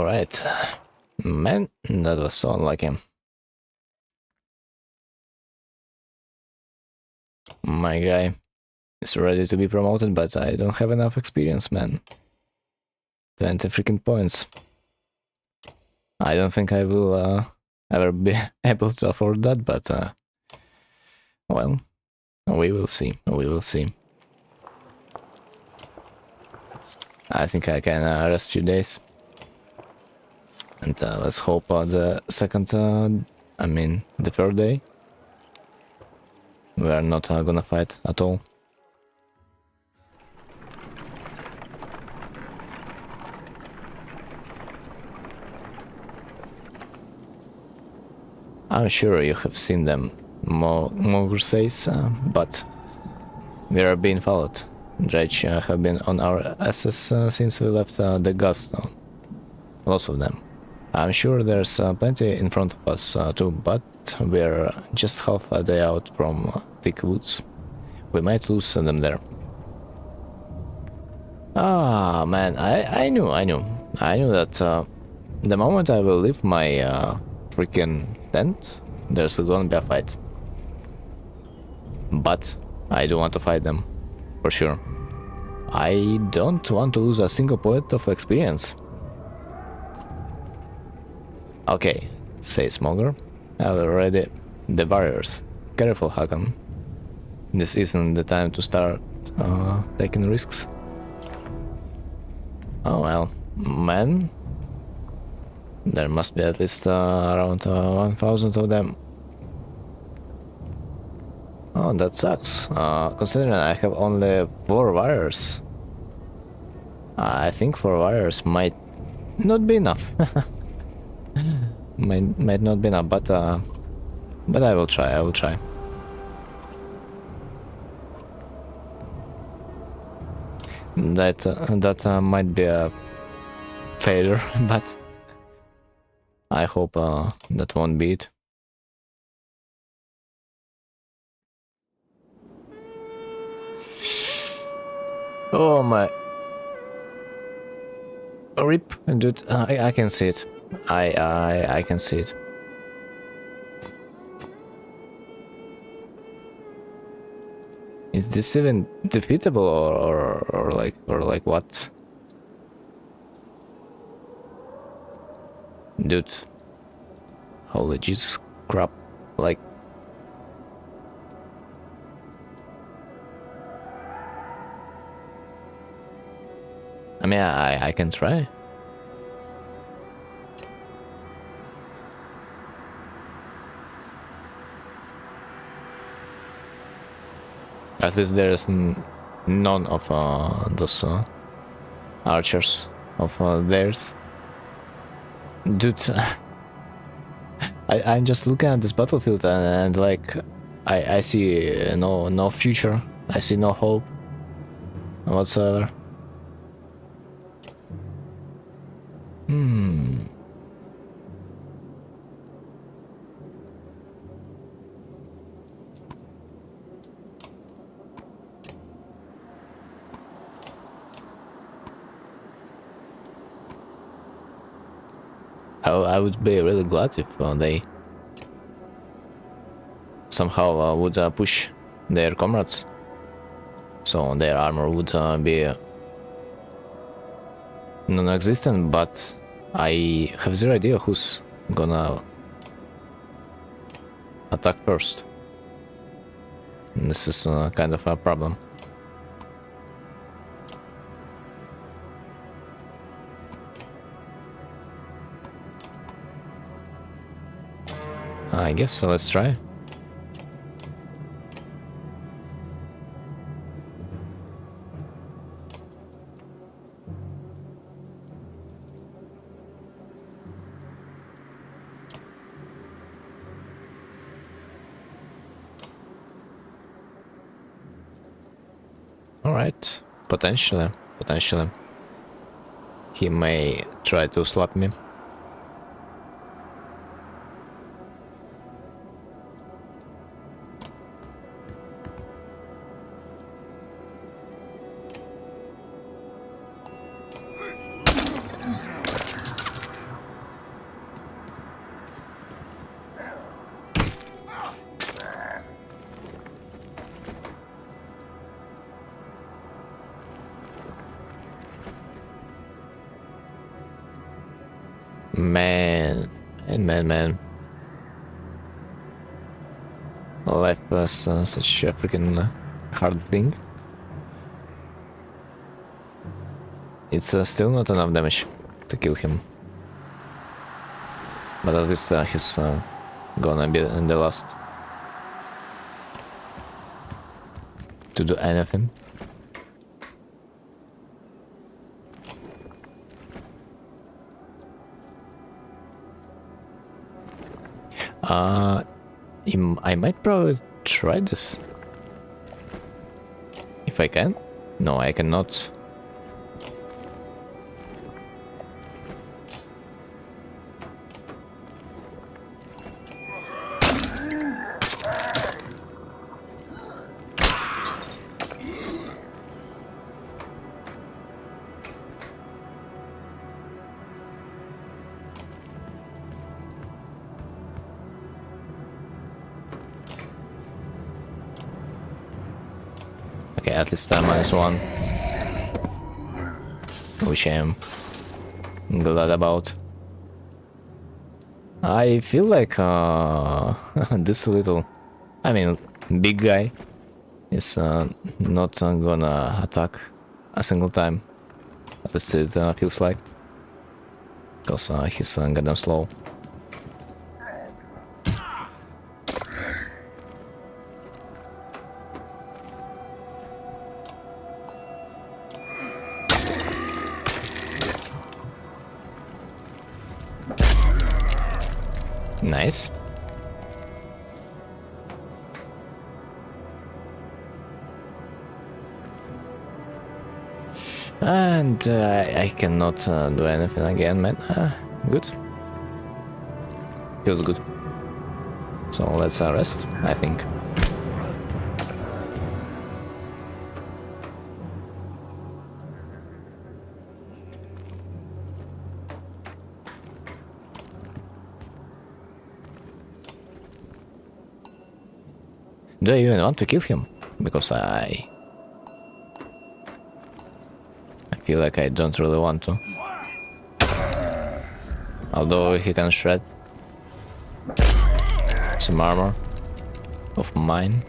Alright. Man, that was so unlucky. My guy is ready to be promoted, but I don't have enough experience, man. 20 freaking points. I don't think I will ever be able to afford that, but well, we will see. We will see. I think I can rest a few days. And let's hope the third day, we are not gonna fight at all. I'm sure you have seen them, Mogur says, but we are being followed. Dredge have been on our asses since we left the gas zone. Lots of them. I'm sure there's plenty in front of us too, but we're just half a day out from thick woods. We might lose them there. Ah, man, I knew that the moment I will leave my freaking tent, there's gonna be a fight. But I do want to fight them, for sure. I don't want to lose a single point of experience. Okay, says Mogur. Already the barriers. Careful, Hakan. This isn't the time to start taking risks. Oh well, man. There must be at least around 1,000 of them. Oh, that sucks. Considering I have only 4 warriors. I think 4 warriors might not be enough. might not be enough, but I will try. I will try. That might be a failure, but I hope that won't be it. Oh my. Rip, dude. I can see it. I can see it. Is this even defeatable or like what? Dude. Holy Jesus crap. Like, I mean, I can try. At least there's none of those archers of theirs. Dude, I'm just looking at this battlefield and like, I see no future. I see no hope whatsoever. I would be really glad if they somehow would push their comrades, so their armor would be non-existent, but I have zero idea who's gonna attack first. And this is kind of a problem. I guess so, let's try. Alright, potentially. He may try to slap me. Man, man. Life was such a freaking hard thing. It's still not enough damage to kill him. But at least he's gonna be in the last to do anything. I might probably try this. If I can? No, I cannot. Okay, at least -1. Which I am glad about. I feel like this little, I mean, big guy is not gonna attack a single time. At least it feels like. Because he's goddamn slow. Nice. And I cannot do anything again, man. Good. Feels good. So let's rest, I think. Do I even want to kill him? Because I feel like I don't really want to. Although he can shred some armor of mine.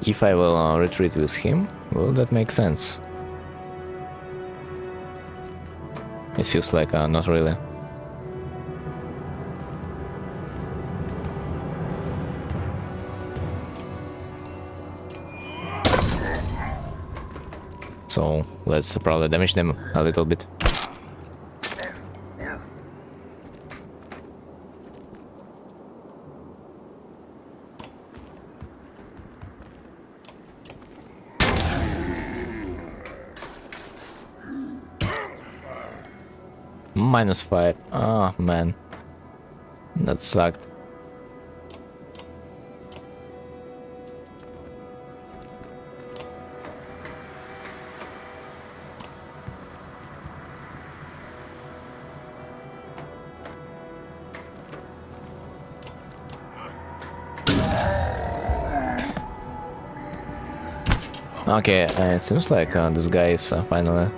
If I will retreat with him, will that make sense? It feels like not really. So let's probably damage them a little bit. -5. Oh man, that sucked. Okay, it seems like this guy is finally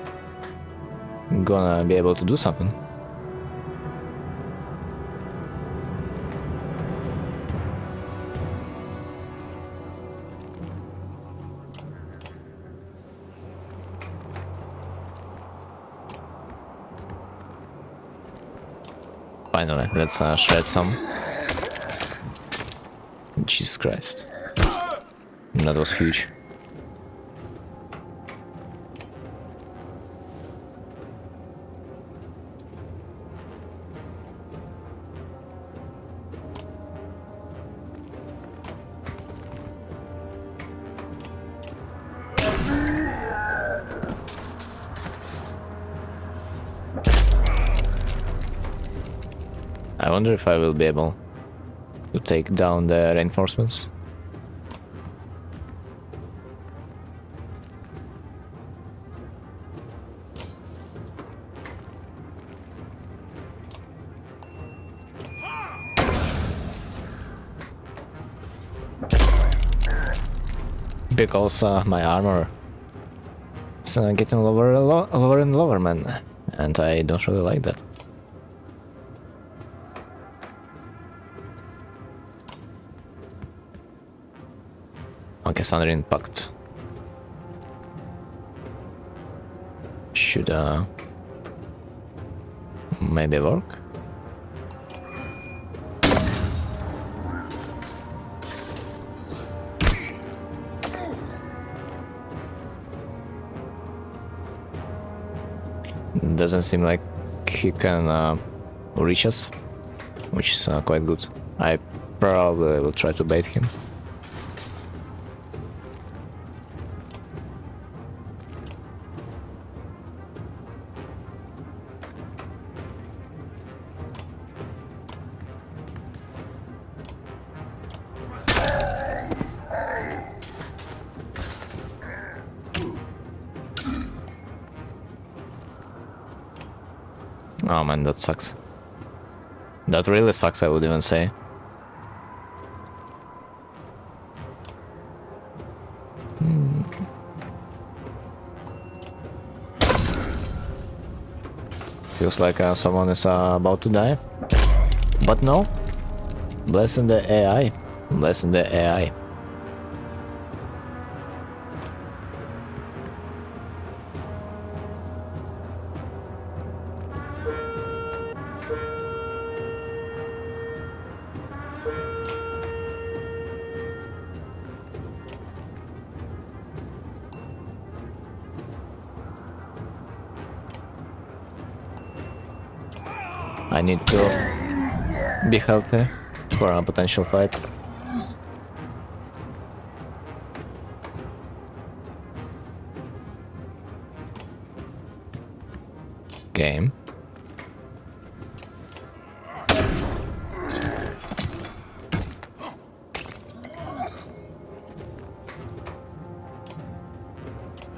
gonna be able to do something. Finally, let's shred some. Jesus Christ. That was huge. I wonder if I will be able to take down the reinforcements. because my armor is getting lower and lower, man, and I don't really like that. Okay, Thunder Impact should maybe work. Doesn't seem like he can reach us, which is quite good. I probably will try to bait him. Oh man, that sucks. That really sucks, I would even say. Feels like someone is about to die. But no. Blessing the AI. Blessing the AI. I need to be healthy for a potential fight. Game.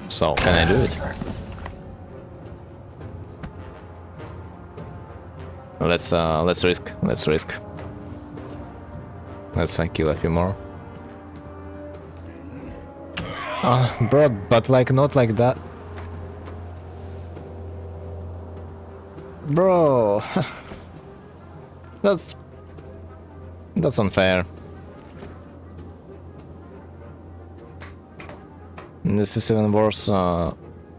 So, can I do it? Let's risk. Let's risk. Let's kill a few more. Bro, but like not like that. Bro, that's unfair. This is even worse. I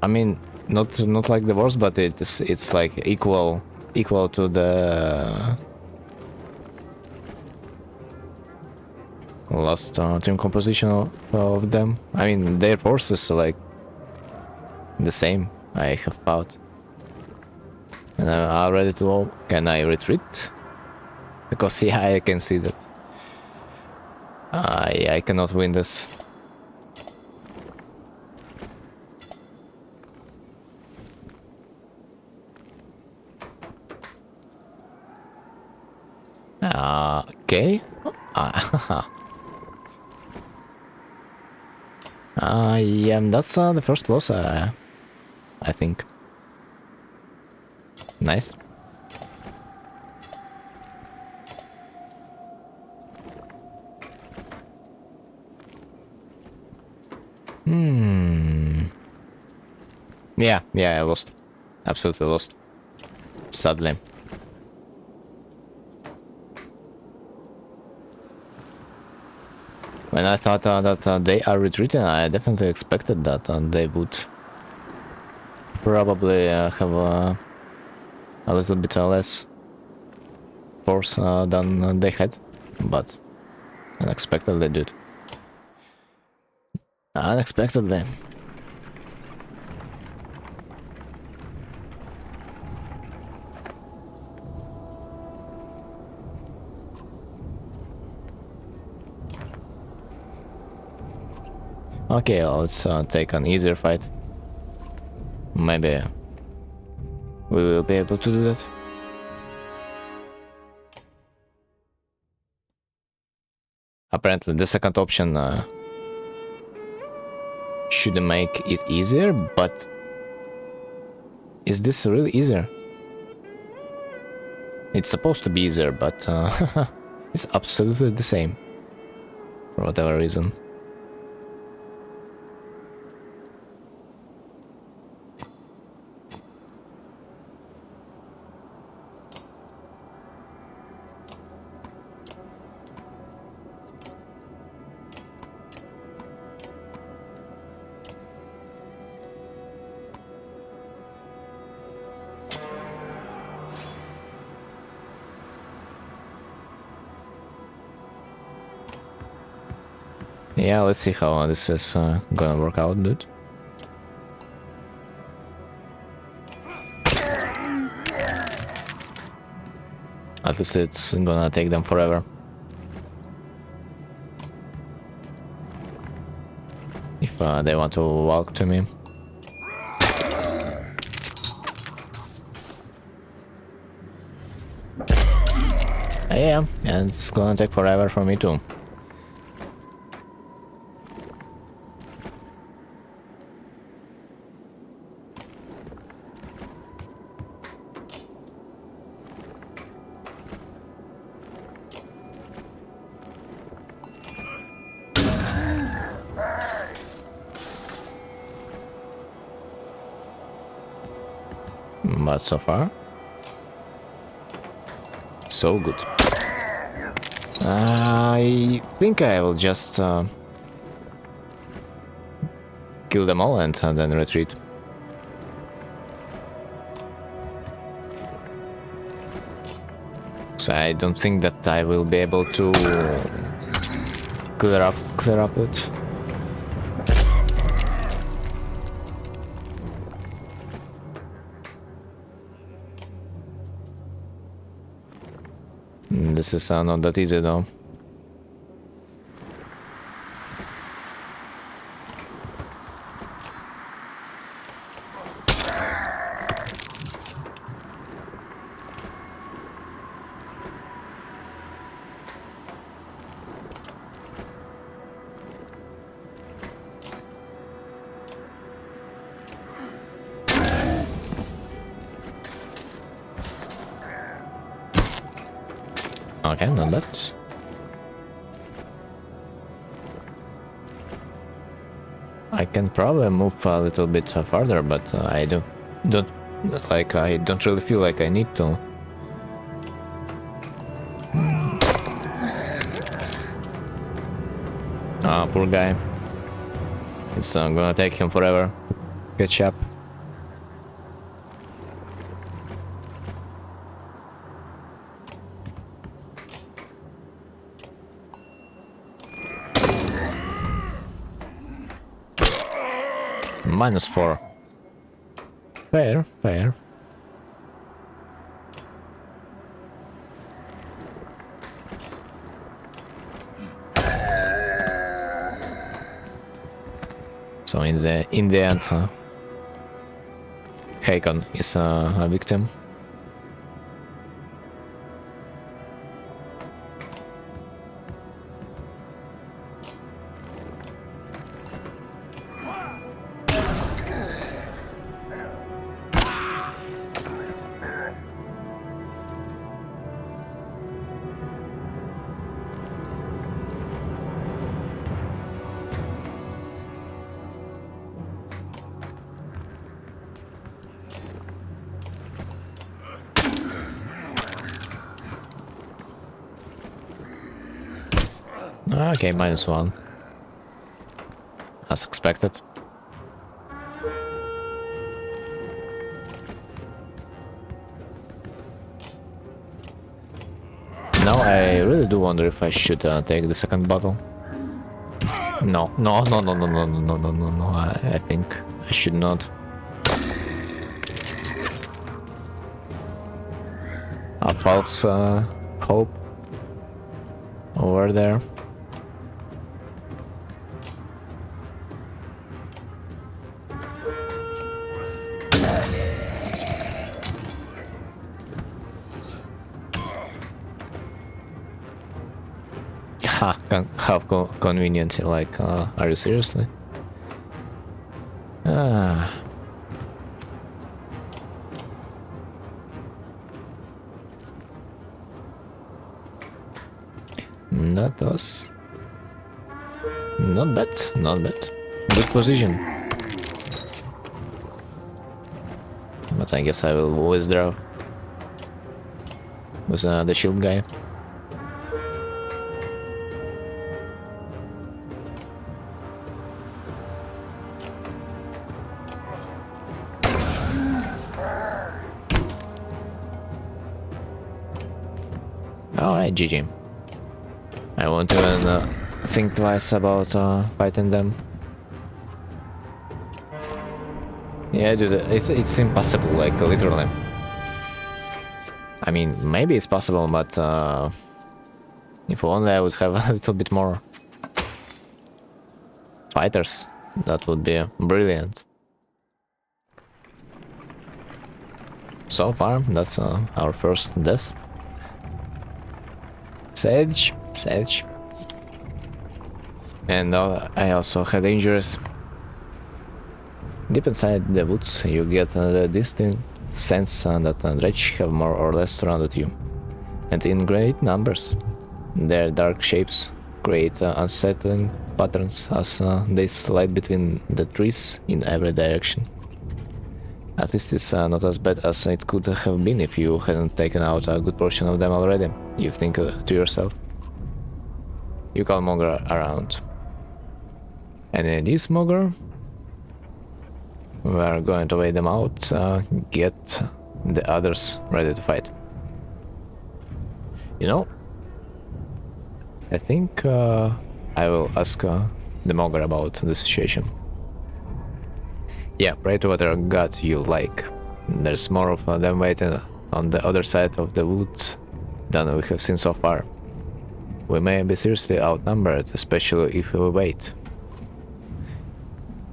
mean, not like the worst, but it's like equal to the last team composition of them. I mean, their forces are like the same. I have thought. And I'm ready to go. Can I retreat? Because yeah, I can see that. I cannot win this. Okay. Yeah, that's the first loss, I think. Nice. Yeah, I lost. Absolutely lost. Sadly. When I thought that they are retreating, I definitely expected that they would probably have a little bit less force than they had, but unexpectedly, dude. Unexpectedly. Okay, let's take an easier fight. Maybe we will be able to do that. Apparently the second option should make it easier, but is this really easier? It's supposed to be easier, but it's absolutely the same for whatever reason. Yeah, let's see how this is gonna work out, dude. At least it's gonna take them forever. If they want to walk to me. Yeah, and it's gonna take forever for me too. But so far, so good. I think I will just kill them all and then retreat. So I don't think that I will be able to clear up it. This is not that easy though. Okay, not bad. I can probably move a little bit farther, but I don't really feel like I need to. Ah, poor guy. It's gonna take him forever. Catch up. -4. Fair, fair. So in the end, Hakon is a victim. Okay, -1. As expected. Now I really do wonder if I should take the second bottle. No, I think I should not. A false hope over there. Ha, how convenient, like, are you seriously? Ah. That was not bad, not bad. Good position. But I guess I will withdraw with the shield guy. Alright, GG. I won't even think twice about fighting them. Yeah, dude, it's impossible, like, literally. I mean, maybe it's possible, but if only I would have a little bit more fighters, that would be brilliant. So far, that's our first death. Sage. And I also had injuries. Deep inside the woods, you get the distinct sense that the dredge have more or less surrounded you, and in great numbers. Their dark shapes create unsettling patterns as they slide between the trees in every direction. At least it's not as bad as it could have been if you hadn't taken out a good portion of them already, you think to yourself. You call Mogre around. And this Mogre? We're going to wait them out, get the others ready to fight. You know, I think I will ask the Mogre about the situation. Yeah, pray to whatever god you like. There's more of them waiting on the other side of the woods than we have seen so far. We may be seriously outnumbered, especially if we wait.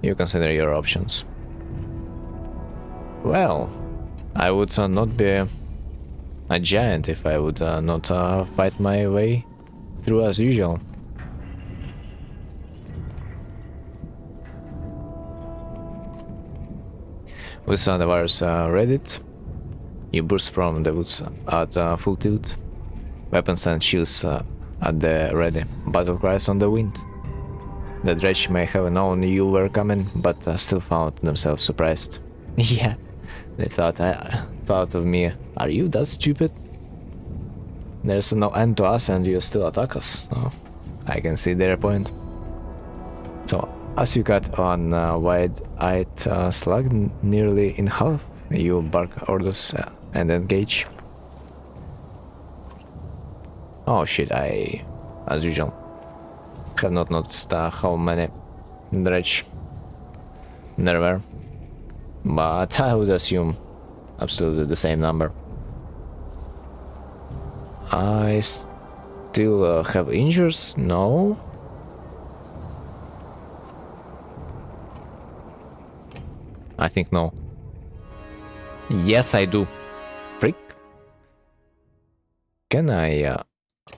You consider your options. Well, I would not be a giant if I would not fight my way through as usual. With the virus ready, you burst from the woods at full tilt, weapons and shields at the ready, battle cries on the wind. The dredge may have known you were coming, but still found themselves surprised. Yeah, they thought of me. Are you that stupid? There's no end to us and you still attack us. Oh, I can see their point. So, as you cut on a wide-eyed slug nearly in half, you bark orders and engage. Oh shit, I, as usual, have not noticed how many dredge there were, but I would assume absolutely the same number. I still have injuries? No? I think no. Yes, I do. Freak. Can I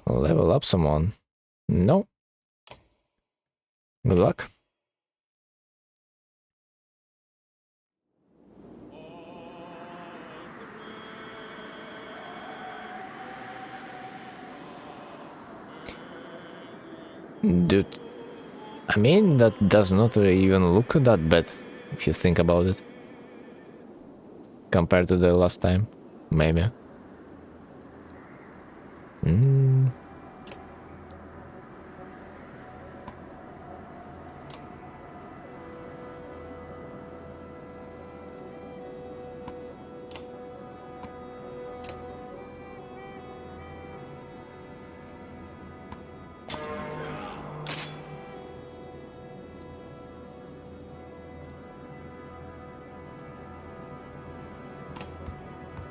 level up someone? No. Good luck. Dude, I mean, that does not even look that bad, if you think about it. Compared to the last time, maybe.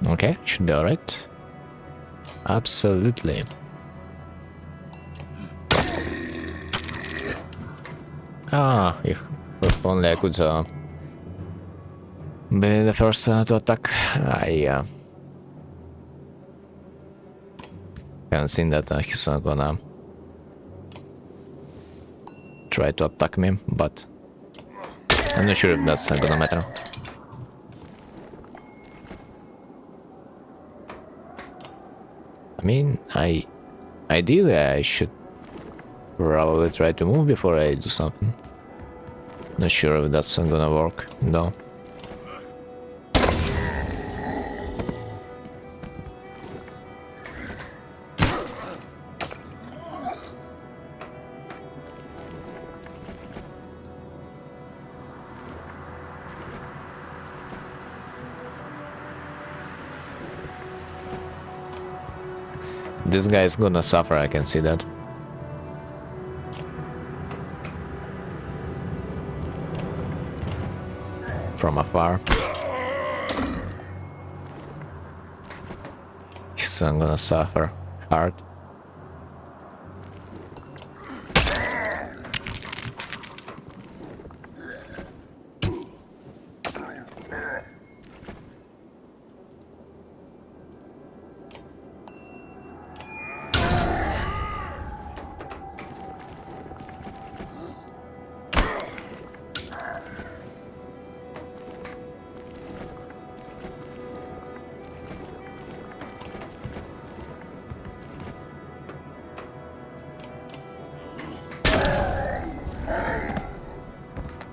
Okay, should be alright. Absolutely. Ah, if only I could be the first to attack. I haven't seen that he's gonna try to attack me, but I'm not sure if that's gonna matter. I mean, ideally I should probably try to move before I do something. Not sure if that's gonna work, though. This guy is gonna suffer, I can see that. from afar. So I'm gonna suffer hard.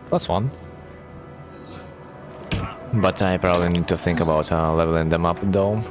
+1. But I probably need to think about leveling them up though.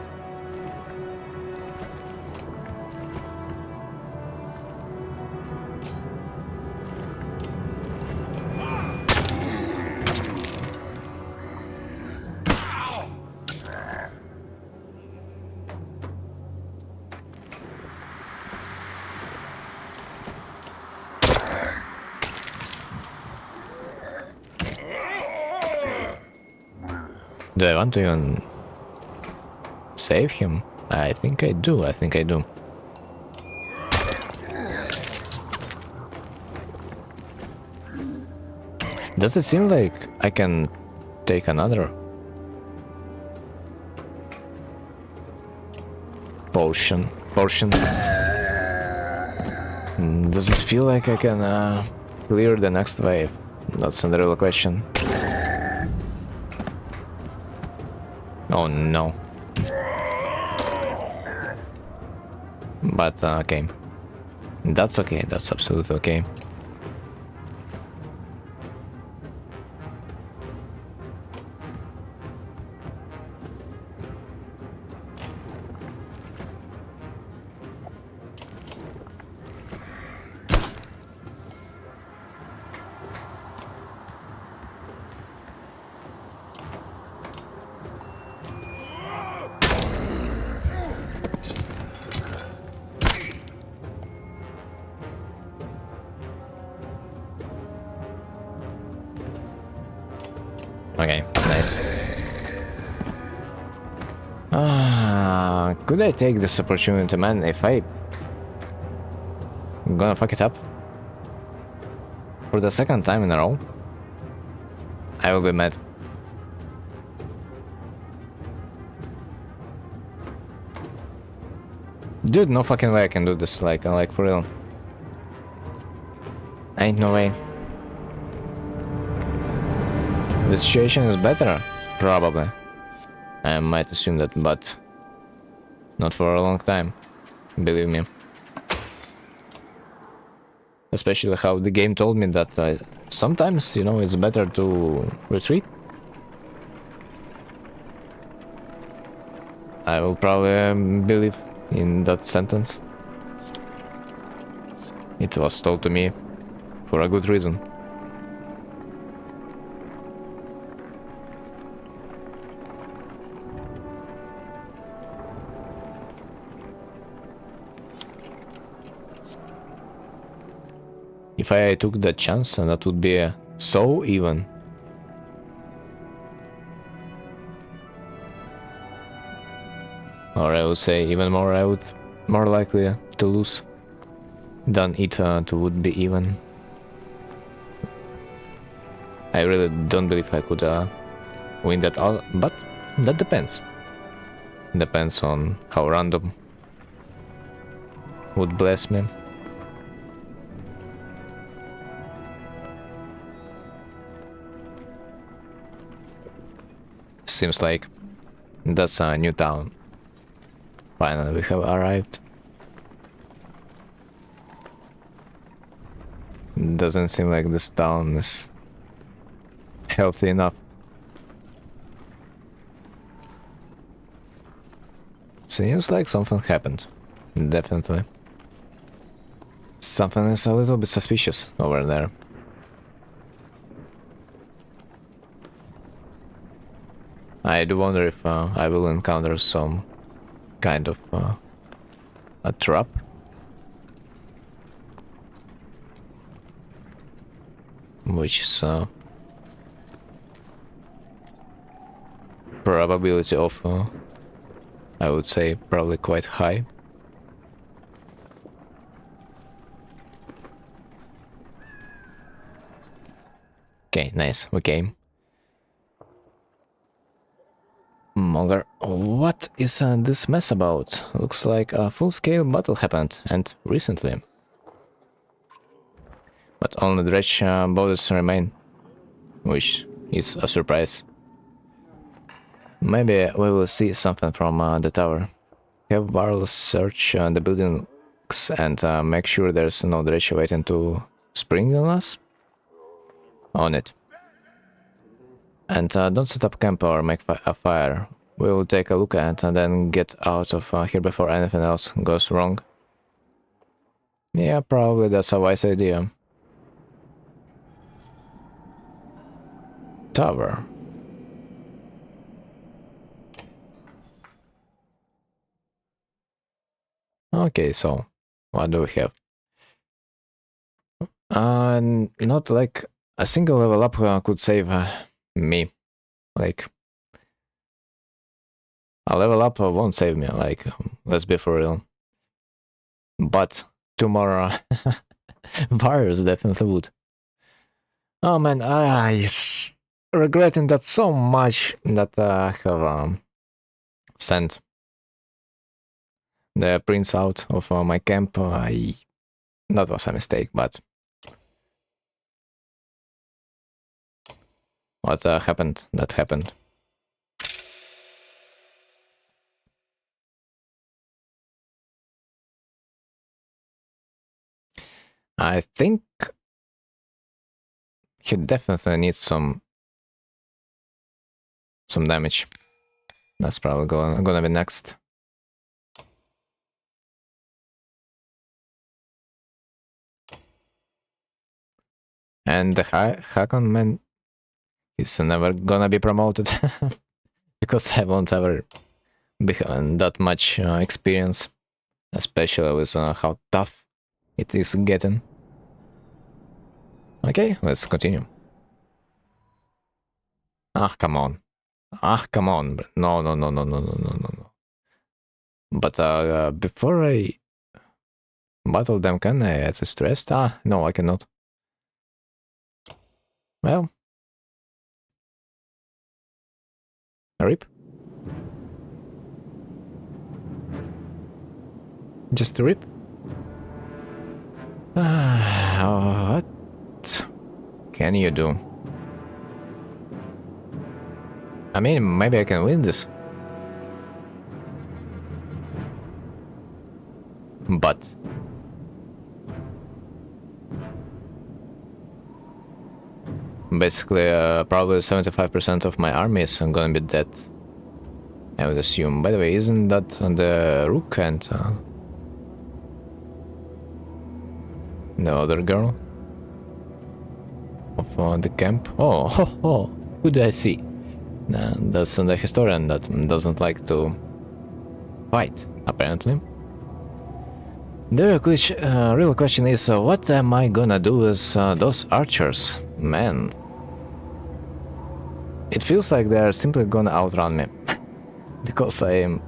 Do I want to even save him? I think I do, I think I do. Does it seem like I can take another portion? Does it feel like I can clear the next wave? That's the real question. Oh no. But okay. That's okay, that's absolutely okay. Okay, nice. Could I take this opportunity, man, if I'm gonna fuck it up? For the second time in a row? I will be mad. Dude, no fucking way I can do this, like for real. Ain't no way. The situation is better, probably. I might assume that, but not for a long time, believe me. Especially how the game told me that sometimes, you know, it's better to retreat. I will probably believe in that sentence. It was told to me for a good reason. If I took that chance, that would be so even. Or I would say even more, I would more likely to lose than it to would be even. I really don't believe I could win that all, but that depends. Depends on how random would bless me. Seems like that's a new town. Finally, we have arrived. Doesn't seem like this town is healthy enough. Seems like something happened. Definitely. Something is a little bit suspicious over there. I do wonder if I will encounter some kind of a trap. Which is probability of, I would say, probably quite high. Okay, nice, we came. Monger, what is this mess about? Looks like a full-scale battle happened, and recently. But only dredge borders remain, which is a surprise. Maybe we will see something from the tower. Have Varl search the buildings and make sure there's no dredge waiting to spring on us? On it. And don't set up camp or make a fire. We will take a look at and then get out of here before anything else goes wrong. Yeah, probably that's a wise idea. Tower. Okay, so what do we have? Not like a single level up could save me. Like, a level up won't save me, like, let's be for real. But tomorrow, virus definitely would. Oh man, I regretting that so much that I have sent the prints out of my camp. That was a mistake, but what happened, that happened. I think he definitely needs some damage. That's probably gonna be next. And the Hakon man is never gonna be promoted because I won't ever be having that much experience, especially with how tough it is getting. Okay, let's continue. Ah, come on. Ah, come on. No, no, no, no, no, no, no, no, no. But before I battle them, can I at least rest? Ah, no, I cannot. Well. RIP. Just a rip. What can you do? I mean, maybe I can win this. But basically, probably 75% of my army is gonna be dead, I would assume. By the way, isn't that the Rook and the other girl of the camp? Oh, who do I see? That's the historian that doesn't like to fight, apparently. The real question is, what am I gonna do with those archers? Man. It feels like they're simply gonna outrun me. Because I am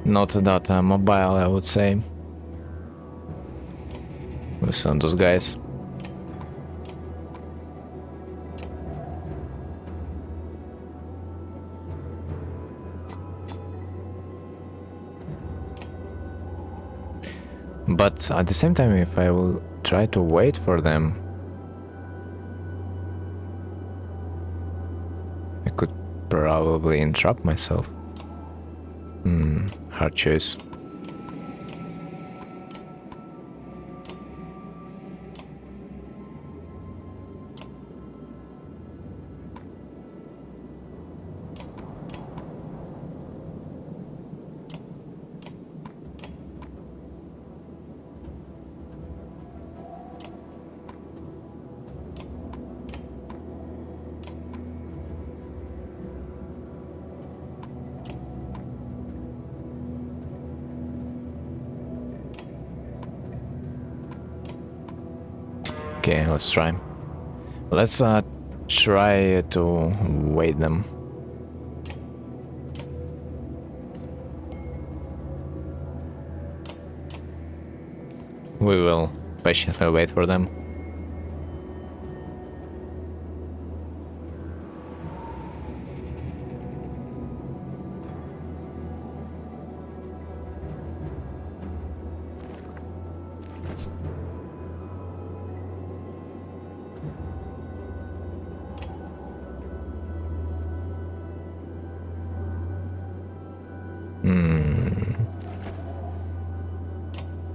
not that mobile, I would say. With those guys. But at the same time, if I will try to wait for them, I could probably entrap myself. Hard choice. Okay, let's try. Let's try to wait them. We will patiently wait for them.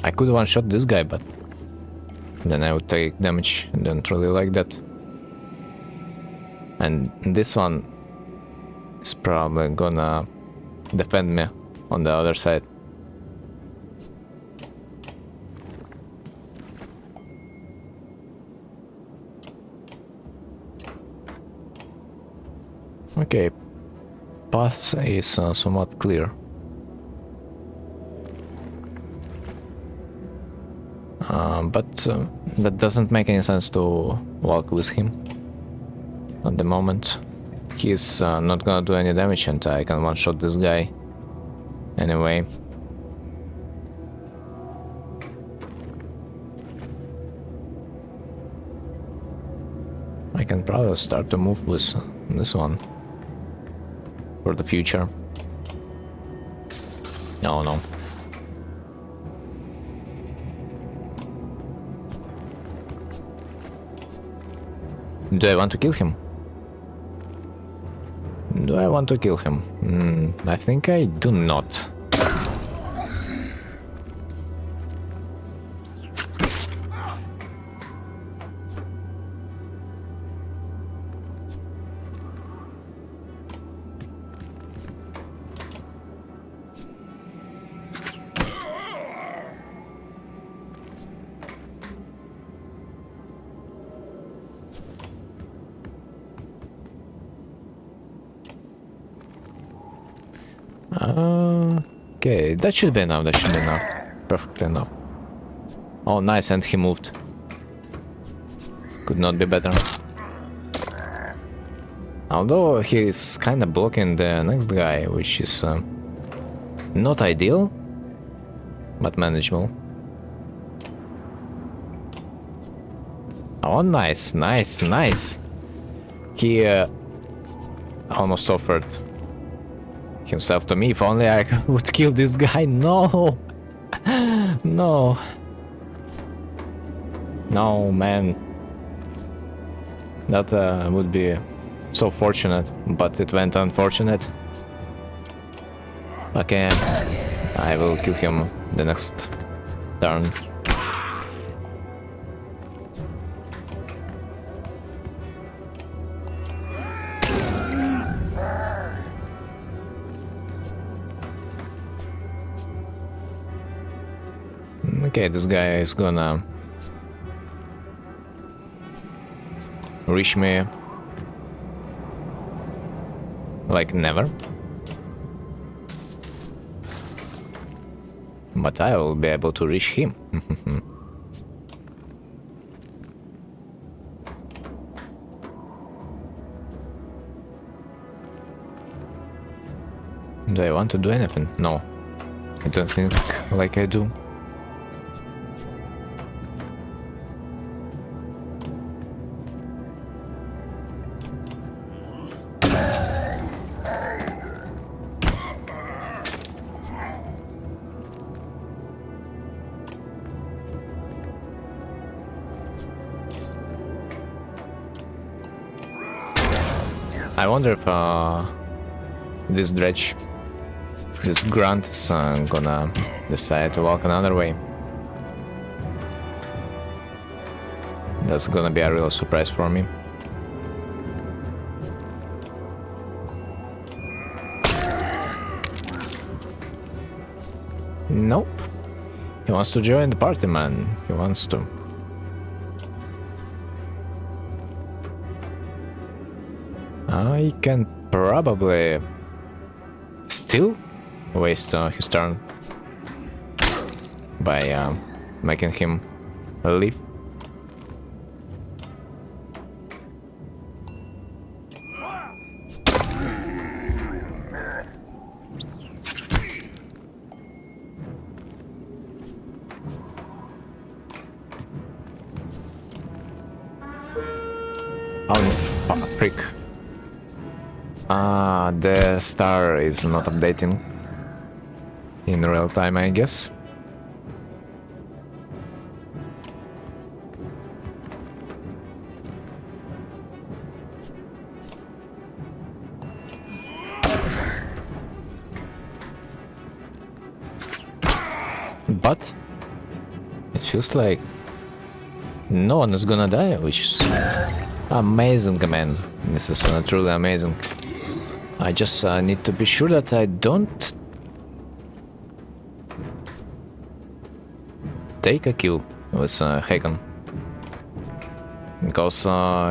I could one-shot this guy, but then I would take damage. I don't really like that. And this one is probably gonna defend me on the other side. Okay, path is somewhat clear. But that doesn't make any sense to walk with him at the moment. He's not gonna do any damage and I can one-shot this guy anyway. I can probably start to move with this one for the future. Oh no. Do I want to kill him? Do I want to kill him? I think I do not. Okay, that should be enough, that should be enough. Perfectly enough. Oh, nice, and he moved. Could not be better. Although he's kinda blocking the next guy, which is not ideal, but manageable. Oh, nice, nice, nice. He almost offered himself to me. If only I would kill this guy. No. No. No, man. That would be so fortunate, but it went unfortunate. Okay, I will kill him the next turn. Okay, this guy is gonna reach me like never. But I will be able to reach him. Do I want to do anything? No. I don't think like I do. I wonder if this dredge, this grunt is gonna decide to walk another way. That's gonna be a real surprise for me. Nope. He wants to join the party, man. He wants to. I can probably still waste his turn by making him leave. Oh, freak. The star is not updating in real time, I guess. But it feels like no one is gonna die, which is amazing, man. This is truly amazing. I just need to be sure that I don't take a kill with Haken. Because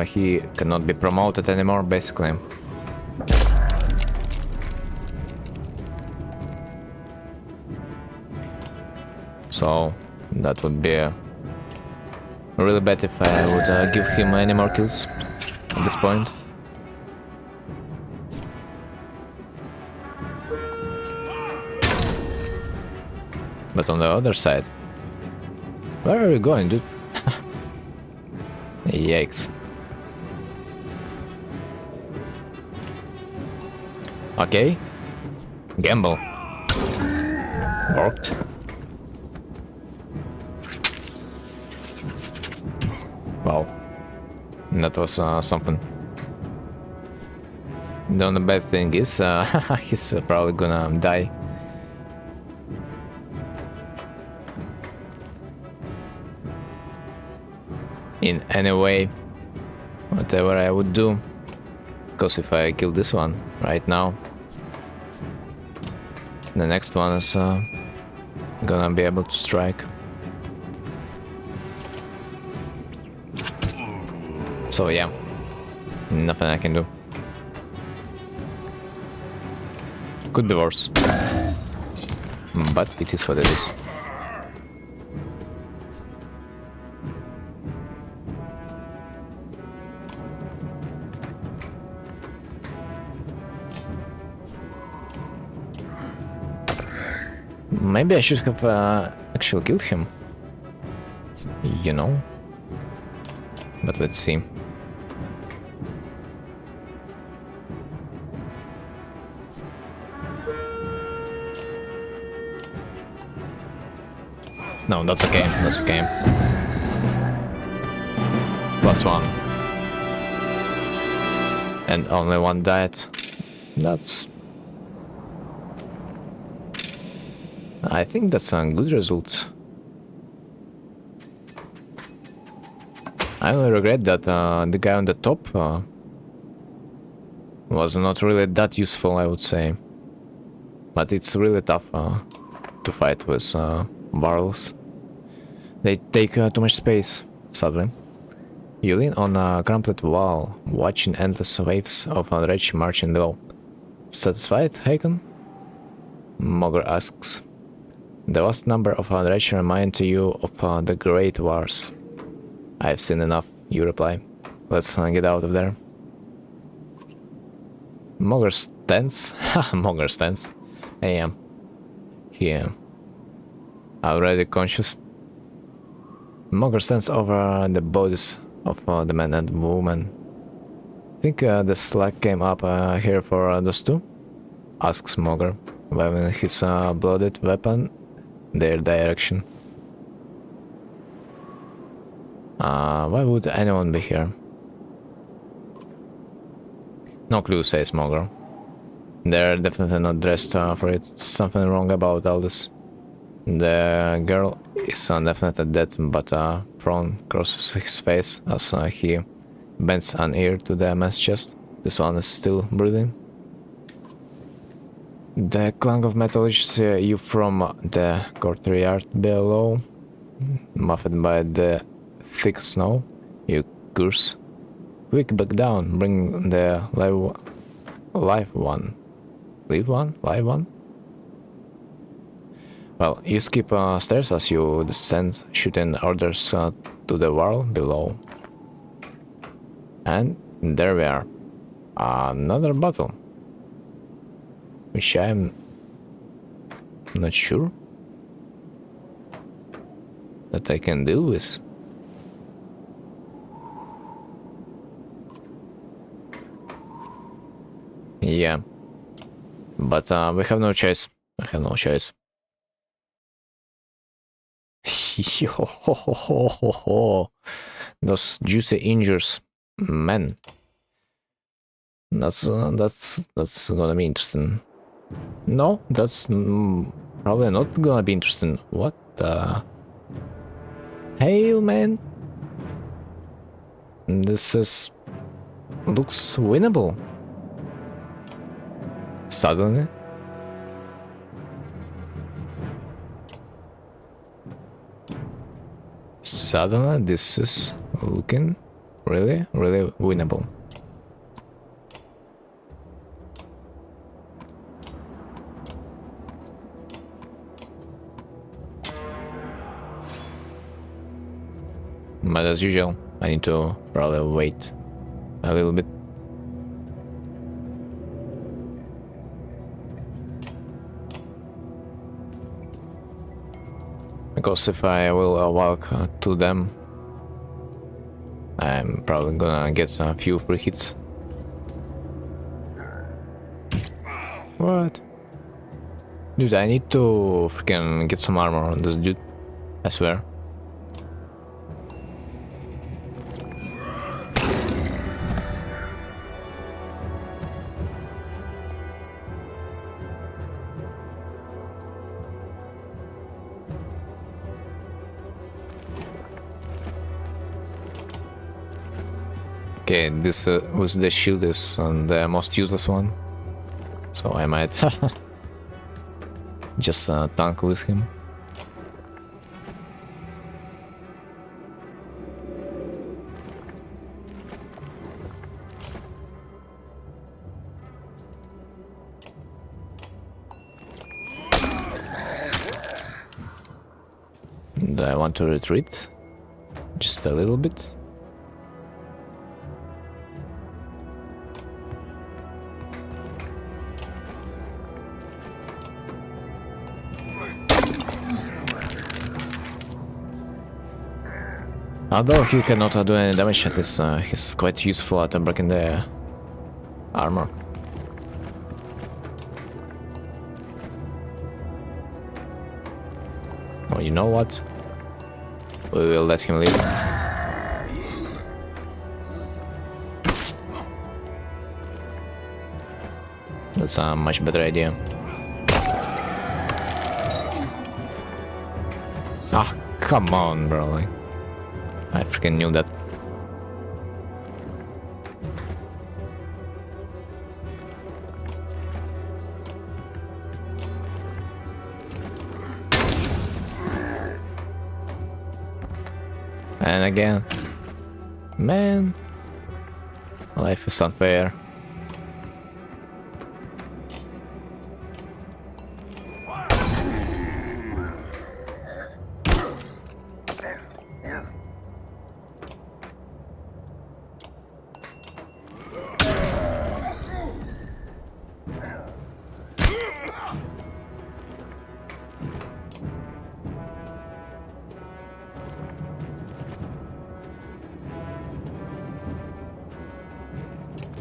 he cannot be promoted anymore, basically. So that would be really bad if I would give him any more kills at this point. But on the other side, where are you going, dude? Yikes. Okay. Gamble. Worked. Wow. That was something. The only bad thing is he's probably gonna die. In any way, whatever I would do, because if I kill this one right now, the next one is gonna be able to strike. So yeah, nothing I can do. Could be worse, but it is what it is. Maybe I should have actually killed him, you know? But let's see. No, that's okay, that's okay. +1. And only one died. That's... I think that's a good result. I only regret that the guy on the top was not really that useful, I would say. But it's really tough to fight with barrels. They take too much space, sadly. You lean on a crumpled wall, watching endless waves of unreached marching below. Satisfied, Haken? Mogor asks. The vast number of unreached remind you of the Great Wars. I've seen enough, you reply. Let's get out of there. Mogor stands? Mogor stands. I am. Here. Already conscious. Mogor stands over the bodies of the men and women. Think the slack came up here for those two? Asks Mogor, waving his blooded weapon their direction. Why would anyone be here? No clue, says Mogor. They're definitely not dressed for it. Something wrong about all this. The girl is definitely dead, but Prawn crosses his face as he bends an ear to the man's chest. This one is still breathing. The clang of metal reaches you from the courtyard below, muffled by the thick snow. You curse. Quick, back down. Bring the live one. Live one? Well, you skip stairs as you descend, shooting orders to the wall below. And there we are. Another bottle. Which I'm not sure that I can deal with. Yeah. But we have no choice. I have no choice. Those juicy injures, man. That's gonna be interesting. No, that's probably not gonna be interesting. What the hell, man? This looks winnable. Suddenly. Suddenly, this is looking really winnable. But as usual, I need to probably wait a little bit. Because if I will walk to them, I'm probably gonna get a few free hits. What? Dude, I need to freaking get some armor on this dude. I swear. Okay, this with the shield is the most useless one, so I might just tank with him. Do I want to retreat? Just a little bit. Although he cannot do any damage, at least he's quite useful at breaking the armor. Oh, you know what? We will let him leave. That's a much better idea. Ah, come on, bro. Like, I freaking knew that. And again, man, life is unfair.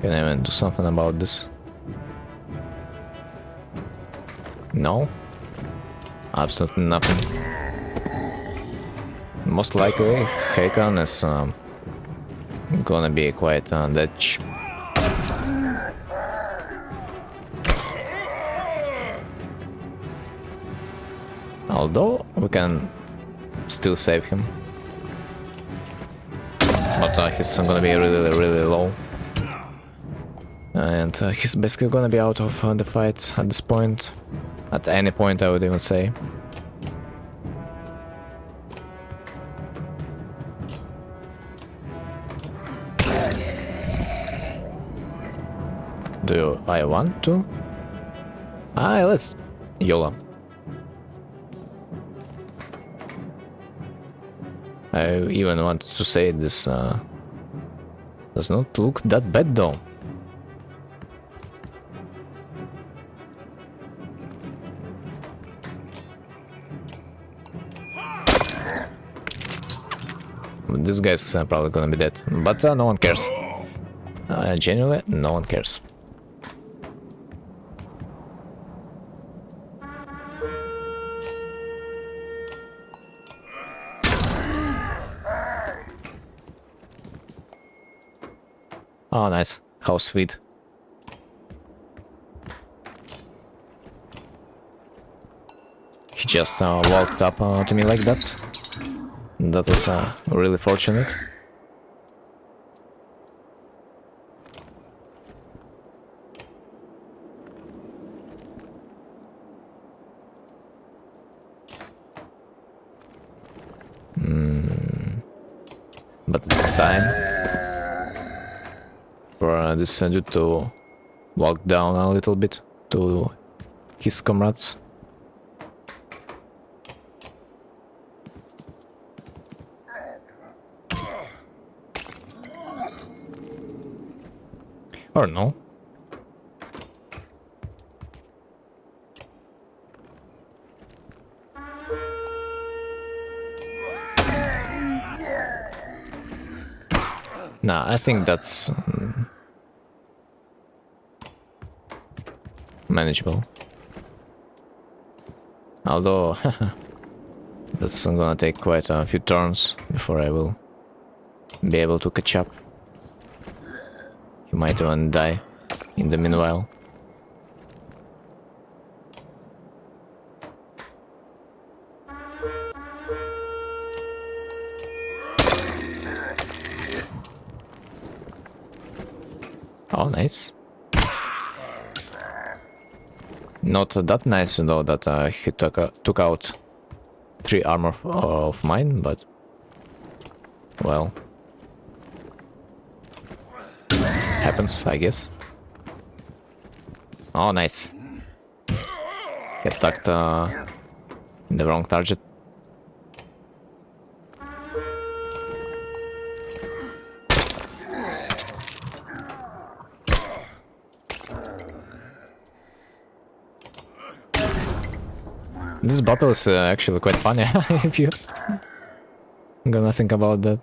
Can I even do something about this? No? Absolutely nothing. Most likely, Hakan is gonna be quite ditch. Although we can still save him, but he's gonna be really low. And he's basically gonna be out of the fight at this point. At any point, I would even say. Do I want to? Let's YOLO. I even wanted to say this does not look that bad though. This guy's probably gonna be dead, but no one cares. Genuinely, no one cares. Oh, nice. How sweet. He just walked up to me like that. That was really fortunate. But it's time for this dude to walk down a little bit to his comrades. Or no. Nah, I think that's manageable. Although that's gonna take quite a few turns before I will be able to catch up. He might even die in the meanwhile. Oh, nice. Not that nice though that he took out 3 armor of mine, but well, happens, I guess. Oh, nice. He attacked the wrong target. This battle is actually quite funny if you gonna think about that.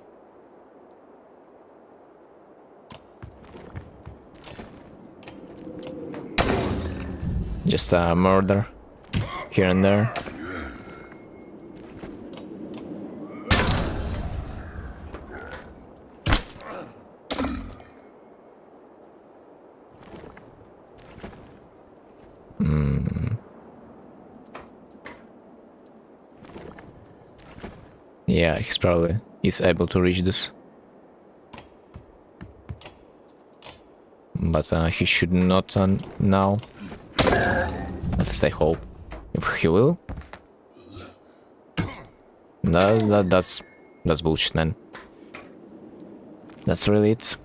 Just a murder here and there. Yeah, he's probably able to reach this. But he should not now. At least I hope. If he will. That's bullshit, man. That's really it.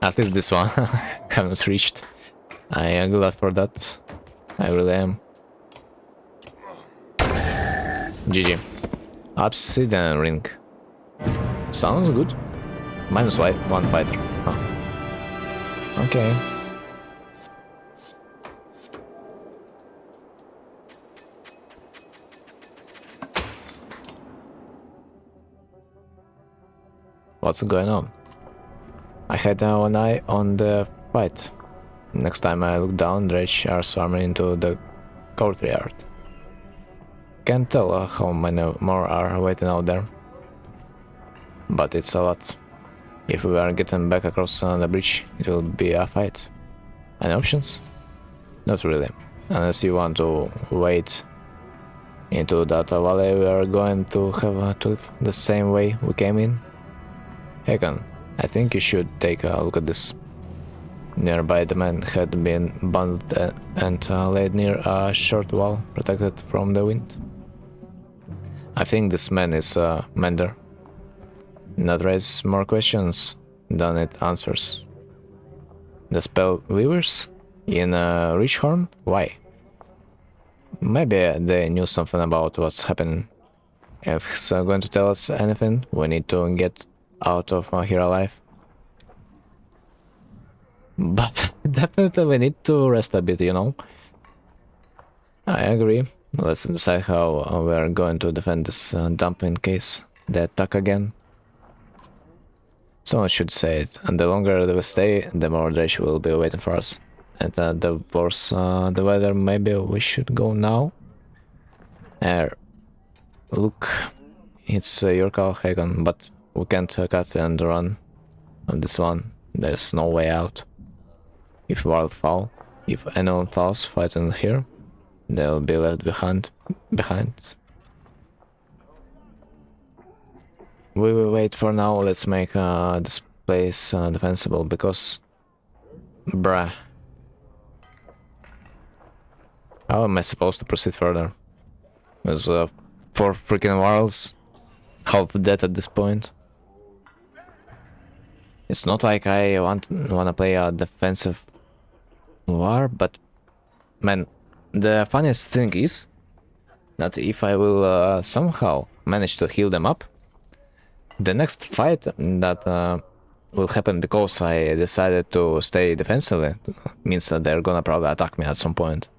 At least this one haven't reached. I am glad for that. I really am. GG. Obsidian ring. Sounds good. -1 fighter. Huh. Okay. What's going on? I had one eye on the fight. Next time I look down, Dredge are swarming into the courtyard. Can't tell how many more are waiting out there. But it's a lot. If we are getting back across the bridge, it will be a fight. Any options? Not really. Unless you want to wait into that valley, we are going to have to live the same way we came in. Heck on. I think you should take a look at this. Nearby the man had been bundled and laid near a short wall, protected from the wind. I think this man is Mender. That raises more questions than it answers. The spell weavers in Richhorn? Why? Maybe they knew something about what's happening. If he's going to tell us anything, we need to get out of here alive. But definitely we need to rest a bit, you know. I agree. Let's decide how we are going to defend this dump in case they attack again. Someone should say it, and the longer we stay, the more Dredge will be waiting for us. And the worse the weather, maybe we should go now. Look, it's your call, Hagon, but we can't cut and run on this one. There's no way out. If world fall, if anyone falls fighting here, they'll be left behind. We will wait for now. Let's make this place defensible because, bruh, how am I supposed to proceed further? There's 4 freaking worlds, half dead at this point. It's not like I wanna play a defensive war, but man, the funniest thing is that if I will somehow manage to heal them up, the next fight that will happen because I decided to stay defensively means that they're gonna probably attack me at some point.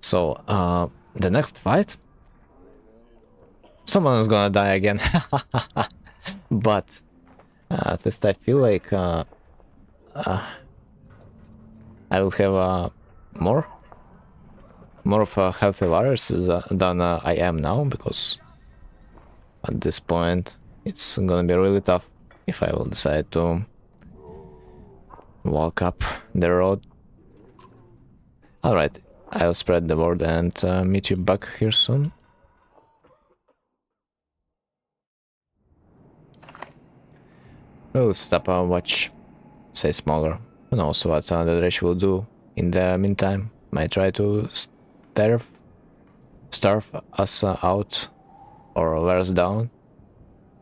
So the next fight, someone is gonna die again. But at least I feel like I will have more of a healthy warriors than I am now, because at this point it's gonna be really tough if I will decide to walk up the road. Alright, I'll spread the word and meet you back here soon. We'll stop our watch, say smaller, who knows what the Dredge will do in the meantime. Might try to starve us out or wear us down.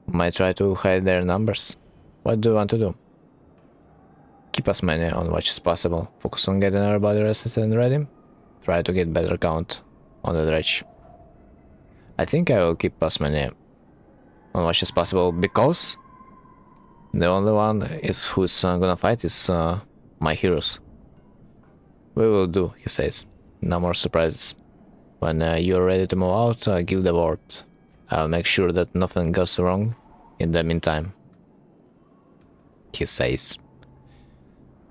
Might try to hide their numbers. What do you want to do? Keep as many on watch as possible. Focus on getting everybody rested and ready. Try to get better count on the Dredge. I think I will keep as many on watch as possible because the only one who's gonna fight is my heroes. We will do, he says. No more surprises. When you're ready to move out, give the word. I'll make sure that nothing goes wrong in the meantime, he says.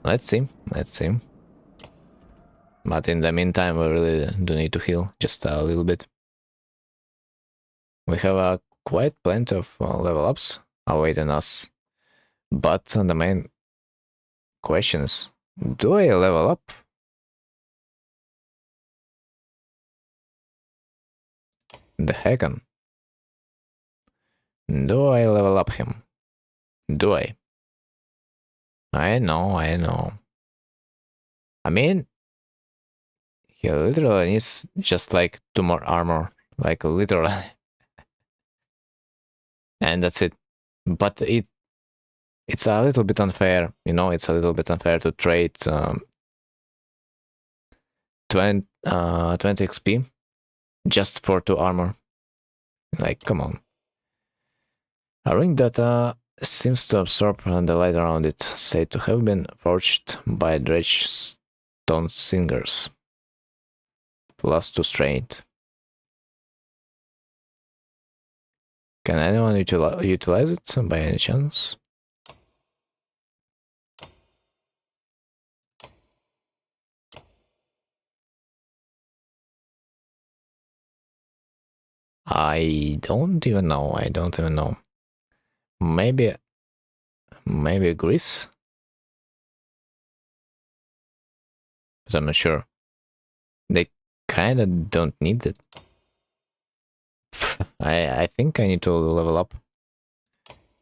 Let's see. But in the meantime, we really do need to heal just a little bit. We have quite plenty of level ups awaiting us. But the main question is, do I level up? The Hagon. Do I level up him? Do I? I know. I mean, he literally needs just like 2 more armor. Like literally. And that's it. But it's a little bit unfair, you know, it's a little bit unfair to trade 20 XP just for 2 armor. Like, come on. A ring that seems to absorb the light around it, said to have been forged by Dredge stone singers. +2 strength. Can anyone utilize it by any chance? I don't even know. Maybe Greece? But I'm not sure. They kinda don't need it. I think I need to level up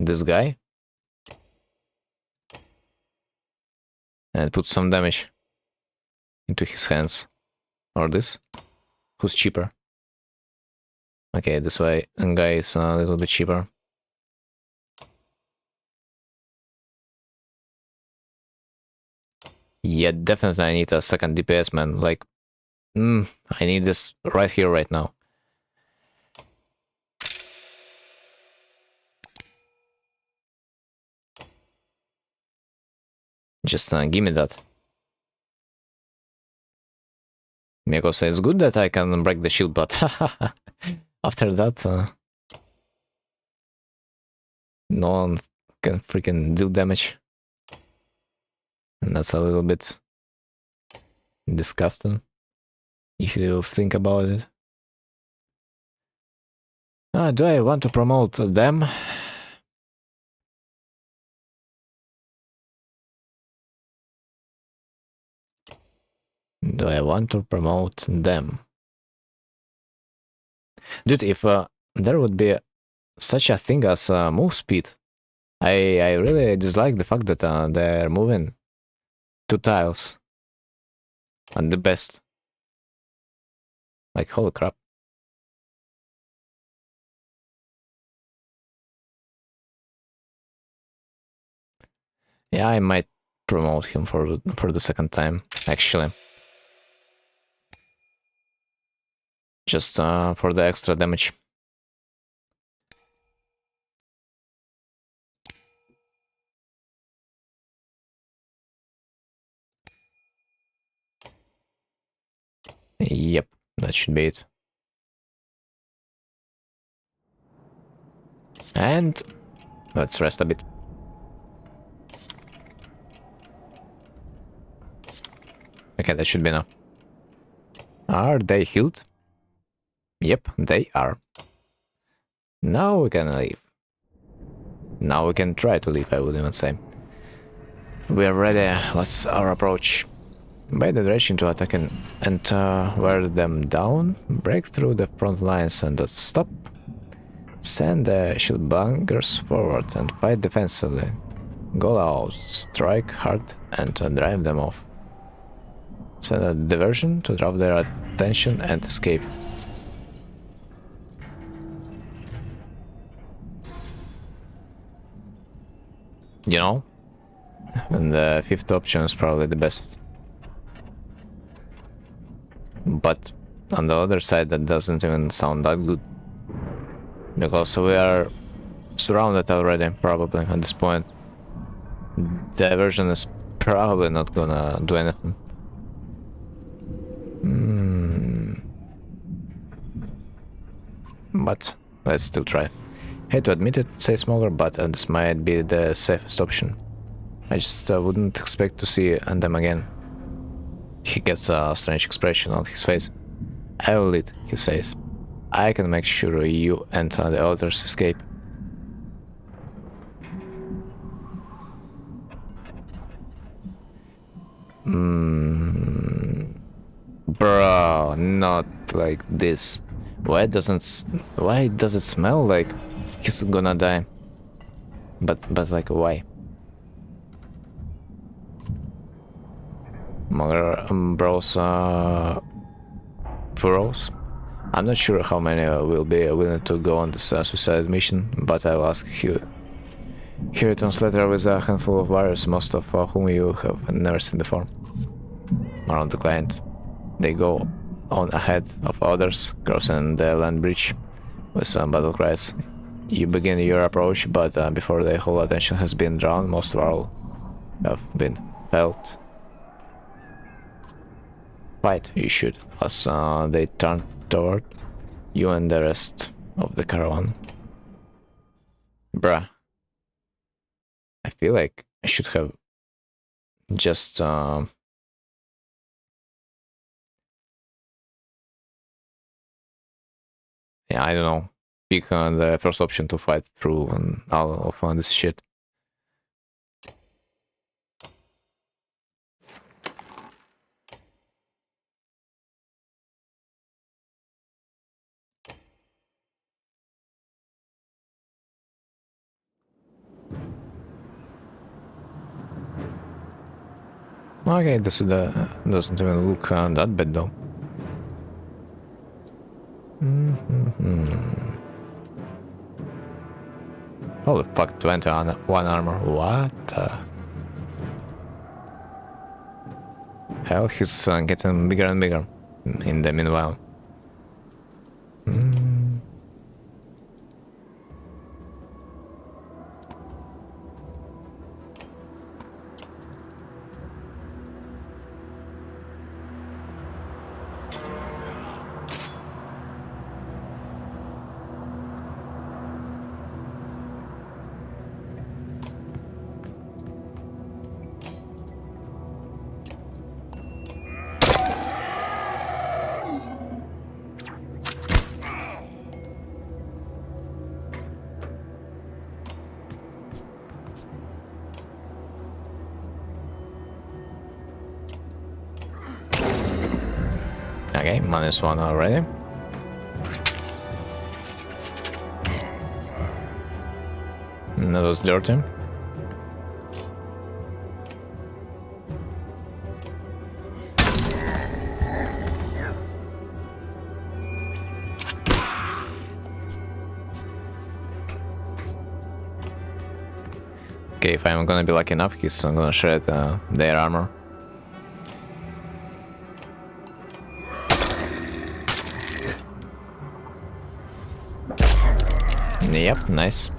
this guy and put some damage into his hands. Or this. Who's cheaper? Okay, this way guy is a little bit cheaper. Yeah, definitely I need a second DPS, man. Like, I need this right here, right now. Just give me that. Because it's good that I can break the shield, but after that, no one can freaking deal damage. And that's a little bit disgusting, if you think about it. Do I want to promote them? Do I want to promote them? Dude, if there would be such a thing as move speed, I really dislike the fact that they're moving 2 tiles. And the best. Like, holy crap. Yeah, I might promote him for the second time, actually. Just for the extra damage. Yep, that should be it. And let's rest a bit. Okay, that should be enough. Are they healed? Yep, they are. Now we can leave. Now we can try to leave, I would even say. We are ready. What's our approach? By the direction to attack and wear them down, break through the front lines and not stop. Send the shield bangers forward and fight defensively. Go out, strike hard and drive them off. Send a diversion to draw their attention and escape. You know? And the fifth option is probably the best. But on the other side, that doesn't even sound that good. Because we are surrounded already, probably, at this point. Diversion is probably not gonna do anything. But let's still try. Hate to admit it, say smaller, but this might be the safest option. I just wouldn't expect to see them again. He gets a strange expression on his face. I will lead, he says. I can make sure you and the others escape. Bro, not like this. Why does it smell like he's gonna die? But like why? More bros furrows. I'm not sure how many will be willing to go on this suicide mission, but I'll ask you. Here returns letter with a handful of warriors, most of whom you have never seen before. Around the client. They go on ahead of others, crossing the land bridge with some battle cries. You begin your approach, but before the whole attention has been drawn, most warriors have been felt. Fight, you should, as they turn toward you and the rest of the caravan. Bruh. I feel like I should have just yeah, I don't know. Pick the first option to fight through and all of this shit. Okay, this doesn't even look that bad though. Holy fuck, 21 armor. What the hell? He's getting bigger and bigger in the meanwhile. Okay, -1 already. That was dirty. Okay, if I'm gonna be lucky enough, he's gonna shred their armor. Yep, nice.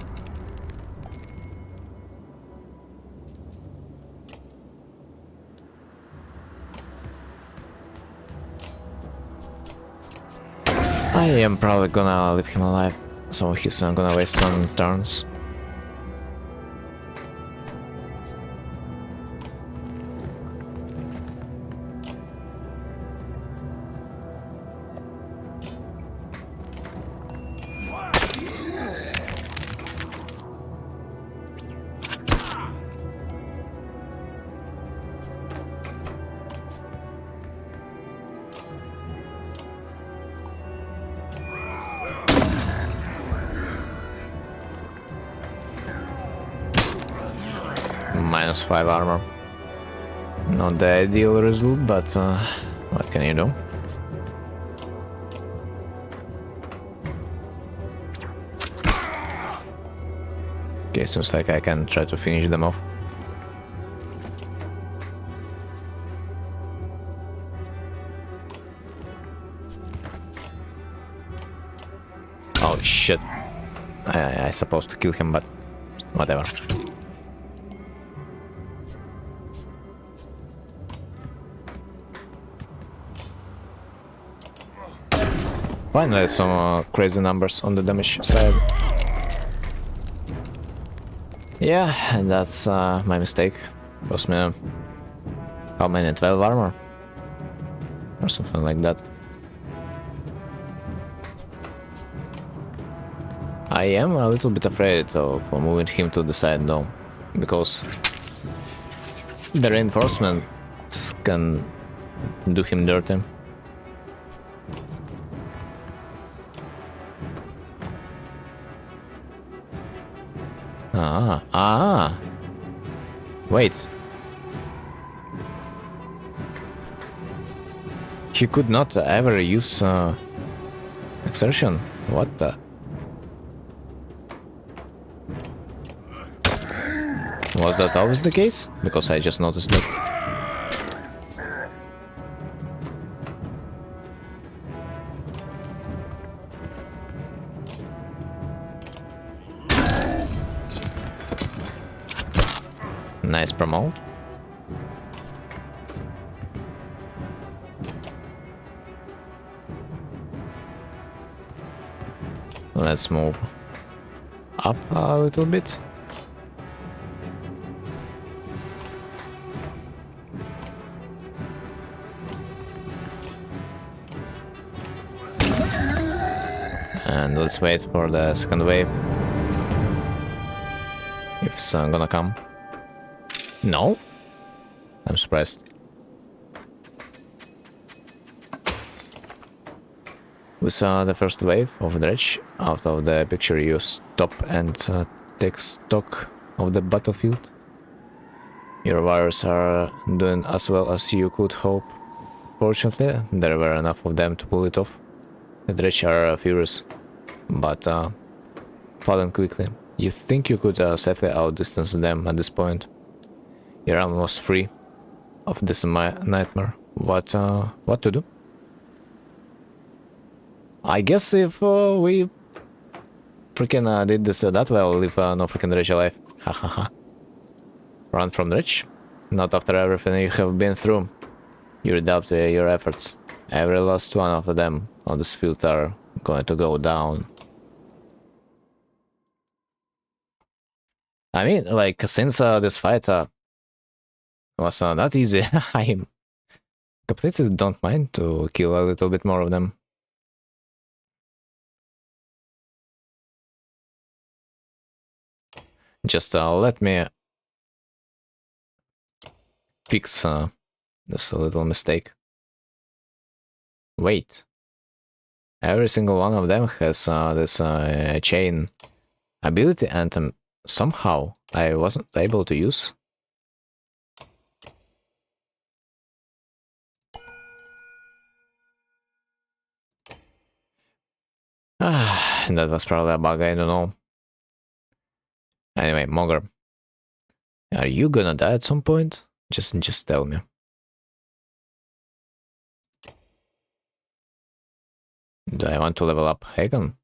I am probably gonna leave him alive, so he's not gonna waste some turns. -5 armor. Not the ideal result, but what can you do? Okay, seems like I can try to finish them off. Oh shit. I supposed to kill him, but whatever. Finally, some crazy numbers on the damage side. Yeah, and that's my mistake. Cost me how many? 12 armor? Or something like that. I am a little bit afraid of moving him to the side though, because the reinforcements can do him dirty. Wait. He could not ever use exertion. What the? Was that always the case? Because I just noticed that. Nice promote. Let's move up a little bit. And let's wait for the second wave. If it's gonna come. No? I'm surprised. We saw the first wave of dredge. Out of the picture you stop and take stock of the battlefield. Your warriors are doing as well as you could hope. Fortunately, there were enough of them to pull it off. The dredge are furious, but falling quickly. You think you could safely outdistance them at this point. You're almost free of this nightmare. What to do? I guess if we freaking did this that well, leave no freaking dredge alive. Hahaha. Run from dredge? Not after everything you have been through. You redoubt your efforts. Every last one of them on this field are going to go down. I mean, like, since this fight was not easy, I completely don't mind to kill a little bit more of them. Just let me fix this little mistake. Wait. Every single one of them has this chain ability, and somehow I wasn't able to use. That was probably a bug, I don't know. Anyway, Mogre. Are you gonna die at some point? Just tell me. Do I want to level up Hagen?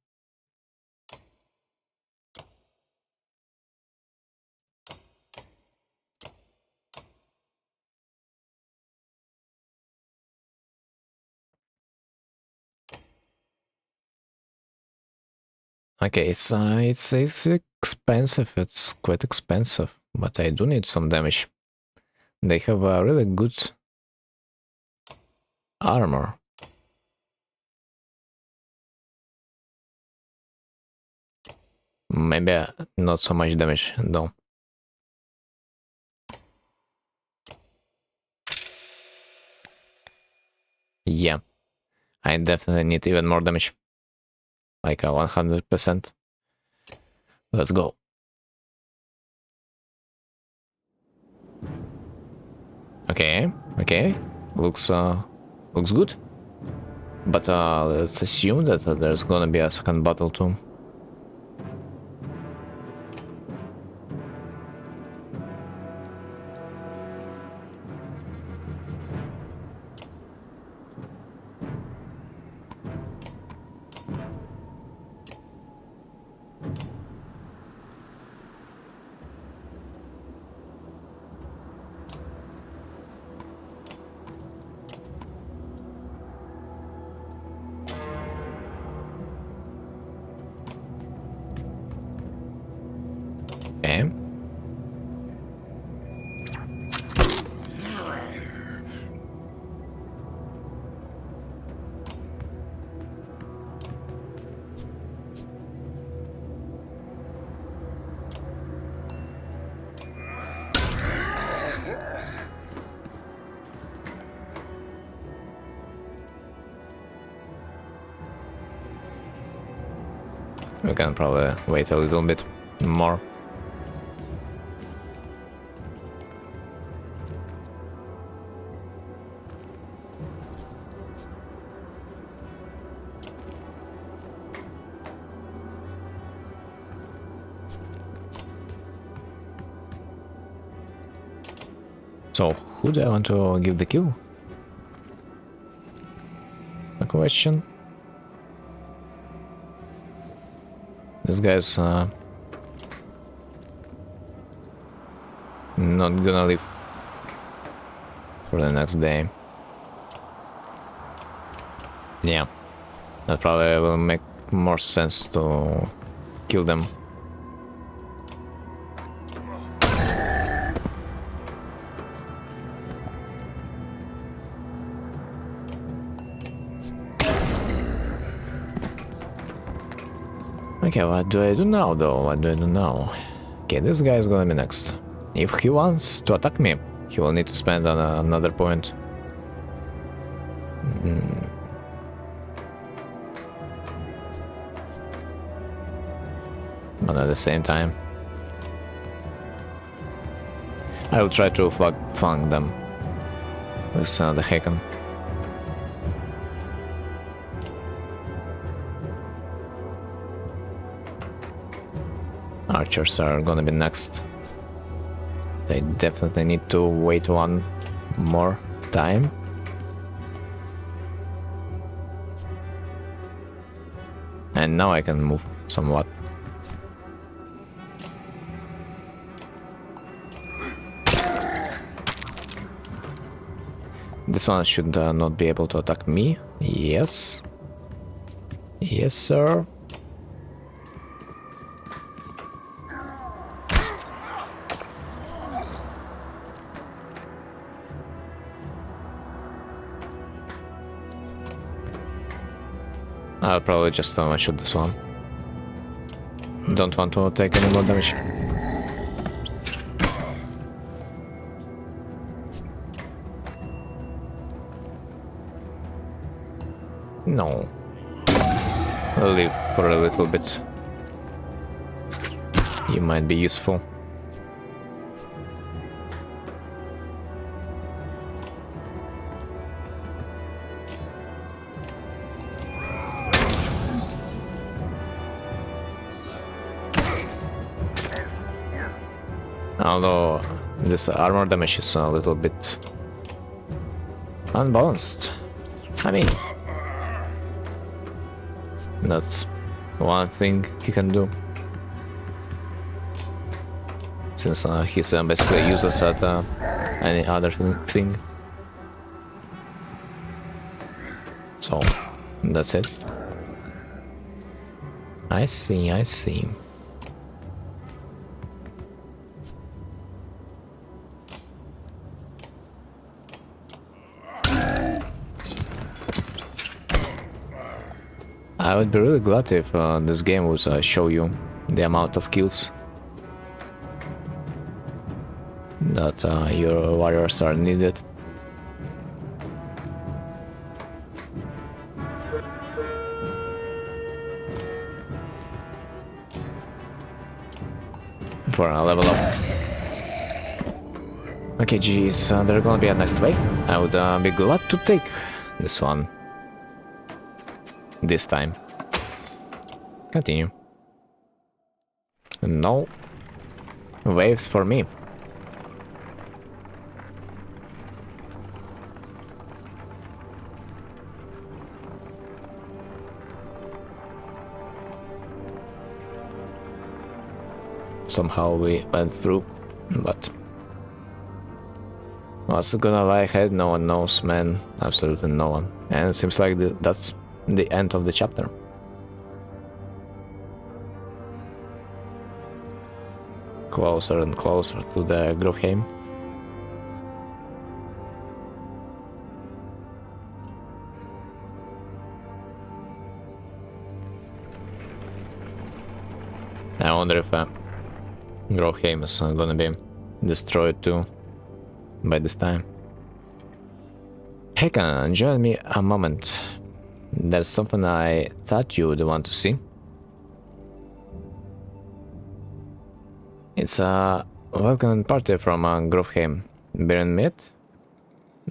Okay, it's expensive. It's quite expensive, but I do need some damage. They have a really good armor. Maybe not so much damage though. Yeah, I definitely need even more damage. Like a 100%. Let's go. Okay, okay. Looks good. But let's assume that there's gonna be a second battle too. Okay. We can probably wait a little bit more. So, who do I want to give the kill? A question. This guy's not gonna live for the next day. Yeah, that probably will make more sense to kill them. Okay, what do I do now though? What do I do now? Okay, this guy is gonna be next. If he wants to attack me, he will need to spend on another point. But at the same time, I will try to flank them with the Haken. Archers are gonna be next. They definitely need to wait one more time. And now I can move somewhat. This one should not be able to attack me. Yes. Yes, sir. I'll probably just shoot this one. Don't want to take any more damage. No. I'll leave for a little bit. You might be useful. Although this armor damage is a little bit unbalanced. I mean, that's one thing he can do. Since he's basically useless at any other thing. So, that's it. I see, I see. I would be really glad if this game would show you the amount of kills that your warriors are needed. For a level up. Okay, geez, there's gonna be a next wave. I would be glad to take this one. This time. Continue. No waves for me. Somehow we went through, but what's gonna lie ahead, no one knows, man. Absolutely no one. And it seems like that's the end of the chapter. Closer and closer to the Grovheim. I wonder if Grovheim is gonna be destroyed too by this time. Hey, can join me a moment? There's something I thought you would want to see. It's a welcome party from Grovheim. Beer and meat?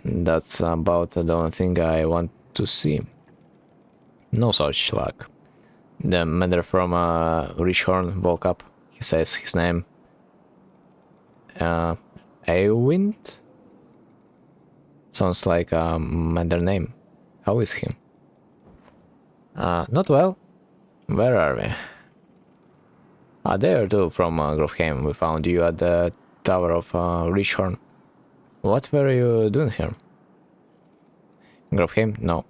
That's about the only thing I want to see. No such luck. The matter from Richhorn woke up. He says his name. Eywind? Sounds like a matter name. How is he? Not well. Where are we? A day or two from Grovheim, we found you at the Tower of Richhorn. What were you doing here? Grovheim? No,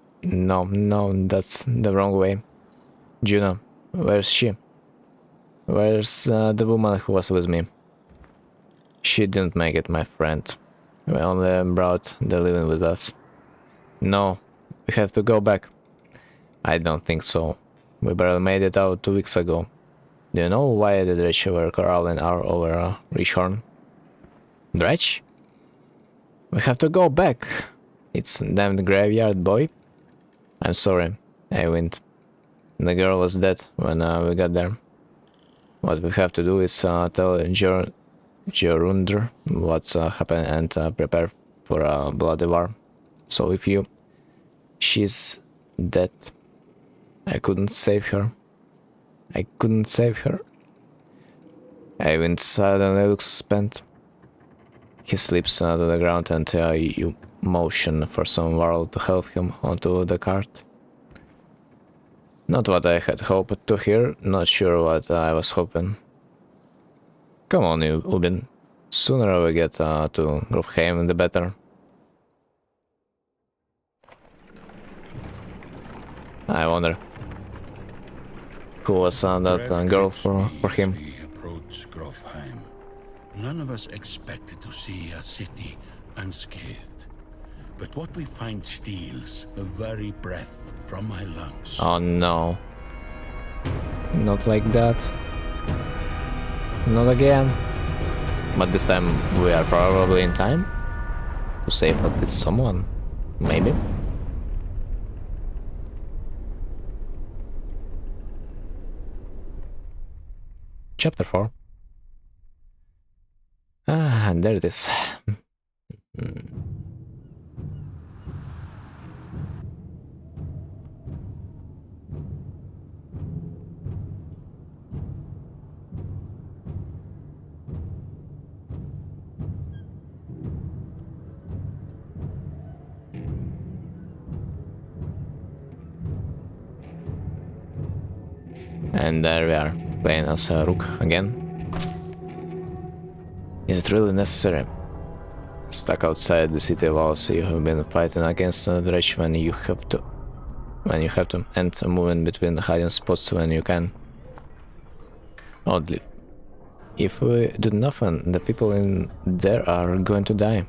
that's the wrong way. Juno, where's she? Where's the woman who was with me? She didn't make it, my friend. We only brought the living with us. No, we have to go back. I don't think so. We barely made it out 2 weeks ago. Do you know why the Dredge were corralling over Richhorn? Dredge? We have to go back. It's a damned graveyard, boy. I'm sorry, Eywind. The girl was dead when we got there. What we have to do is tell Jorundr what's happened and prepare for a bloody war. So if she's dead. I couldn't save her. I couldn't save her. Eywind suddenly looks spent. He slips to the ground and you motion for some warrior to help him onto the cart. Not what I had hoped to hear, not sure what I was hoping. Come on, you Ubin. Sooner we get to Grovheim, the better. I wonder who was that girl for him. We approach Grovheim. None of us expected to see a city unscathed. But what we find steals the very breath from my lungs. Oh no. Not like that. Not again. But this time we are probably in time to save at least someone. Maybe. Chapter 4. Ah, and there it is. And there we are, playing as Rook again. Is it really necessary? Stuck outside the city walls, you have been fighting against the Dredge when you have to, and moving between the hiding spots when you can. Oddly, if we do nothing, the people in there are going to die.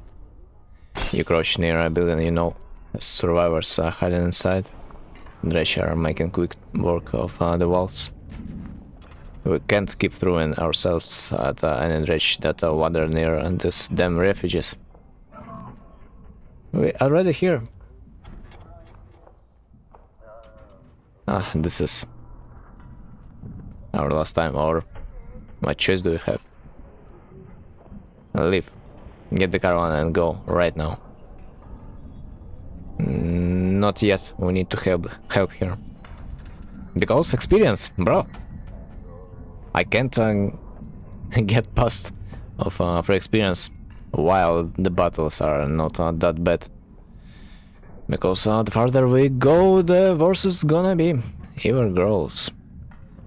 You crouch near a building, you know, survivors are hiding inside. Dredge are making quick work of the walls. We can't keep throwing ourselves at any dredge that wander near these damn refuges. We're already here. Ah, this is our last time, or what choice do we have? Leave. Get the caravan and go right now. Not yet. We need to help here. Because experience, bro. I can't get past of for experience while the battles are not that bad. Because the farther we go, the worse it's gonna be. Even grows.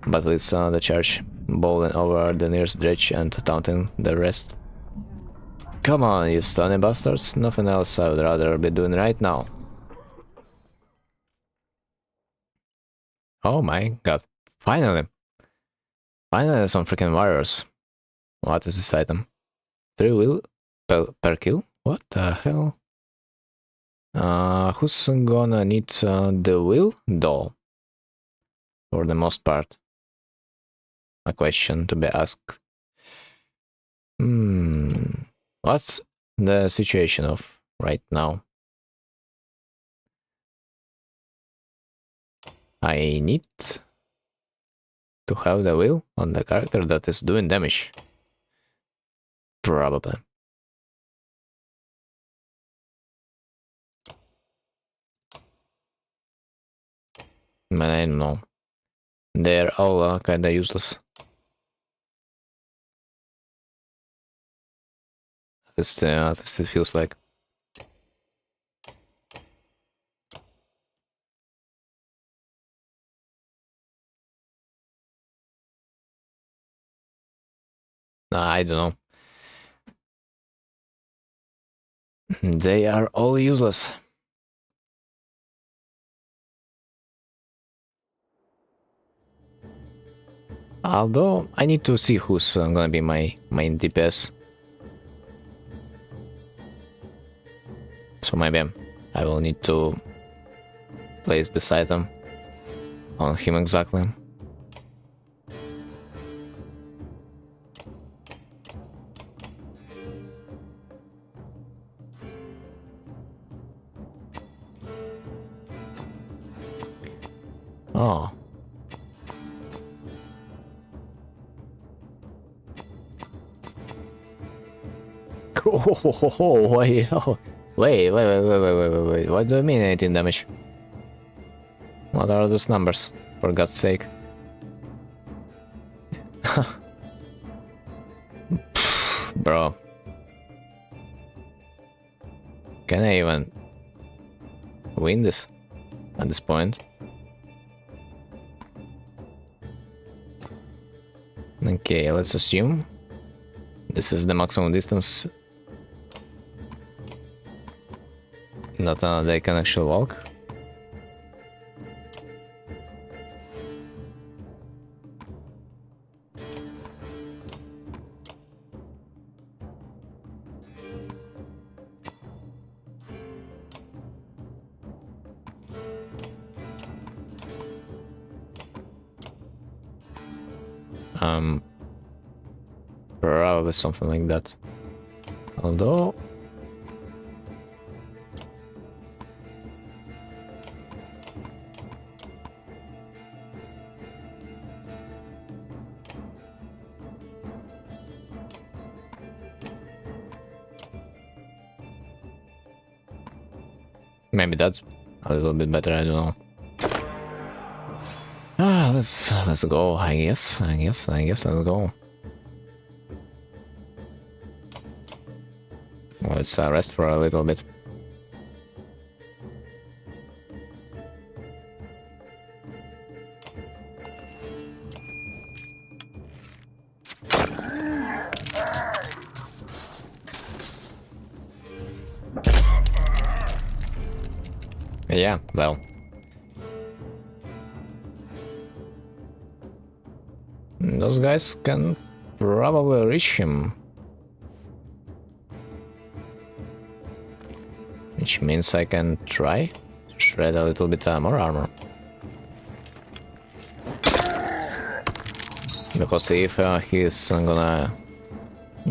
But it's the church, bowling over the nearest dredge and taunting the rest. Come on, you stony bastards. Nothing else I would rather be doing right now. Oh my god. Finally. Finally some freaking warriors. What is this item? 3 wheel per kill? What the hell? Who's gonna need the wheel? Though. For the most part. A question to be asked. What's the situation of right now? I need to have the wheel on the character that is doing damage. Probably. Man, I don't know. They're all kinda useless. At least it feels like. I don't know. They are all useless. Although, I need to see who's gonna be my main DPS. So maybe I will need to place this item on him exactly. Oh. Oh, wait, oh. Wait. What do you mean 18 damage? What are those numbers? For God's sake. Bro. Can I even win this at this point? Okay, let's assume this is the maximum distance that they can actually walk. Probably something like that. Although Maybe that's a little bit better, I don't know. Let's go, I guess, let's go. Let's rest for a little bit. Yeah, well. Those guys can probably reach him. Which means I can try to shred a little bit more armor. Because if he's gonna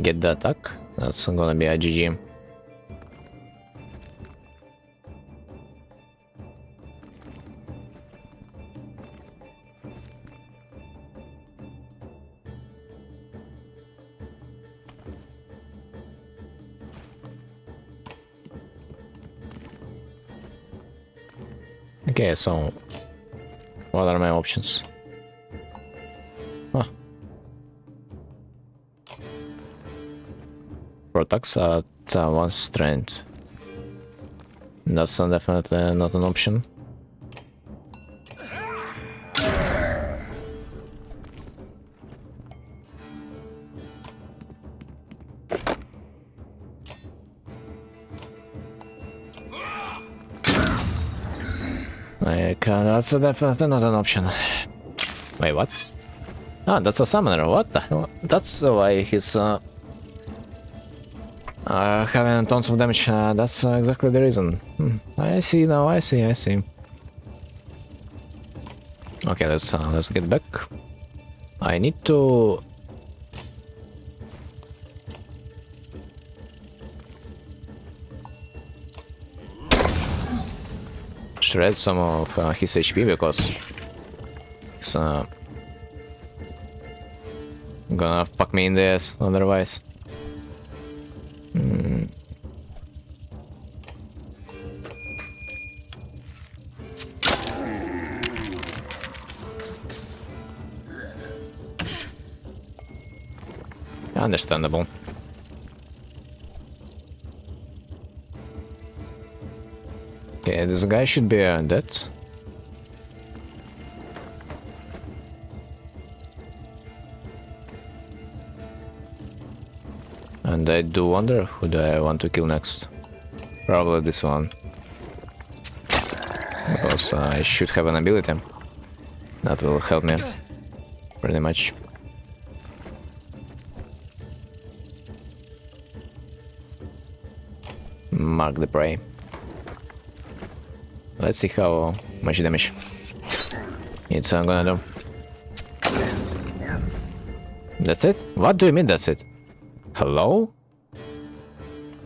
get the attack, that's gonna be a GG. Okay, so what are my options? Huh. Protects at 1 strength. That's definitely not an option. Like, that's definitely not an option. Wait, what? Ah, that's a summoner, what the hell? That's why he's having tons of damage, that's exactly the reason. I see now, I see. Okay, let's get back. I need to... shred some of his HP because it's gonna fuck me in the ass otherwise. Understandable. Okay, this guy should be dead. And I do wonder who do I want to kill next. Probably this one. Because I should have an ability that will help me pretty much. Mark the prey. Let's see how much damage it's gonna do. That's it? What do you mean that's it? Hello?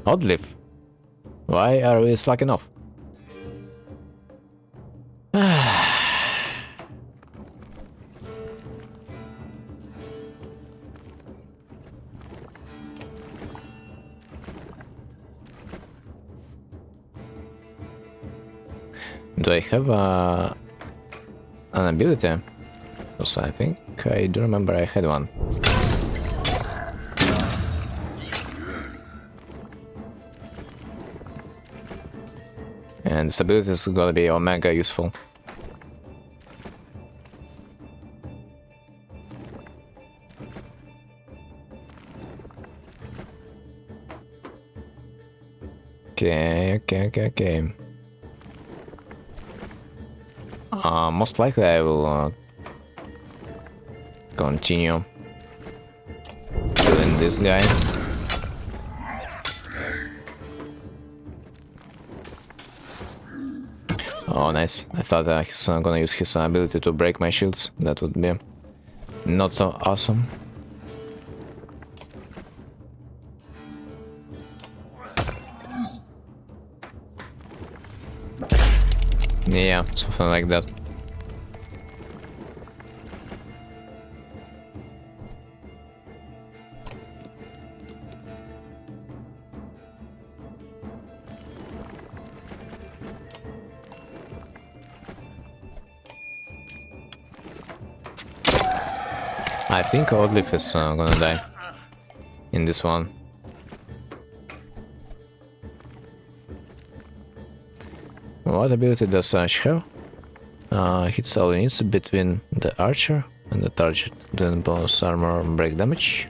Oddleaf. Why are we slacking off? Do I have an ability? Because I think I do remember I had one. And this ability is gonna be omega useful. Okay. Most likely I will continue killing this guy. Oh, nice. I thought he's gonna use his ability to break my shields. That would be not so awesome. Yeah, something like that. I think Oddleaf is gonna die in this one. What ability does Ash have? Hits all units between the archer and the target, then bonus armor break damage.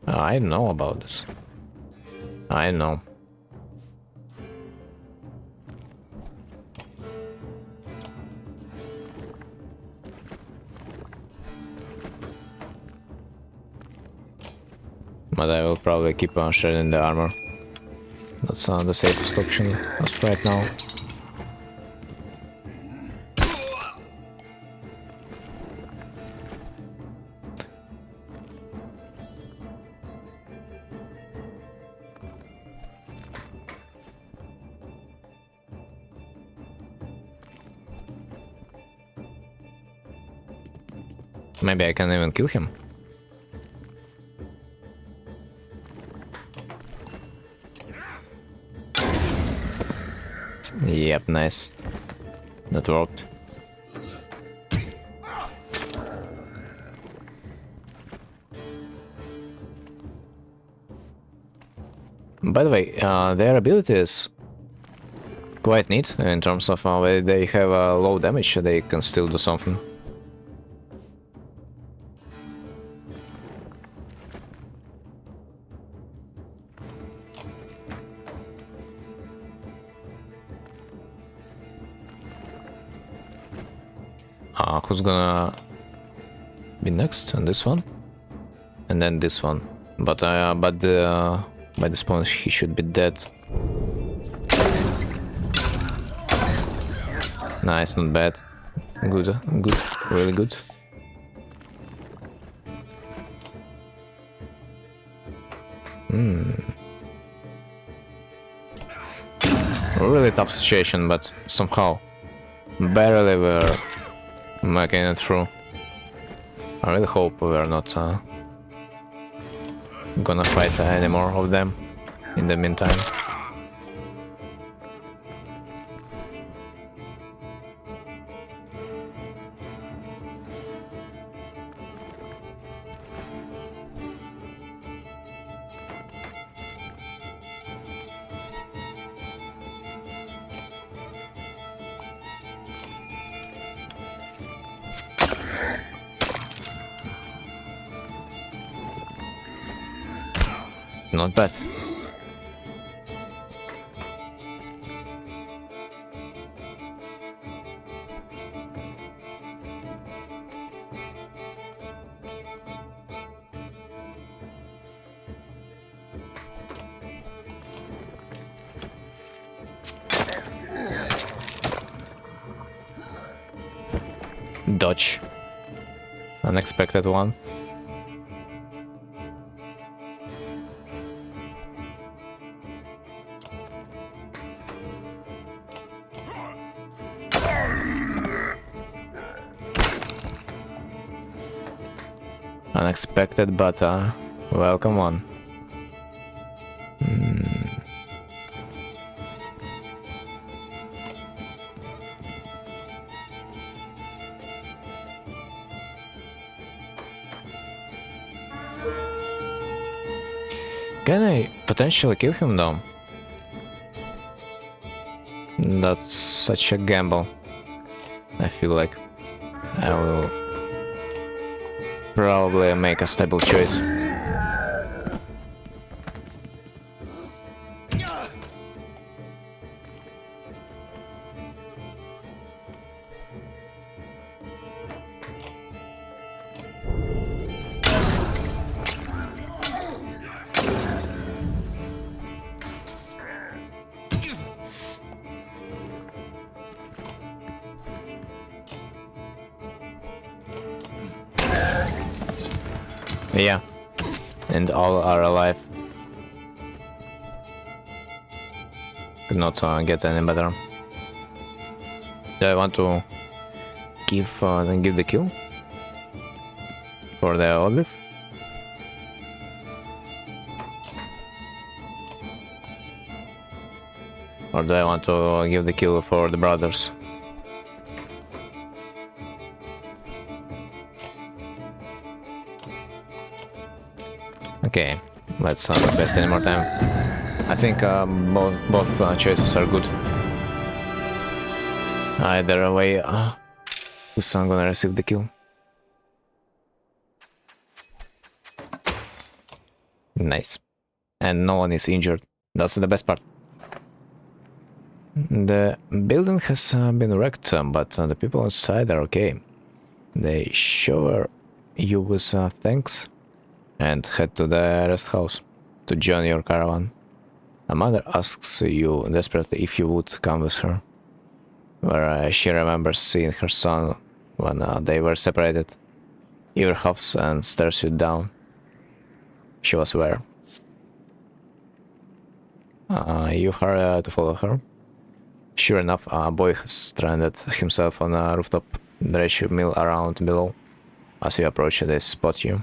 I know about this. I know. But I will probably keep on shredding the armor. That's the safest option as of right now. Maybe I can even kill him. Yep, nice. That worked. By the way, their ability is quite neat in terms of when they have low damage, they can still do something. Who's gonna be next on this one? And then this one. But by this point he should be dead. Nice, not bad. Good, good, really good. Really tough situation, but somehow barely were making it through. I really hope we're not gonna fight any more of them in the meantime. Not bad. Dodge. Unexpected one. Unexpected, but welcome on. Can I potentially kill him though? That's such a gamble. I feel like I will probably make a stable choice. Yeah, and all are alive. Could not get any better. Do I want to give the kill for the olive? Or do I want to give the kill for the brothers? Okay, let's not waste any more time. I think both choices are good. Either way, who's gonna receive the kill? Nice. And no one is injured. That's the best part. The building has been wrecked, but the people inside are okay. They shower you with thanks and head to the rest house to join your caravan. A mother asks you desperately if you would come with her, where she remembers seeing her son when they were separated. Ivor huffs and stares you down. She was where? You hurry to follow her. Sure enough, a boy has stranded himself on a rooftop. Dredge mill around below. As you approach, they spot you.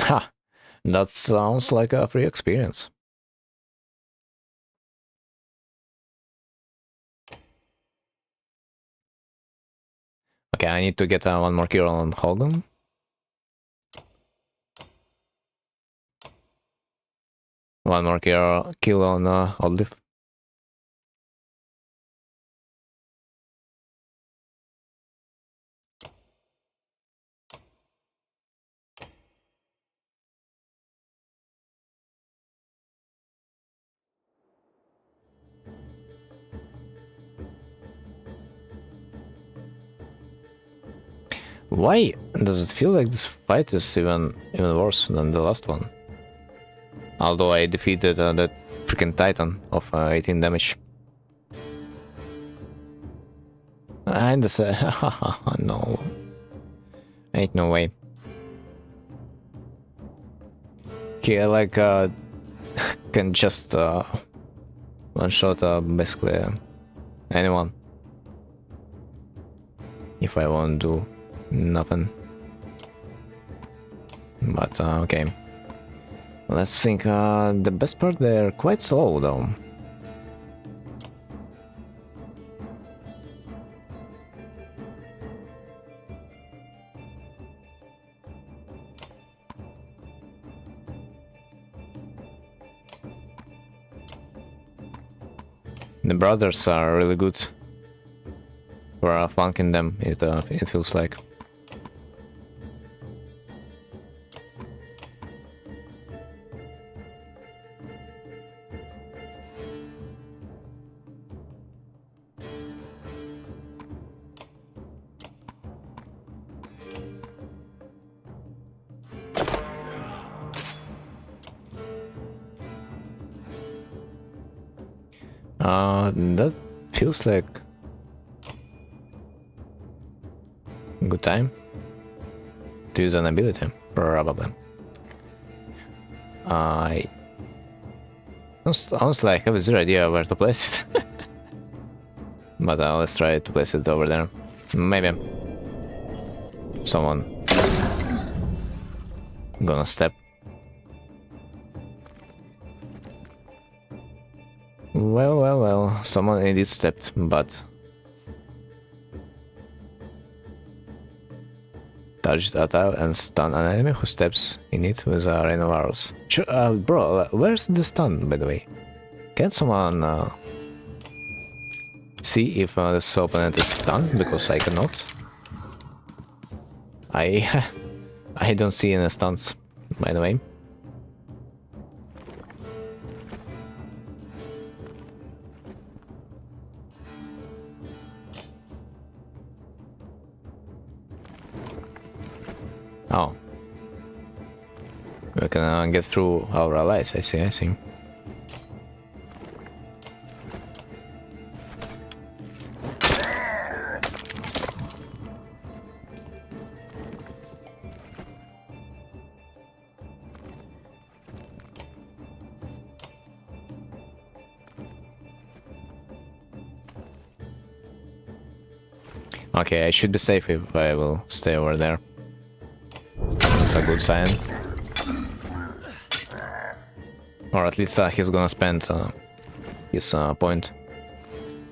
Ha! That sounds like a free experience. Okay, I need to get one more kill on Hogan. One more kill on Olive. Why does it feel like this fight is even worse than the last one? Although I defeated that freaking Titan of 18 damage. And this, no, ain't no way. He like can just one shot basically anyone if I won't do nothing. But okay, let's think. The best part, they're quite slow though. The brothers are really good for flanking them, it feels like. That feels like a good time to use an ability, probably. Honestly, I have zero idea where to place it. But let's try to place it over there. Maybe someone gonna step. Well, someone indeed stepped, but touched a tile and stun an enemy who steps in it with a rain of arrows. Bro, where's the stun, by the way? Can someone see if this opponent is stunned? Because I cannot. I don't see any stuns, by the way. Oh. We can get through our allies, I see. Okay, I should be safe if I will stay over there. That's a good sign. Or at least he's gonna spend his point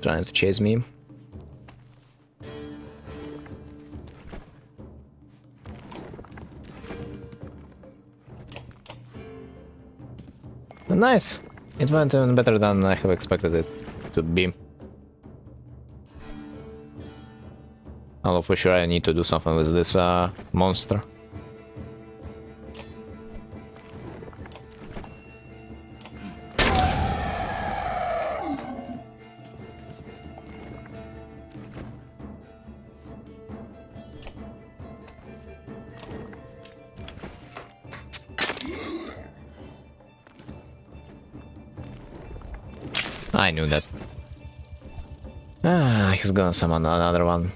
trying to chase me. Nice! It went even better than I have expected it to be. Although for sure I need to do something with this monster. I knew that. Ah, he's gonna summon another one.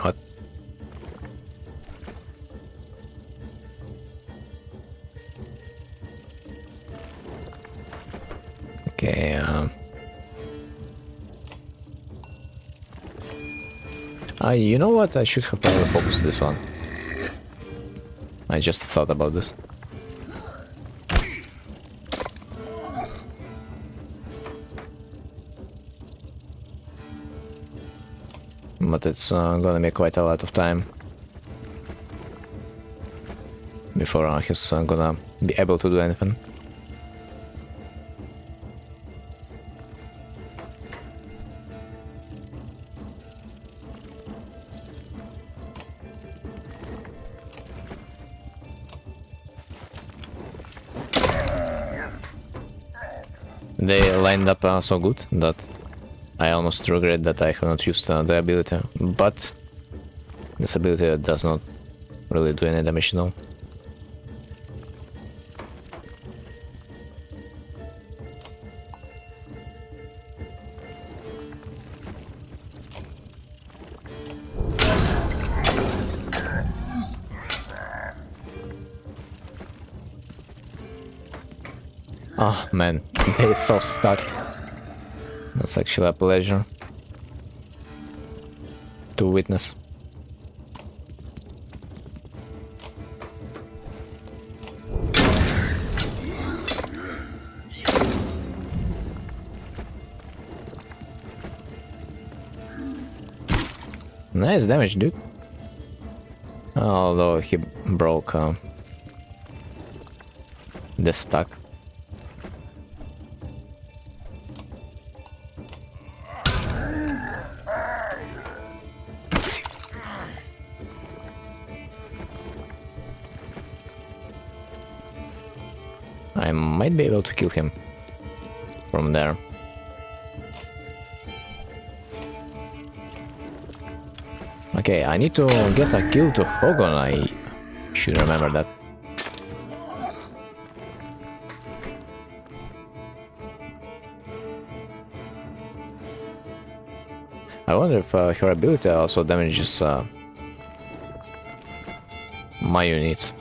What? Okay, you know what? I should have probably focused this one. I just thought about this. But it's gonna be quite a lot of time before he's gonna be able to do anything. They lined up so good that I almost regret that I have not used the ability, but this ability does not really do any damage now. Oh man, they're so stuck. That's actually a pleasure to witness. Nice damage, dude. Although he broke the stack. I might be able to kill him from there. Okay, I need to get a kill to Hogon, I should remember that. I wonder if her ability also damages my units.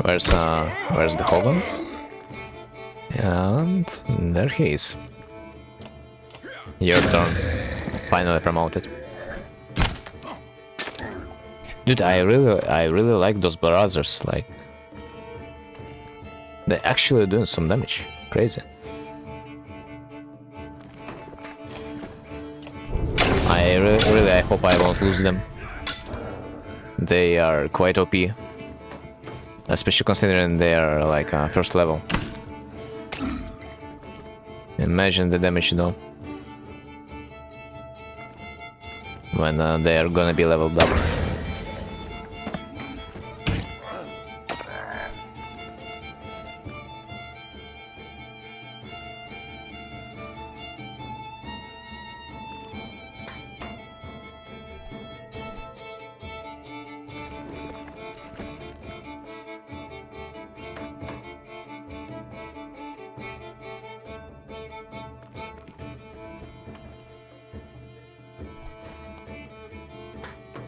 Where's the Hogan? And there he is. Your turn. Finally promoted. Dude, I really like those brothers. Like, they're actually doing some damage. Crazy. I hope I won't lose them. They are quite OP. Especially considering they are like first level. Imagine the damage though. When they are gonna be leveled up.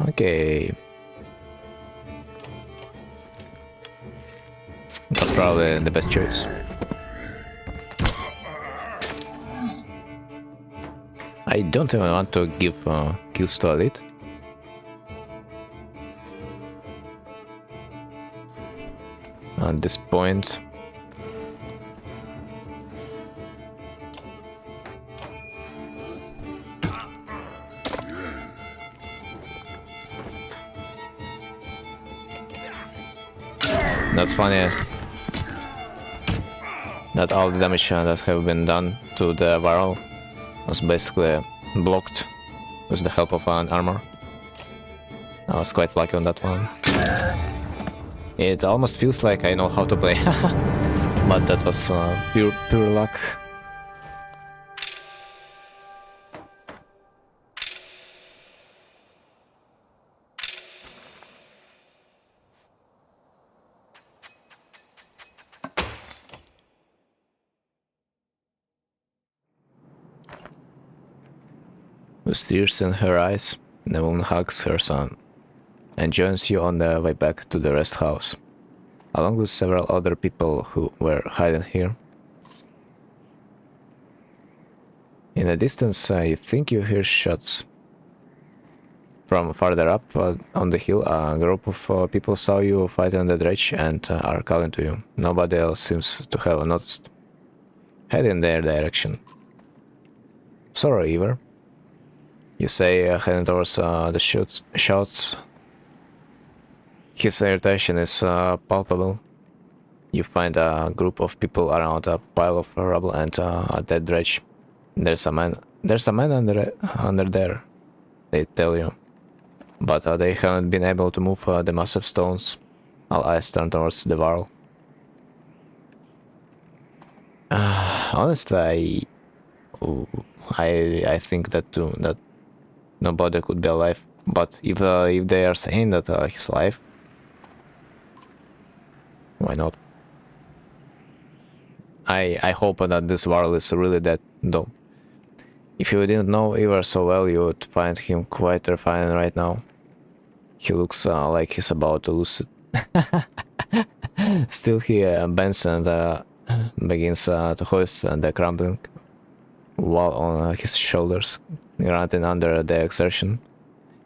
Okay. That's probably the best choice. I don't even want to give kills to elite. At this point. That's funny that all the damage that have been done to the varl was basically blocked with the help of an armor. I was quite lucky on that one. It almost feels like I know how to play, but that was pure luck. With tears in her eyes, the woman hugs her son and joins you on the way back to the rest house, along with several other people who were hiding here. In the distance, you think you hear shots. From farther up on the hill, a group of people saw you fighting the dredge and are calling to you. Nobody else seems to have noticed. Head in their direction. Sorry, Ever. You say, heading towards the shouts. His irritation is palpable. You find a group of people around a pile of rubble and a dead dredge. There's a man under there, they tell you. But they haven't been able to move the massive stones. All eyes turn towards the varl. Honestly, I think that too, that nobody could be alive. But if they are saying that he's alive, why not? I hope that this varl is really dead, though. If you didn't know Ivar so well, you would find him quite terrifying right now. He looks like he's about to lose it. Still, he bends and begins to hoist the crumbling wall on his shoulders, grunting under the exertion.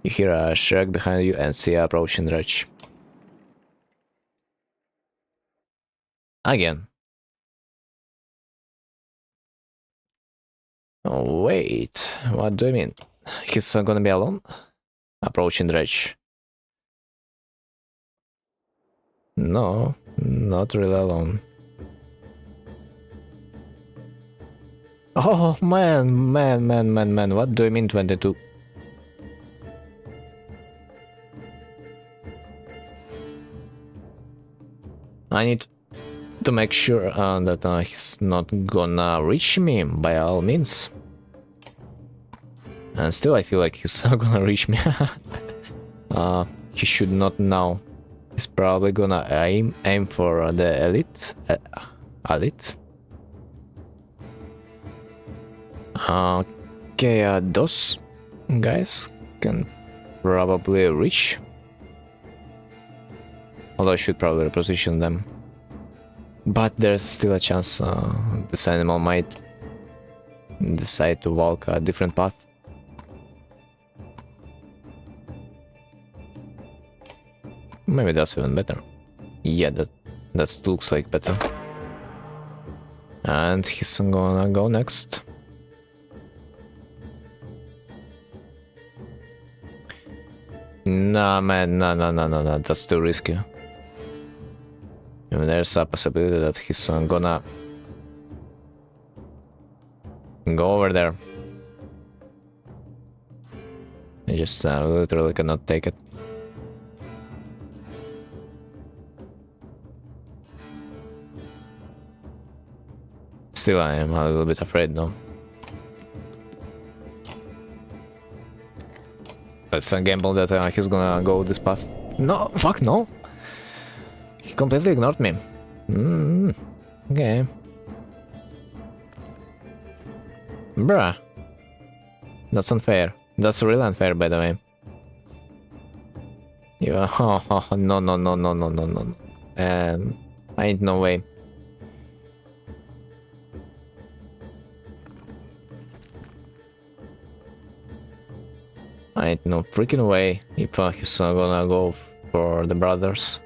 You hear a shrek behind you and see approaching dredge. Again. Oh, wait, what do you mean? He's gonna be alone? Approaching dredge. No, not really alone. Oh man, what do you mean 22? I need to make sure that he's not gonna reach me by all means. And still I feel like he's gonna reach me. He should not now. He's probably gonna aim for the elite. Elite? Okay, those guys can probably reach. Although I should probably reposition them. But there's still a chance this animal might decide to walk a different path. Maybe that's even better. Yeah, that looks like better. And he's gonna go next. Nah, man, no, that's too risky. I mean, there's a possibility that he's gonna go over there. I just literally cannot take it. Still, I am a little bit afraid, though. Let's gamble that he's gonna go this path. No, fuck no! He completely ignored me. Okay. Bruh. That's unfair. That's really unfair, by the way. Yeah, no, no, no, no, no, no, no. Ain't no way. Ain't no freaking way if he's gonna go for the brothers.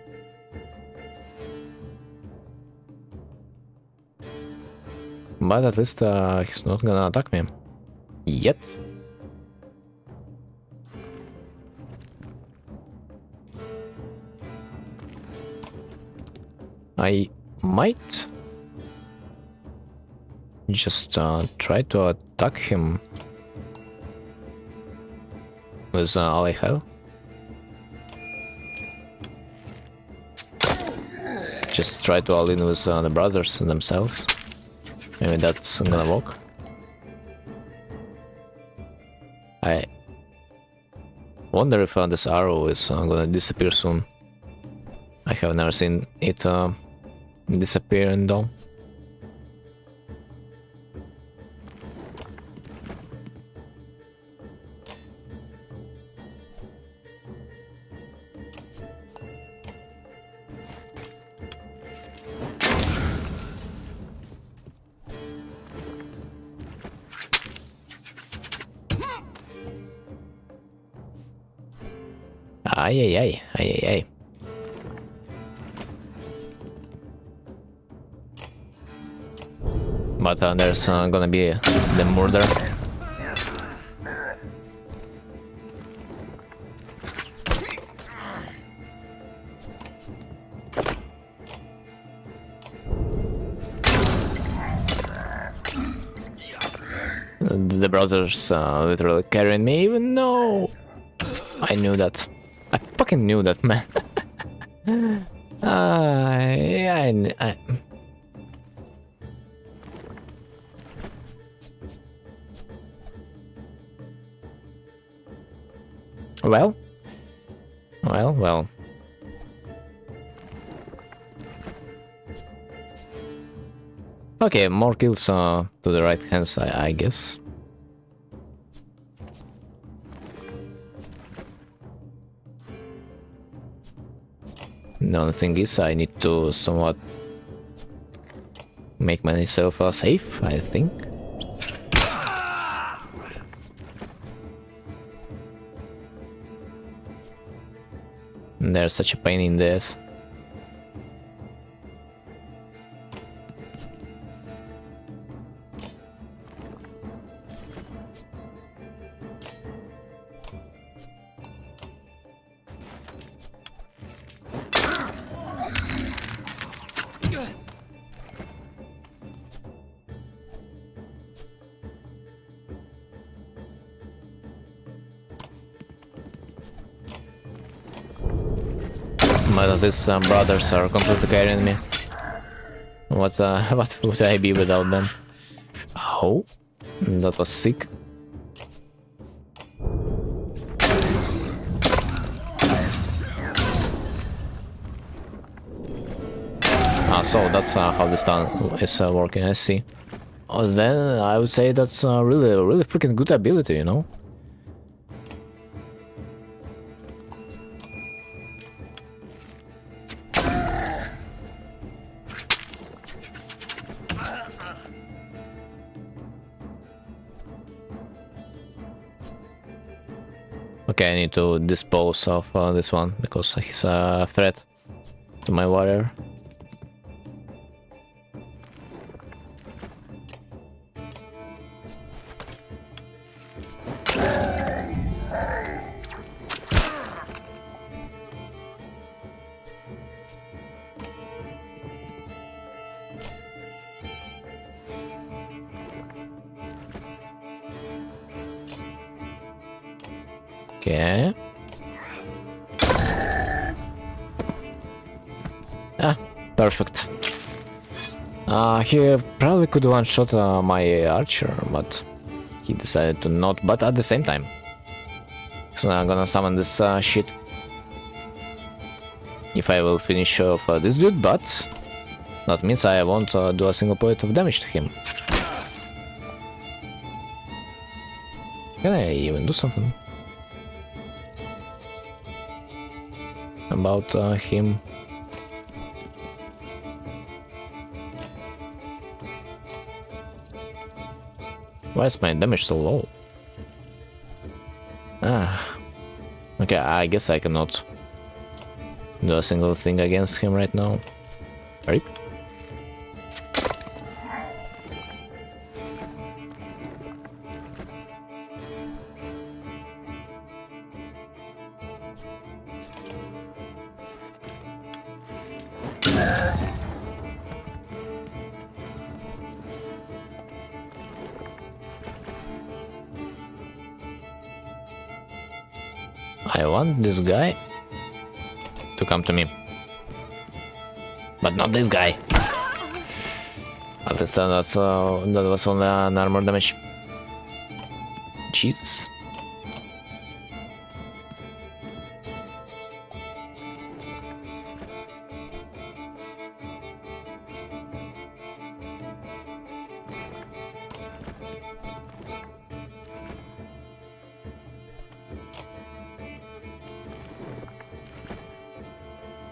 But at least he's not gonna attack me. Yet. I might just try to attack him with all I have. Just try to all in with the brothers themselves. Maybe that's gonna work. I wonder if this arrow is gonna disappear soon. I have never seen it disappearing though. Ay, ay, ay, ay, ay, ay. But there's gonna be the murder. The brothers literally carrying me, even though I knew that. I fucking knew that, man. Well. Okay, more kills to the right hand side, I guess. The only thing is, I need to somewhat make myself safe, I think. There's such a pain in this. But these brothers are completely carrying me. What would I be without them? Oh, that was sick. So that's how this stun is working, I see. Oh, then I would say that's really freaking good ability, you know? Okay, I need to dispose of this one because he's a threat to my warrior. Okay. Perfect. He probably could one-shot my archer, but he decided to not. But at the same time, he's gonna summon this shit. If I will finish off this dude, but that means I won't do a single point of damage to him. Can I even do something? about him. Why is my damage so low? Ah. Okay, I guess I cannot do a single thing against him right now. Rip. I want this guy to come to me. But not this guy. At least that was only an armor damage. Jesus.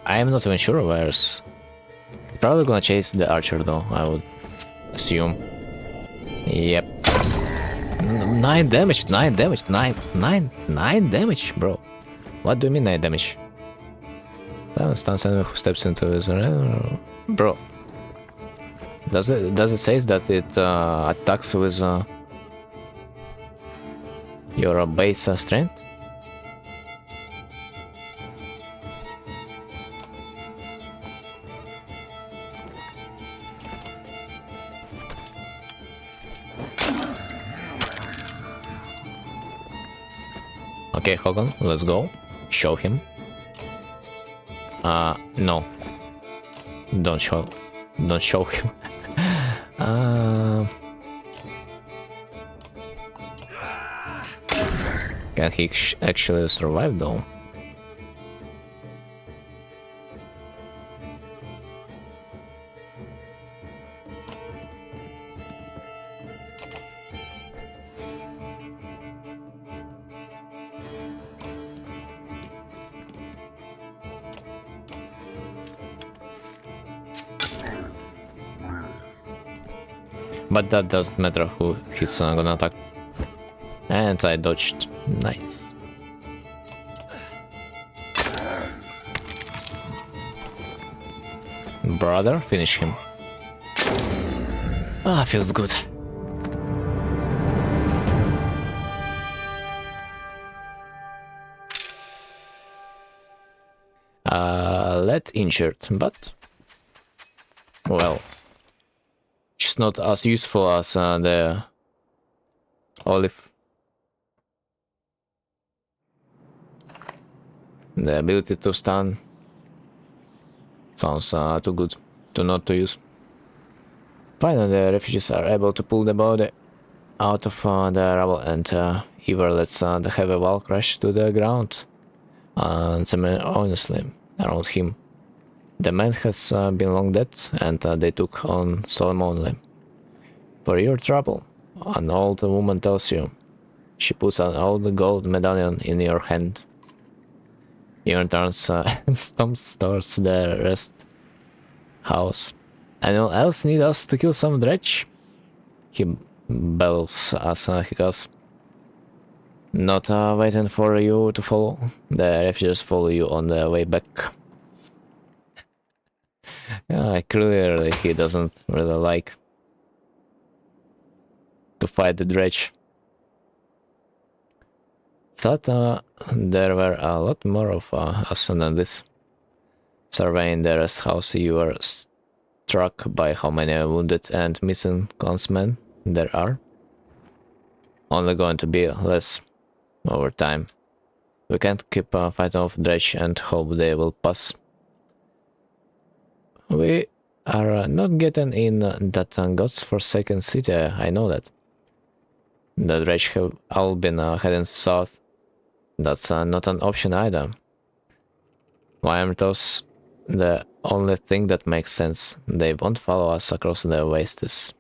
I am not even sure where's... Probably gonna chase the archer though, I would assume. Yep. 9 damage, 9 damage, 9 damage, bro. What do you mean 9 damage? That stands enemy who steps into his... Bro. Does it say that it attacks with your base strength? Okay, Hogan, let's go. Show him. No. Don't show him. Can he actually survive though? But that doesn't matter who he's gonna attack. And I dodged. Nice. Brother, finish him. Ah, feels good. Let injured, but... Well... She's not as useful as the Olive. The ability to stun sounds too good to not to use. Finally, the refugees are able to pull the body out of the rubble, and Ivor lets the heavy wall crash to the ground unceremoniously around him. The man has been long dead, and they took on solemnly. For your trouble, an old woman tells you. She puts an old gold medallion in your hand. Ian turns and stomps towards the rest house. Anyone else need us to kill some dredge? He bellows as he goes. Not waiting for you to follow. The refugees follow you on the way back. Yeah, clearly he doesn't really like to fight the dredge. Thought there were a lot more of us than this. Surveying the rest house, you were struck by how many wounded and missing clansmen there are. Only going to be less over time. We can't keep fighting off dredge and hope they will pass. We are not getting in that God's forsaken city, I know that. The dredge have all been heading south. That's not an option either. Why aren't those the only thing that makes sense? They won't follow us across the wastes.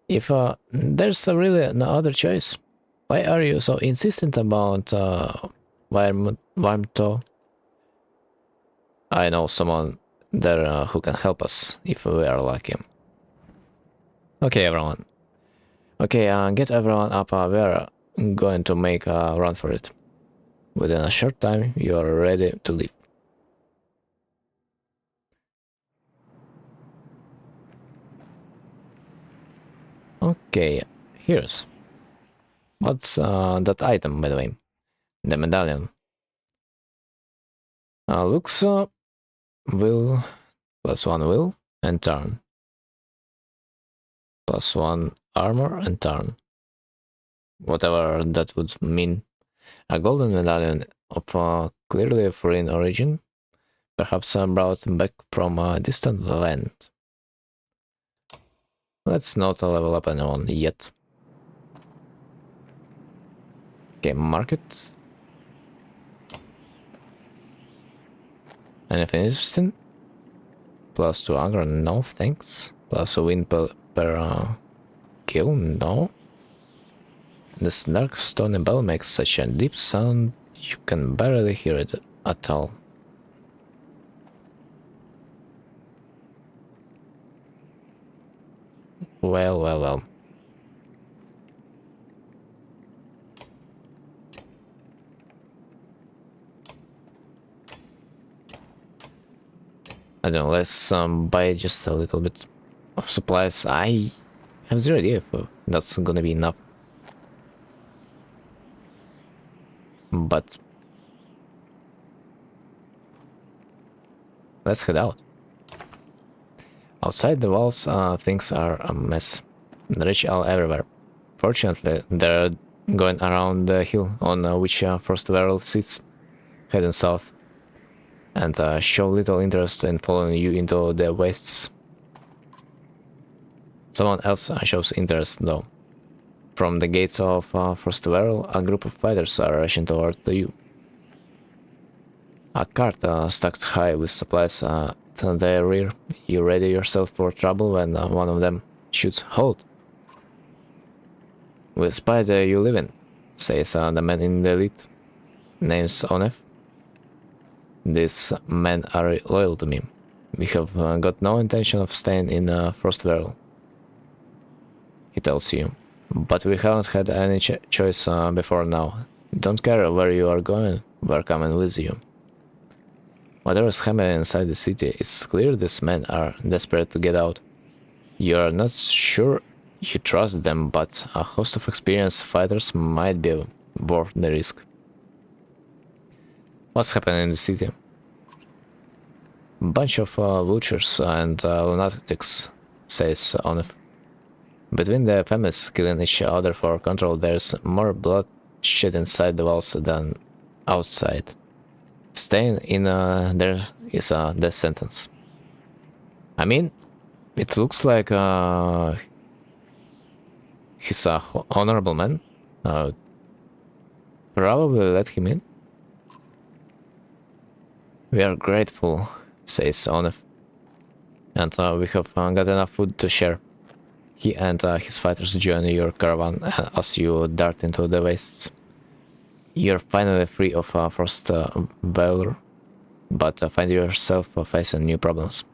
If there's really no other choice, why are you so insistent about Warmto. I know someone there who can help us if we are lucky. Okay, everyone. Okay, get everyone up. We are going to make a run for it. Within a short time, you are ready to leave. Okay, here's. What's that item, by the way? The medallion. Looks will +1 will and turn. +1 armor and turn. Whatever that would mean. A golden medallion of clearly foreign origin, perhaps brought back from a distant land. Let's not level up anyone yet. Okay, market. Anything interesting? +2 aggro, no thanks. Plus a win per kill, no. This dark stony bell makes such a deep sound you can barely hear it at all. Well. I don't know, let's buy just a little bit of supplies. I have zero idea if that's gonna be enough. But let's head out. Outside the walls, things are a mess. The rich are everywhere. Fortunately, they're going around the hill on which First World sits, heading south, and show little interest in following you into the wastes. Someone else shows interest, though. From the gates of First World, a group of fighters are rushing toward you. A cart stacked high with supplies at the rear. You ready yourself for trouble when one of them shoots "Halt! We spied you living," says the man in the lead. Name's Onef. These men are loyal to me. We have got no intention of staying in First World, he tells you. But we haven't had any choice before now. Don't care where you are going, we're coming with you. Whatever's happening inside the city, it's clear these men are desperate to get out. You are not sure you trust them, but a host of experienced fighters might be worth the risk. What's happening in the city? Bunch of vultures and lunatics, says Onef. Between the families killing each other for control, there's more bloodshed inside the walls than outside. Staying in there is a death sentence. I mean, it looks like he's a honorable man. Probably let him in. We are grateful, says Onef. And we have got enough food to share. He and his fighters join your caravan as you dart into the wastes. You're finally free of First Valor, but find yourself facing new problems.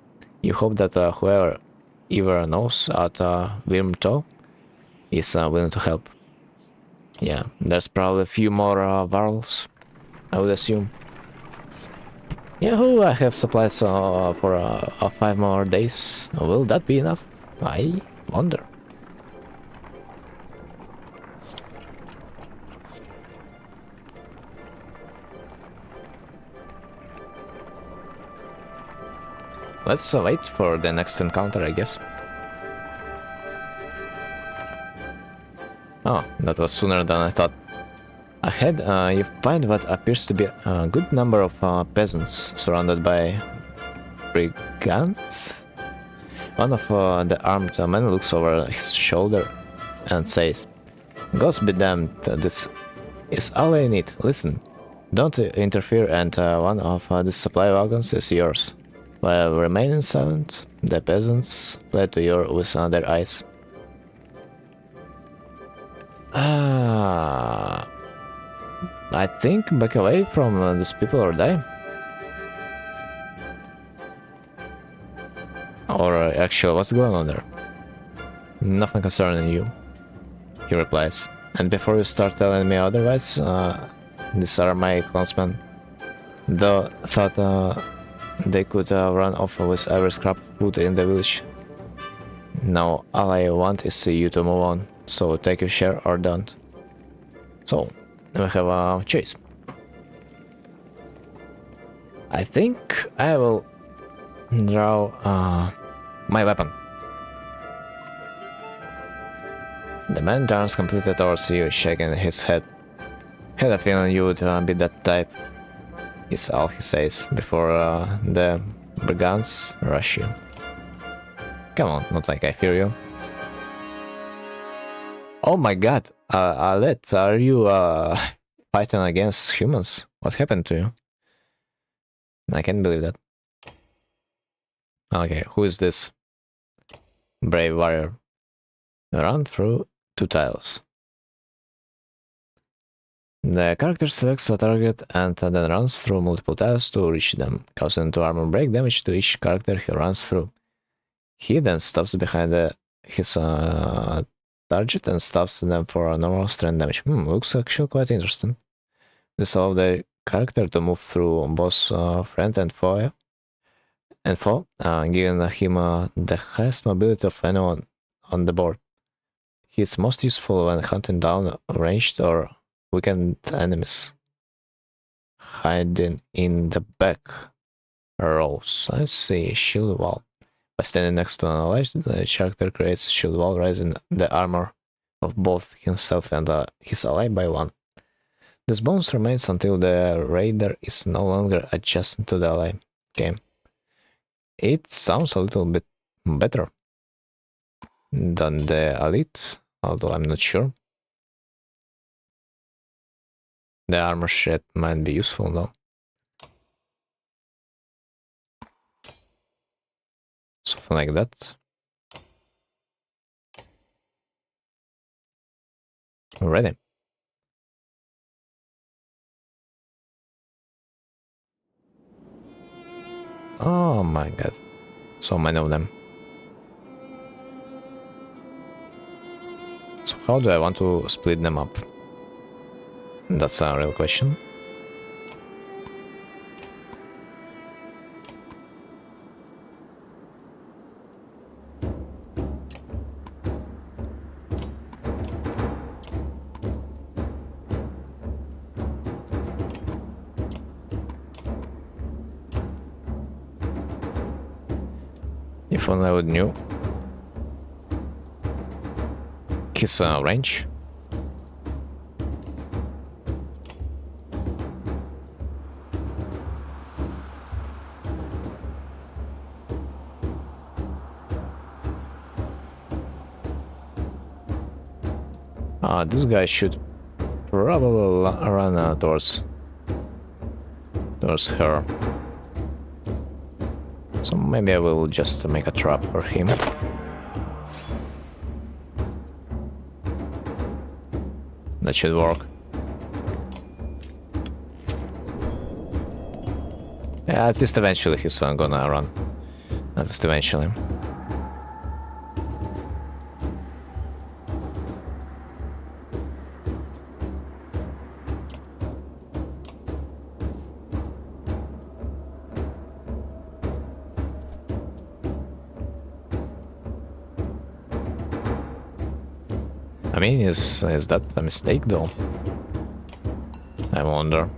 You hope that whoever ever knows at Virmto is willing to help. Yeah, there's probably a few more varls, I would assume. Yahoo, I have supplies for 5 more days. Will that be enough? I wonder. Let's wait for the next encounter, I guess. Oh, that was sooner than I thought. Ahead, you find what appears to be a good number of peasants surrounded by brigands. One of the armed men looks over his shoulder and says, "Gods be damned, this is all I need. Listen, don't interfere, and one of the supply wagons is yours." While remaining silent, the peasants fled to you with their eyes. I think back away from these people or die. Or actually, what's going on there? Nothing concerning you, he replies. And before you start telling me otherwise, these are my clansmen. Though thought they could run off with every scrap of food in the village. Now all I want is you to move on, so take your share or don't. So, we have a choice. I think I will draw my weapon. The man turns completely towards you, shaking his head. Had a feeling you would be that type, is all he says, before the brigands rush you. Come on, not like I fear you. Oh my god, Alet, are you fighting against humans? What happened to you? I can't believe that. Okay, who is this? Brave warrior. Run through 2 tiles. The character selects a target and then runs through multiple tiles to reach them, causing 2 armor break damage to each character he runs through. He then stops behind his target and stops them for a normal strength damage. Looks actually quite interesting. This allows the character to move through both friend and foe, giving him the highest mobility of anyone on the board. He is most useful when hunting down ranged or weakened enemies. Hiding in the back rows. I see shield wall. By standing next to an ally, the character creates shield wall, raising the armor of both himself and his ally by 1. This bonus remains until the raider is no longer adjacent to the ally. Okay. It sounds a little bit better than the elite, although I'm not sure. The armor shed might be useful though. Something like that. Ready. Oh my god. So many of them. So how do I want to split them up? That's a real question. If only I would knew his range. This guy should probably run towards her. So maybe I will just make a trap for him. That should work. Yeah, at least eventually he's gonna run. At least eventually. I mean, is that a mistake though? I wonder.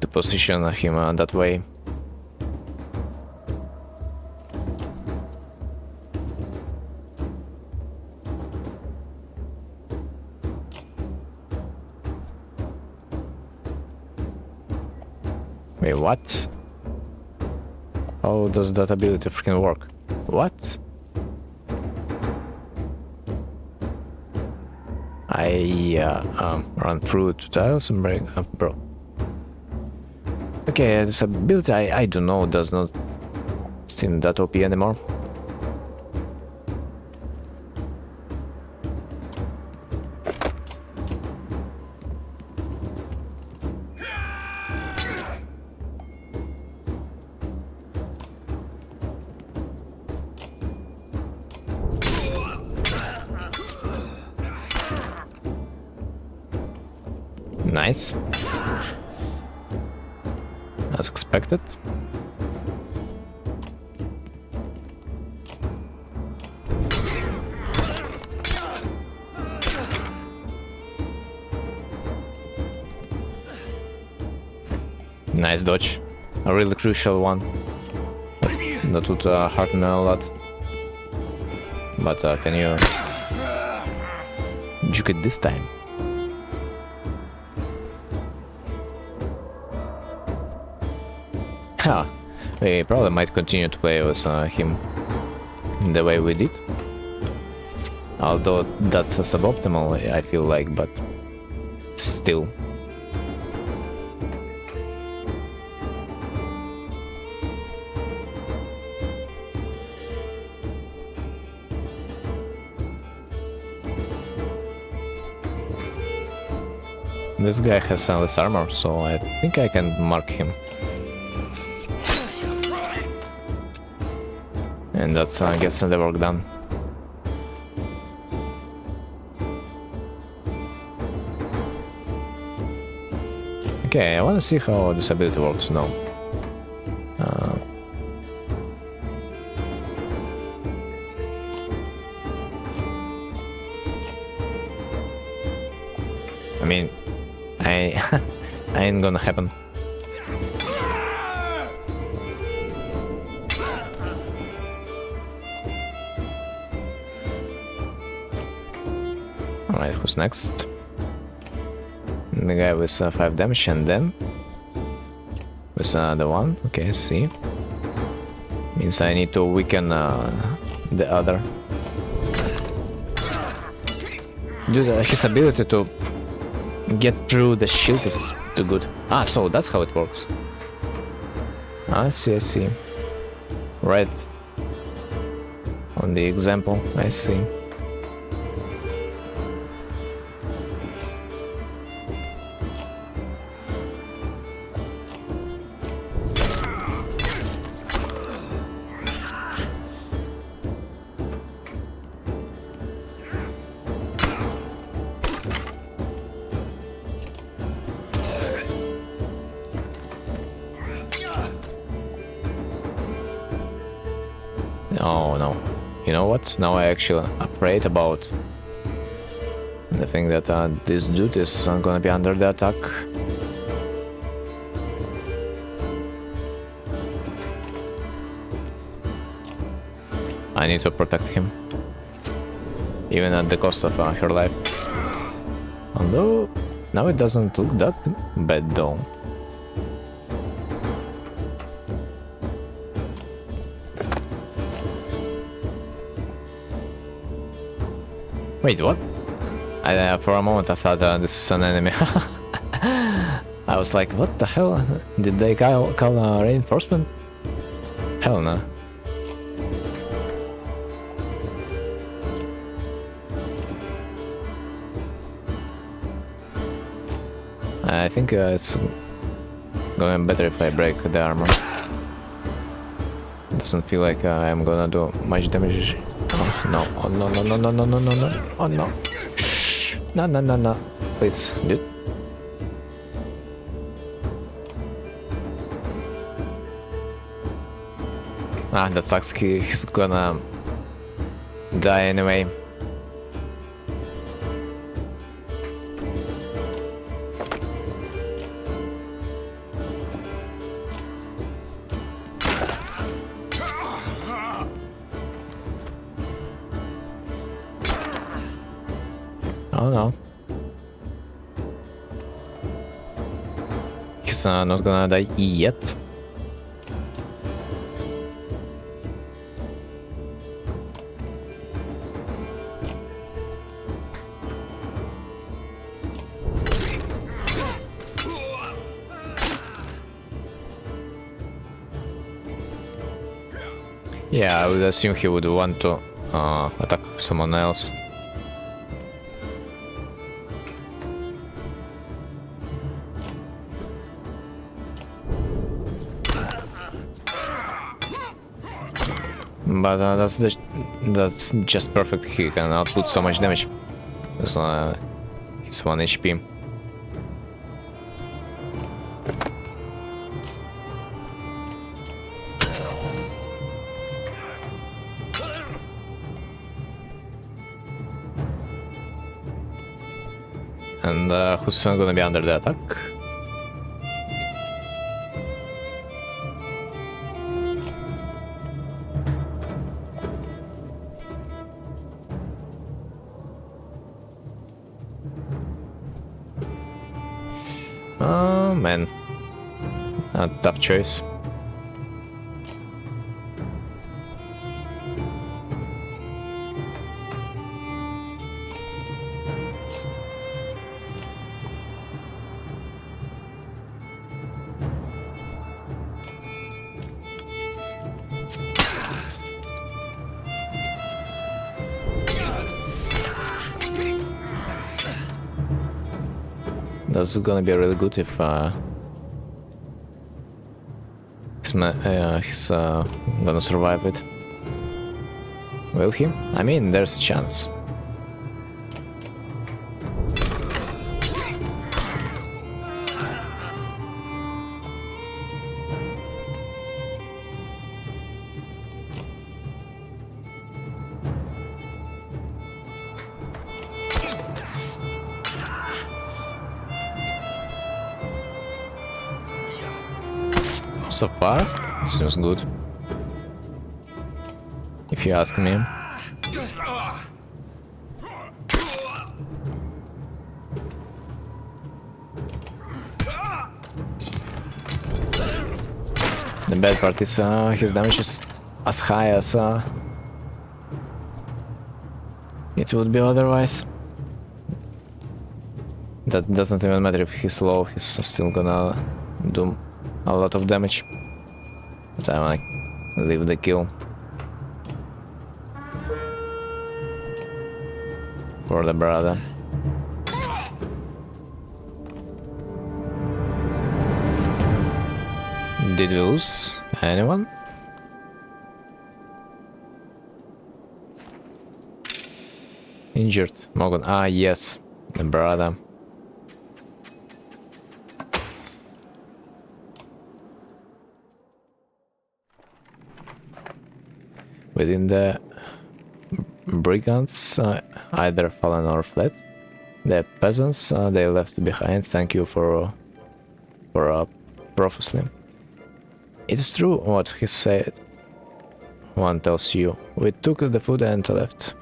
To position him that way. Wait, what? How does that ability freaking work? What? I run through 2 tiles and break up, bro. Okay, this ability I don't know, does not seem that OP anymore. Nice. As expected. Nice dodge. A really crucial one. That would hurt me a lot. But can you juke it this time? Ha! We probably might continue to play with him the way we did. Although that's suboptimal, I feel like, but still. This guy has less armor, so I think I can mark him. And that's gets the work done. Okay, I want to see how this ability works now. I mean, I ain't gonna happen. Alright, who's next? The guy with 5 damage, and then with the 1. Okay, see. Means I need to weaken the other. Dude, his ability to get through the shield is too good. Ah, so that's how it works. I see, I see. Right. On the example, I see. Oh no. You know what? Now I actually afraid about the thing that this dude is gonna be under the attack. I need to protect him. Even at the cost of her life. Although, now it doesn't look that bad though. Wait, what? For a moment I thought this is an enemy. I was like, what the hell? Did they call reinforcement? Hell no. I think it's going better if I break the armor. Doesn't feel like I'm gonna do much damage. Oh no, oh no, no, no, no, no, no, no, no, oh no. No, no, no, no. Please, dude. Ah, that sucks, he's gonna die anyway. Oh no. He's not gonna die yet. Yeah, I would assume he would want to attack someone else. But that's just perfect. He can output so much damage. So he's 1 HP. And who's gonna be under the attack? Oh man, a tough choice. That's gonna be really good if he's gonna survive it. Will he? I mean, there's a chance. So far, seems good. If you ask me. The bad part is his damage is as high as it would be otherwise. That doesn't even matter if he's low, he's still gonna do a lot of damage. But I wanna leave the kill for the brother. Did we lose anyone? Injured. Morgan. Ah, yes. The brother. Within the brigands, either fallen or fled. The peasants they left behind. Thank you for prophecy. It is true what he said. One tells you, we took the food and left.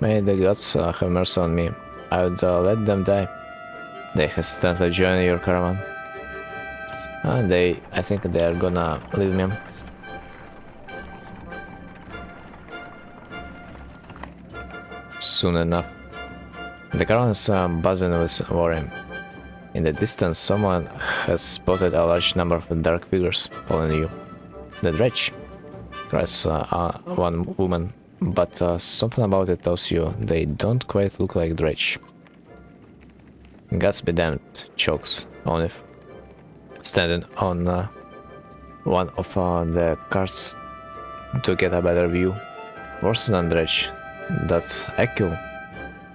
May the gods have mercy on me. I would let them die. They hesitantly join your caravan. And I think they are gonna leave me. Soon enough. The caravan is buzzing with worry. In the distance, someone has spotted a large number of dark figures following you. The dredge, cries one woman, but something about it tells you they don't quite look like dredge. Gods be damned, chokes Onif, standing on one of the carts to get a better view. Worse than dredge, that's Ekil.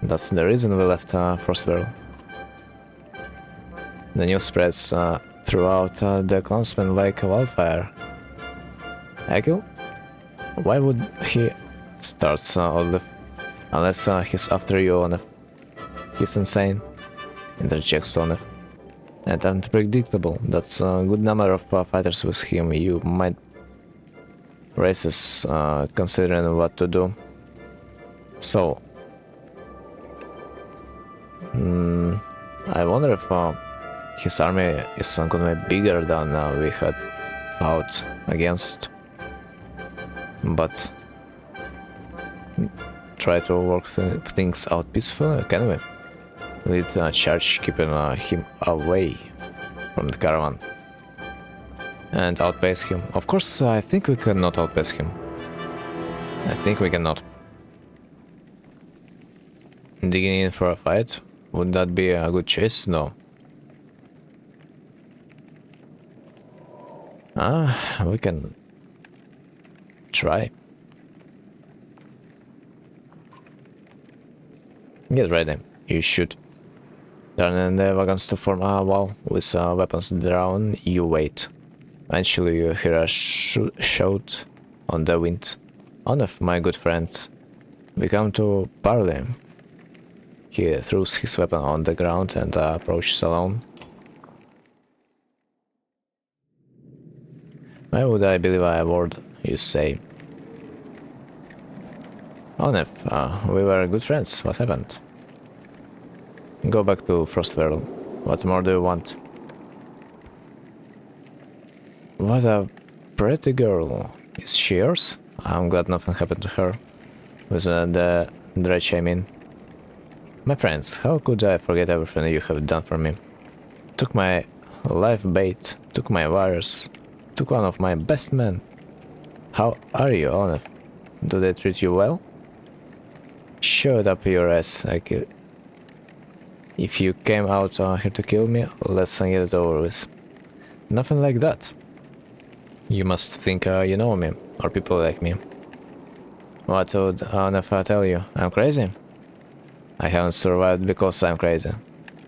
That's the reason we left Frostwell. The news spreads throughout the clansmen like wildfire. Ekil? Why would he start Olive? Unless he's after you, Onif. He's insane, interjects Onif. And unpredictable. That's a good number of fighters with him. You might races considering what to do. So, I wonder if his army is gonna be bigger than we had fought against. But try to work things out peacefully, can we? Lead a charge, keeping him away from the caravan. And outpace him. Of course, I think we cannot outpace him. I think we cannot. Digging in for a fight? Would that be a good choice? No. We can try. Get ready. You shoot. Turning the wagons to form a wall with weapons drawn, you wait. Eventually you hear a shout on the wind. Onif, my good friend, we come to parley. He throws his weapon on the ground and approaches alone. Why would I believe a word you say? Onef, we were good friends. What happened? Go back to Frostworld. What more do you want? What a pretty girl. Is she yours? I'm glad nothing happened to her. With the dredge, I mean. My friends, how could I forget everything you have done for me? Took my life bait, took my wires, took one of my best men. How are you, Onef? Do they treat you well? Shut up your ass, If you came out here to kill me, let's get it over with. Nothing like that. You must think you know me, or people like me. What would Onef tell you? I'm crazy? I haven't survived because I'm crazy.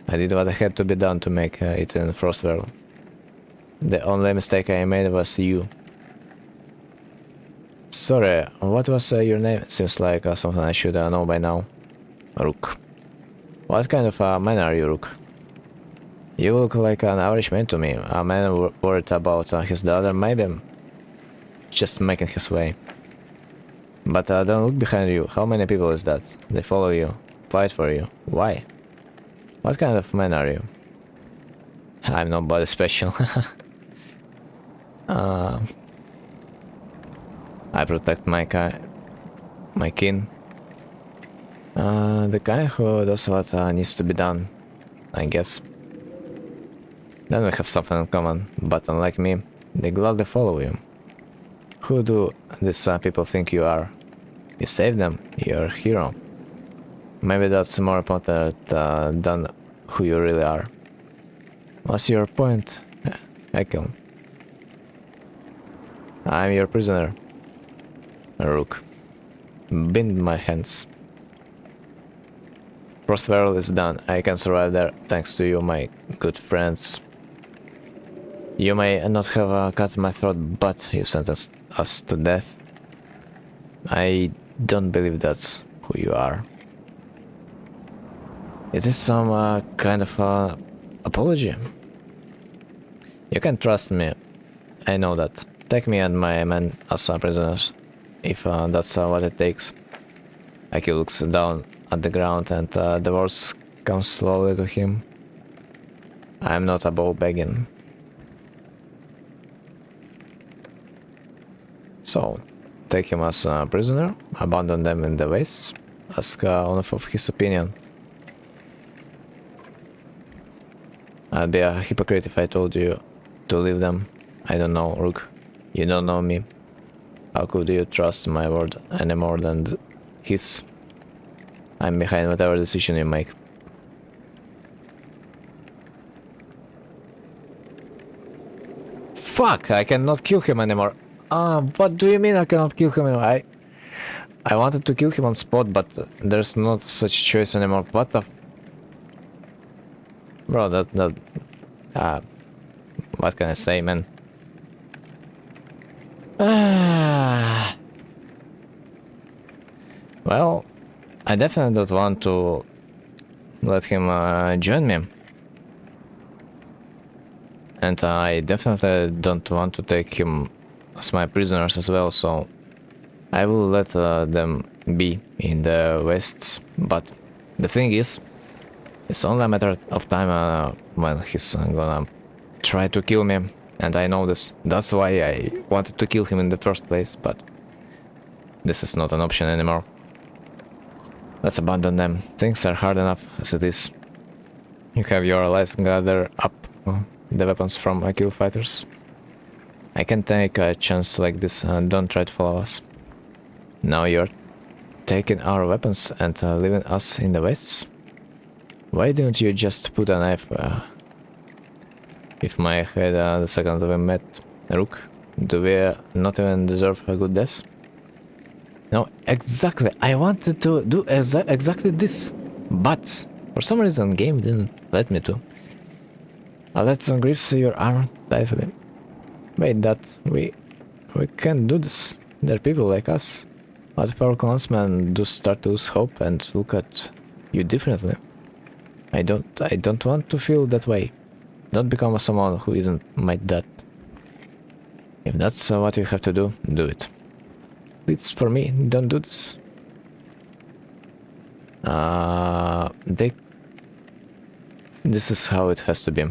I did what had to be done to make it in Frostworld. The only mistake I made was you. Sorry, what was your name? Seems like something I should know by now. Rook. What kind of man are you, Rook? You look like an average man to me. A man worried about his daughter, maybe just making his way. But don't look behind you. How many people is that? They follow you, fight for you. Why? What kind of man are you? I'm nobody special. I protect my kin. The kind who does what needs to be done, I guess. Then we have something in common, but unlike me, they gladly follow you. Who do these people think you are? You save them, you're a hero. Maybe that's more important than who you really are. What's your point, Ekel? I'm your prisoner. Rook. Bind my hands. Frostworld is done. I can survive there thanks to you, my good friends. You may not have cut my throat, but you sentenced us to death. I don't believe that's who you are. Is this some kind of apology? You can trust me. I know that. Take me and my men as prisoners, if that's what it takes. Aki looks down at the ground and the words come slowly to him. I'm not above begging. So, take him as a prisoner, abandon them in the wastes, ask Onef of his opinion. I'd be a hypocrite if I told you to leave them. I don't know, Rook. You don't know me. How could you trust my word any more than his? I'm behind whatever decision you make. Fuck! I cannot kill him anymore. What do you mean I cannot kill him anymore? I wanted to kill him on spot, but there's not such a choice anymore. What the... Bro, what can I say, man? Well, I definitely don't want to let him join me. And I definitely don't want to take him as my prisoners as well, so I will let them be in the Wests. But the thing is, it's only a matter of time when he's gonna try to kill me, and I know this. That's why I wanted to kill him in the first place, but this is not an option anymore. Let's abandon them. Things are hard enough as it is. You have your allies gather up the weapons from kill fighters. I can take a chance like this, don't try to follow us. Now you're taking our weapons and leaving us in the wastes? Why didn't you just put a knife if my head the second we met? Rook, do we not even deserve a good death? No, exactly. I wanted to do exactly this, but for some reason game didn't let me to. Let's grip your arm tightly. Wait, that we can't do this. There are people like us. What if our clansmen do start to lose hope and look at you differently. I don't want to feel that way. Don't become someone who isn't my dad. If that's what you have to do, do it. It's for me, don't do this. This is how it has to be.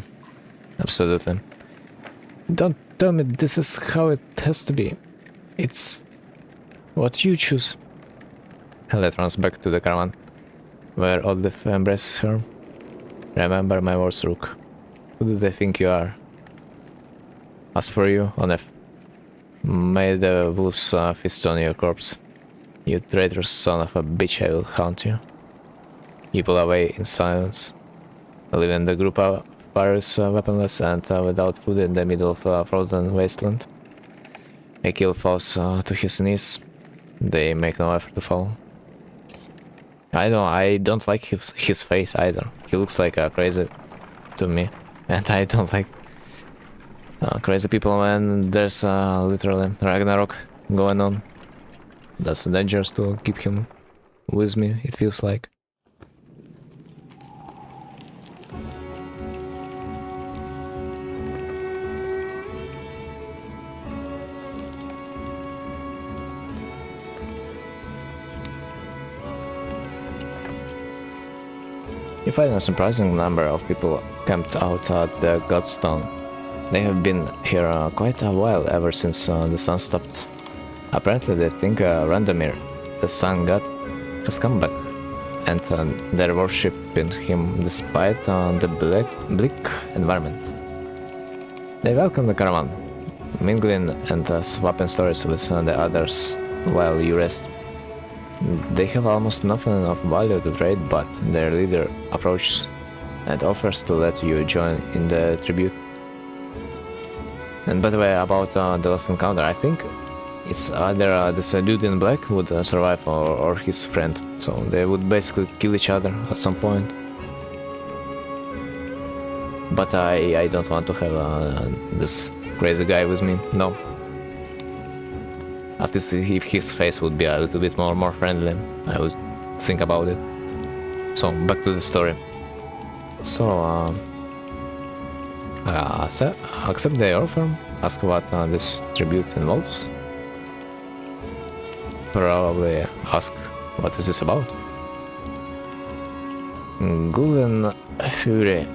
Absolutely. Don't tell me this is how it has to be. It's what you choose. Elliot runs back to the caravan, where Olive embraces her. Remember my words, Rook. Who do they think you are? As for you, Onef, may the wolves feast on your corpse. You traitorous son of a bitch, I will haunt you. You pull away in silence, leaving the group of pirates weaponless and without food in the middle of a frozen wasteland. Akil falls to his knees. They make no effort to follow. I don't like his face either. He looks like crazy to me, and I don't like crazy people when there's literally Ragnarok going on. That's dangerous to keep him with me, it feels like. You find a surprising number of people camped out at the Godstone. They have been here quite a while, ever since the sun stopped. Apparently they think Randomir, the sun god, has come back, and they're worshipping him despite the bleak environment. They welcome the caravan, mingling and swapping stories with the others while you rest. They have almost nothing of value to trade, but their leader approaches and offers to let you join in the tribute. And by the way, about the last encounter, I think it's either this dude in black would survive or his friend, so they would basically kill each other at some point. But I don't want to have this crazy guy with me, no. At least if his face would be a little bit more friendly, I would think about it. So, back to the story. So, accept the offer, ask what this tribute involves. Probably ask, what is this about? Gulden Fury,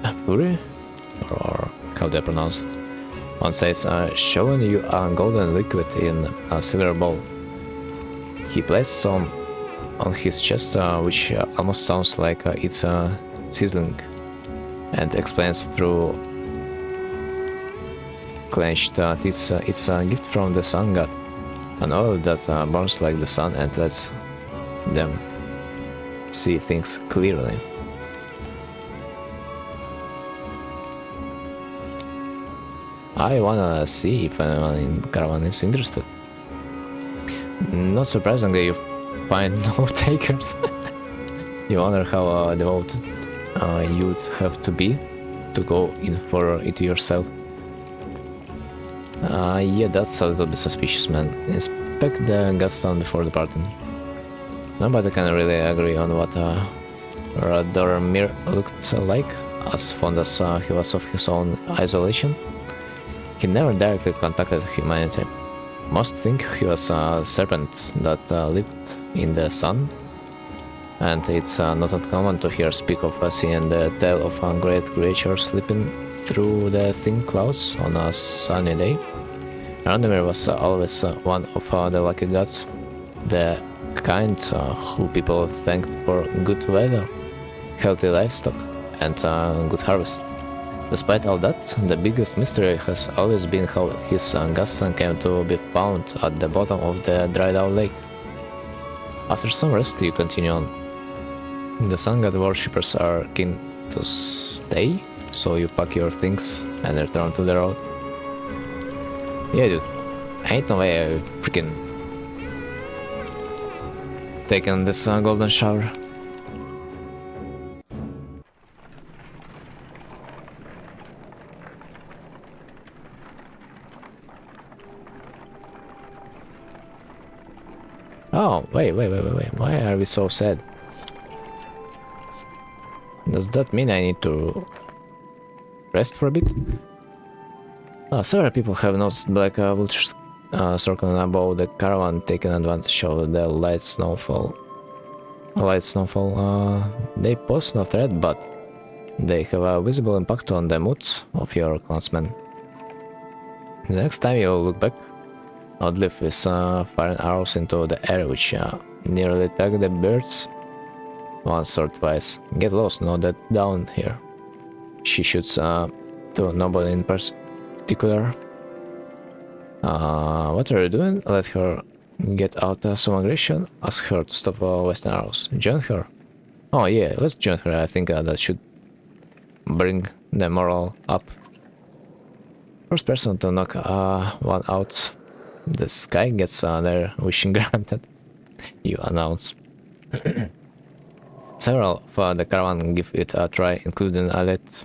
or how do I pronounce it? One says, showing you a golden liquid in a silver bowl. He places some on his chest, which almost sounds like it's sizzling, and explains through clenched teeth it's a gift from the sun god, an oil that burns like the sun and lets them see things clearly. I wanna see if anyone in caravan is interested. Not surprisingly, you find no takers. You wonder how devoted you'd have to be to go in for it yourself. Yeah, that's a little bit suspicious, man. Inspect the Godstone before departing. Nobody can really agree on what Radormir looked like, as fond as he was of his own isolation. He never directly contacted humanity. Most think he was a serpent that lived in the sun, and it's not uncommon to hear speak of seeing the tail of a great creature slipping through the thin clouds on a sunny day. Randomir was always one of the lucky gods, the kind who people thanked for good weather, healthy livestock, and good harvest. Despite all that, the biggest mystery has always been how his Godstone came to be found at the bottom of the dried out lake. After some rest, you continue on. The sun god worshippers are keen to stay, so you pack your things and return to the road. Yeah, dude, ain't no way I freaking taken this golden shower. Oh, wait, why are we so sad? Does that mean I need to rest for a bit? Several people have noticed black vultures circling above the caravan, taking advantage of the light snowfall. They pose no threat, but they have a visible impact on the mood of your clansmen. The next time you look back, Oddleif is firing arrows into the air, which nearly tag the birds once or twice. Get lost, not that down here. She shoots to nobody in particular. What are you doing? Let her get out some aggression. Ask her to stop wasting arrows. Join her. Oh yeah, let's join her. I think that should bring the morale up. First person to knock one out. This guy gets their wishing granted. You announce. Several of the caravan give it a try, including Alet.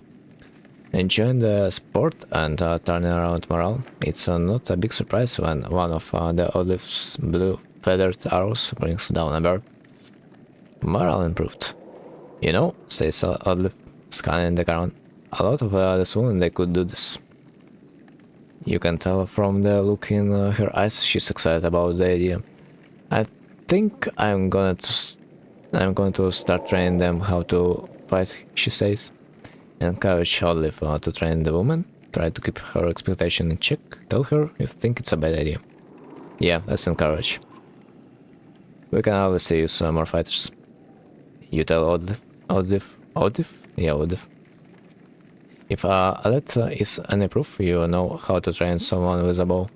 Enjoying the sport and turning around morale. It's not a big surprise when one of the Oddleif's blue feathered arrows brings down a bird. Morale improved. You know, says Oddleif, scanning the caravan. A lot of this woman, they could do this. You can tell from the look in her eyes she's excited about the idea. I think I'm going to start training them how to fight, she says. Encourage Oddleif to train the woman. Try to keep her expectation in check. Tell her you think it's a bad idea. Yeah, let's encourage. We can always use more fighters. You tell Oddleif? Yeah, Oddleif. If Alet is any proof, you know how to train someone with a bow.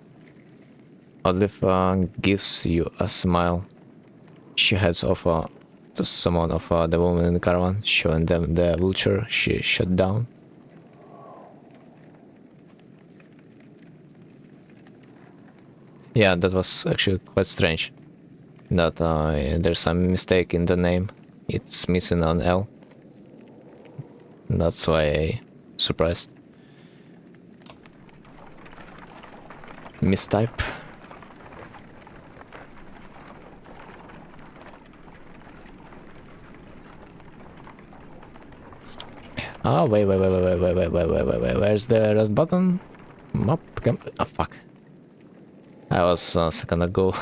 Oddleif gives you a smile. She heads off to summon of the woman in the caravan, showing them the vulture she shot down. Yeah, that was actually quite strange. That there's a mistake in the name. It's missing an L. That's why I surprised. Mistype. Oh, wait, where's the rest button? Map camp. Oh, fuck. I was a second ago.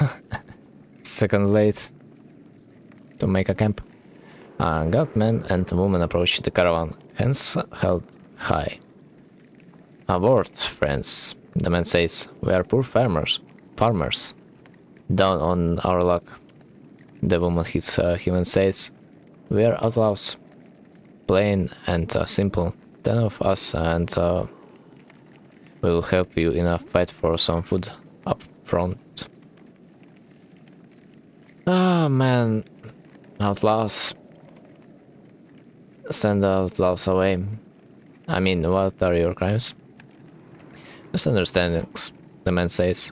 Second late to make a camp. Godman and woman approach the caravan, hands held high. Aboard, friends, the man says. We are poor farmers. Down on our luck. The woman hits him and says, we are outlaws. Plain and simple. 10 of us and we will help you in a fight for some food up front. Ah, man. Outlaws. Send outlaws away. I mean, what are your crimes? Misunderstandings, the man says.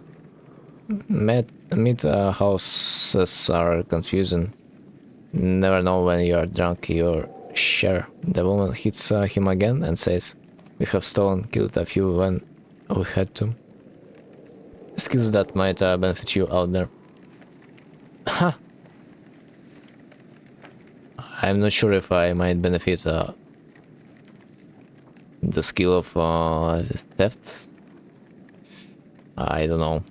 Meat houses are confusing. Never know when you are drunk, you're sure. The woman hits him again and says, we have killed a few when we had to. Skills that might benefit you out there. Ha! I'm not sure if I might benefit the skill of theft. I don't know.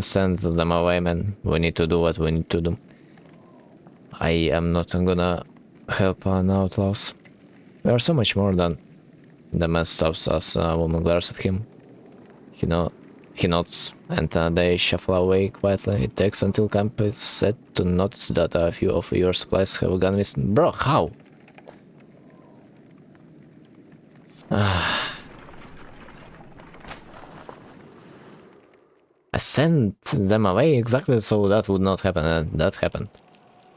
Send them away, man. We need to do what we need to do. I am not gonna help outlaws. We are so much more than... The man stops as a woman glares at him. He nods, and they shuffle away quietly. It takes until camp is set to notice that a few of your supplies have gone missing. Bro, how? I sent them away exactly so that would not happen, and that happened.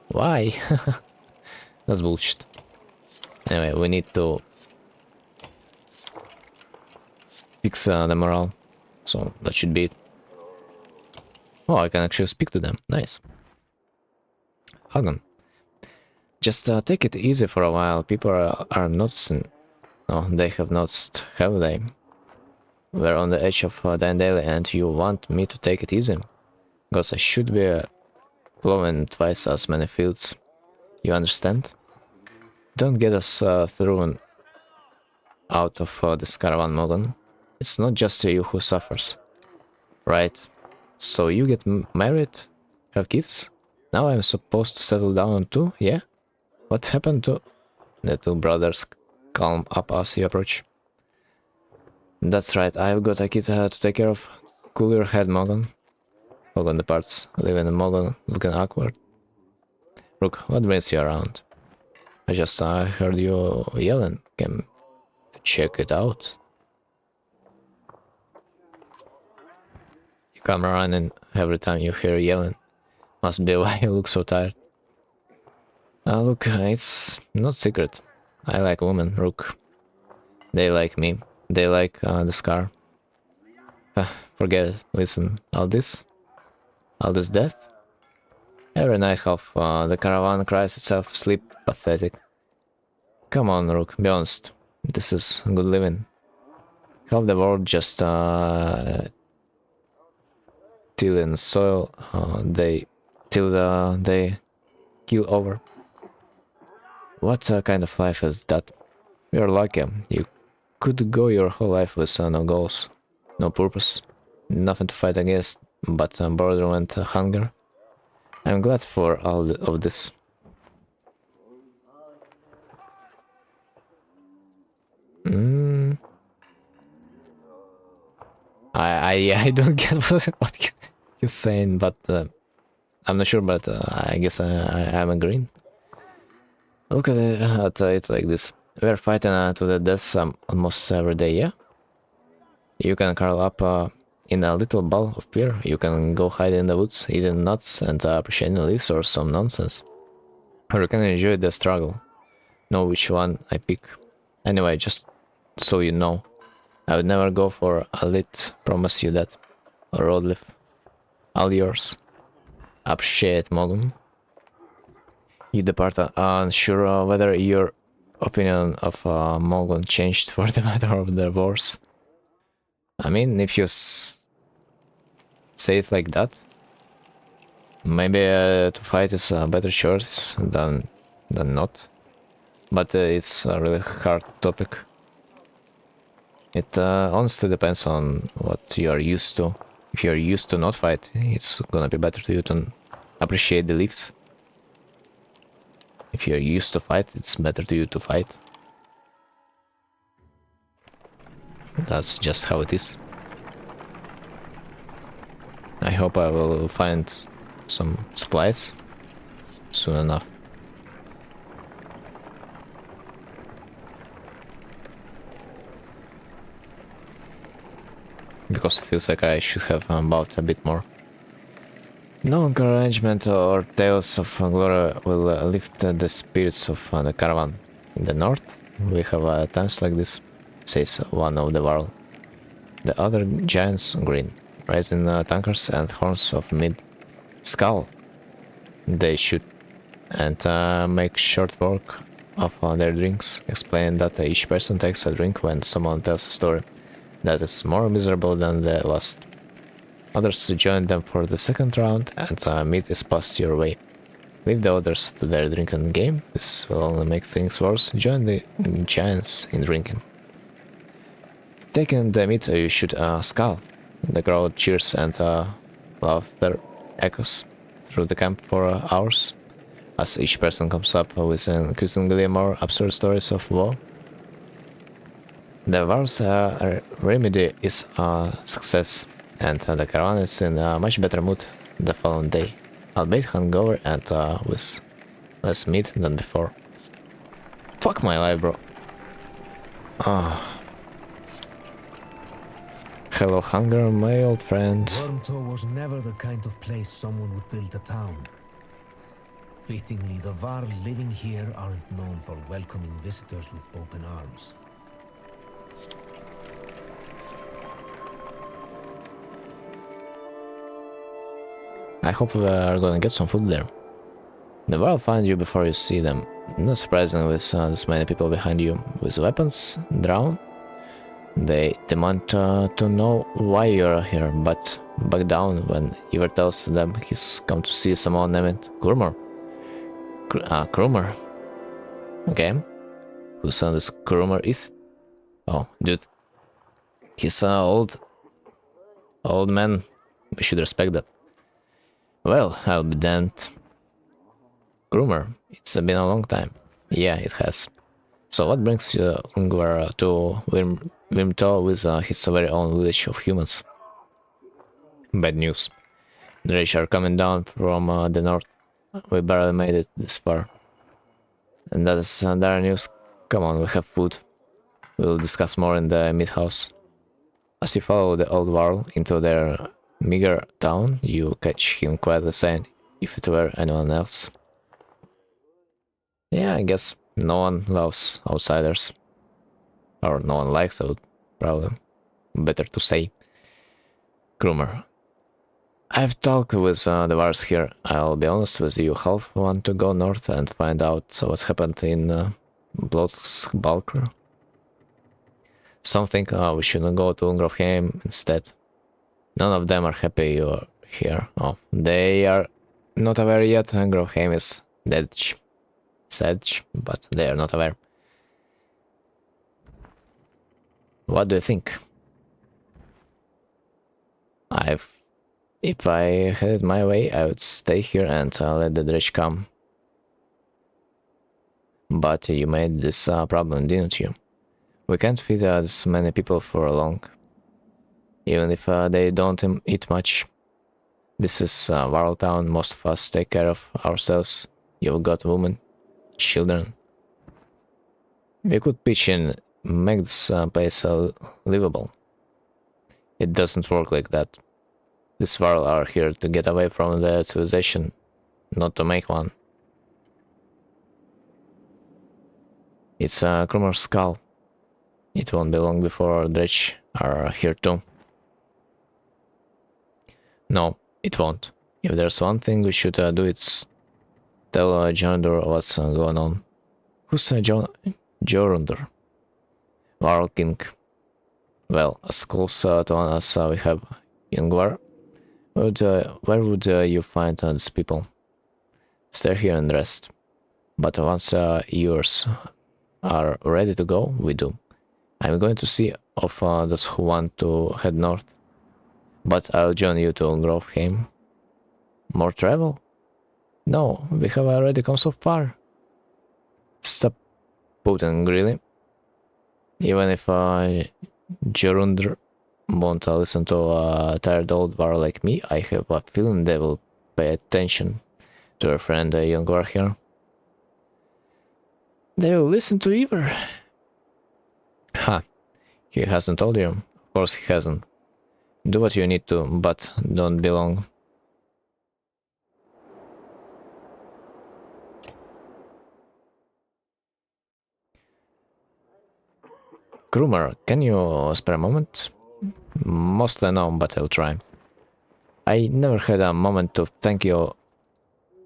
Why? That's bullshit. Anyway, we need to fix the morale. So that should be it. Oh, I can actually speak to them. Nice. Hagen. Just take it easy for a while. People are noticing. Oh, they have noticed, have they? We're on the edge of Daily and you want me to take it easy? Because I should be plowing twice as many fields. You understand? Don't get us thrown out of this caravan, Mogon. It's not just you who suffers, right? So you get married, have kids? Now I'm supposed to settle down too, yeah? What happened to... The two brothers calm up as you approach. That's right, I've got a kid to take care of. Cool your head, Mogon. Mogon departs, leaving Mogon looking awkward. Rook, what brings you around? I just heard you yelling. Came to check it out. You come running every time you hear yelling. Must be why you look so tired. Look, it's not secret. I like women, Rook. They like me. They like the scar. Forget it. Listen, all this death? Every night half the caravan cries itself to sleep. Pathetic. Come on, Rook, be honest. This is good living. Half the world just tilling soil till they kill over. What kind of life is that? You're lucky. You could go your whole life with no goals, no purpose, nothing to fight against but boredom and hunger. I'm glad for all of this. I don't get what you're saying, but I'm not sure. But I guess I'm agreeing. Look at it like this. We're fighting to the death almost every day, yeah? You can curl up in a little ball of fear. You can go hide in the woods, eating nuts and appreciating leaves or some nonsense. Or you can enjoy the struggle. Know which one I pick. Anyway, just so you know, I would never go for a lit, promise you that. Or road live. All yours. Appreciate, Mogun. You depart unsure whether your opinion of Mogun changed for the matter of the wars. I mean, if you say it like that, maybe to fight is a better choice than not. But it's a really hard topic. It honestly depends on what you are used to. If you're used to not fight, it's gonna be better to you to appreciate the leaves. If you're used to fight, it's better to you to fight. That's just how it is. I hope I will find some supplies soon enough. Because it feels like I should have bought a bit more. No encouragement or tales of glory will lift the spirits of the caravan. In the north, we have times like this, says one of the varl. The other giants grin, raising tankards and horns of mid skull. They shoot and make short work of their drinks, explaining that each person takes a drink when someone tells a story that is more miserable than the last. Others join them for the second round, and meat is passed your way. Leave the others to their drinking game. This will only make things worse. Join the giants in drinking. Taking the meat, you shoot a skull. The crowd cheers and laughter echoes through the camp for hours, as each person comes up with increasingly more absurd stories of woe. The war's remedy is a success, and the caravan is in a much better mood the following day, albeit hungover and with less meat than before. Fuck my life, bro. Hello, hunger, my old friend. Wormtow was never the kind of place someone would build a town. Fittingly, the Var living here aren't known for welcoming visitors with open arms. I hope we are gonna get some food there. The Var will find you before you see them. Not surprising with this many people behind you with weapons drawn. They demand to know why you're here, but back down when Iver tells them he's come to see someone named Grumor. Krumer. Okay. Whose son this groomer is? Oh, dude. He's old man. We should respect that. Well, I'll be damned. Groomer, it's been a long time. Yeah, it has. So what brings you, Ungvar, to Wimto with his very own village of humans? Bad news. The rich are coming down from the north. We barely made it this far. And that is dire news. Come on, we have food. We'll discuss more in the mid-house. As you follow the old warl into their meager town, you catch him quietly saying, if it were anyone else. Yeah, I guess no one loves outsiders. Or no one likes it, probably. Better to say. Groomer. I've talked with the wars here. I'll be honest with you, half want to go north and find out what happened in Blodsbalker. Some think we shouldn't go to Ungrovheim instead. None of them are happy you're here. Oh, they are not aware yet. Ungrovheim is dead. Sad, but they are not aware. What do you think? If I had it my way, I would stay here and let the rich come. But you made this problem, didn't you? We can't feed this many people for long. Even if they don't eat much. This is Varl town, most of us take care of ourselves. You've got women, children. We could pitch in, make this place livable. It doesn't work like that. These Varl are here to get away from the civilization, not to make one. It's a Krummer's skull. It won't be long before Dredge are here too. No, it won't. If there's one thing we should do, it's tell Jorundur what's going on. Who's Jorundur? Varl King. Well, as close to one as we have Yngvar. Where would you find these people? Stay here and rest. But once yours are ready to go, we do. I'm going to see of those who want to head north. But I'll join you to Grovheim. More travel? No, we have already come so far. Stop putting grilling. Even if Jorundur won't listen to a tired old war like me, I have a feeling they will pay attention to our friend Yngvar here. They will listen to Ivar. Ha, he hasn't told you. Of course he hasn't. Do what you need to, but don't be long. Groomer, can you spare a moment? Mostly no, but I'll try. I never had a moment to thank you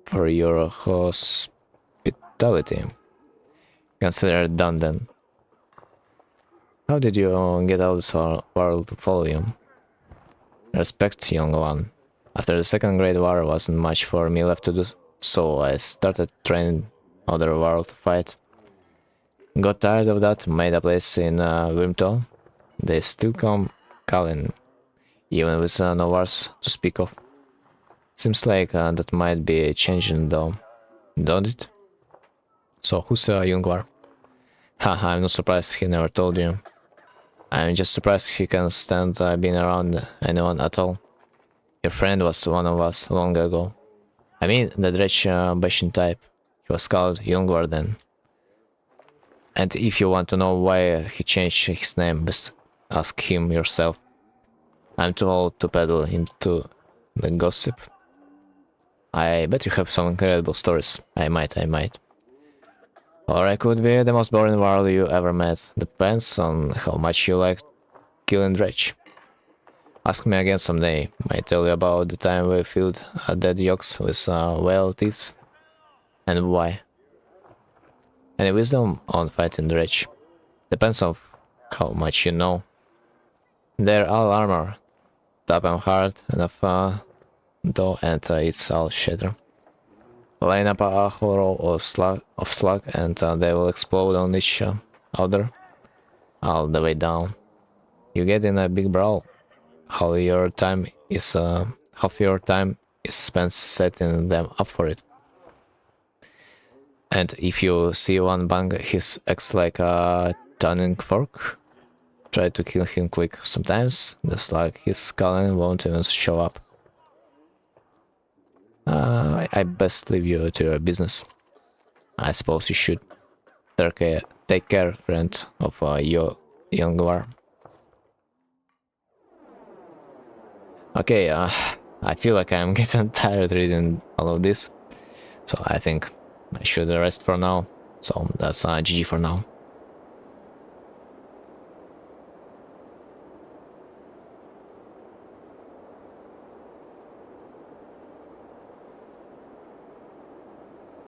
for your hospitality. Consider it done then. How did you get all this world to follow you? Respect, young one. After the Second Great War wasn't much for me left to do, so I started training other world to fight. Got tired of that, made a place in Wimto. They still come calling, even with no wars to speak of. Seems like that might be changing though, don't it? So who's Yngvar? Haha, I'm not surprised he never told you. I'm just surprised he can stand being around anyone at all. Your friend was one of us long ago. I mean, the Dredge Bashin type. He was called Yngvar then. And if you want to know why he changed his name, best ask him yourself. I'm too old to peddle into the gossip. I bet you have some incredible stories. I might. Or I could be the most boring warrior you ever met. Depends on how much you like killing Dredge. Ask me again someday. Might tell you about the time we filled dead yokes with whale teeth. And why. Any wisdom on fighting Dredge? Depends on how much you know. They're all armor. Top and hard enough though, and it's all shatter. line up a whole row of slug and they will explode on each other all the way down. You get in a big brawl. Half your time is spent setting them up for it. And if you see one bang his axe like a tuning fork, try to kill him quick. Sometimes the slug he's sculling won't even show up. I best leave you to your business. I suppose you should. Take care, friend, of your young war. Okay, I feel like I'm getting tired reading all of this, so I think I should rest for now. So that's GG for now.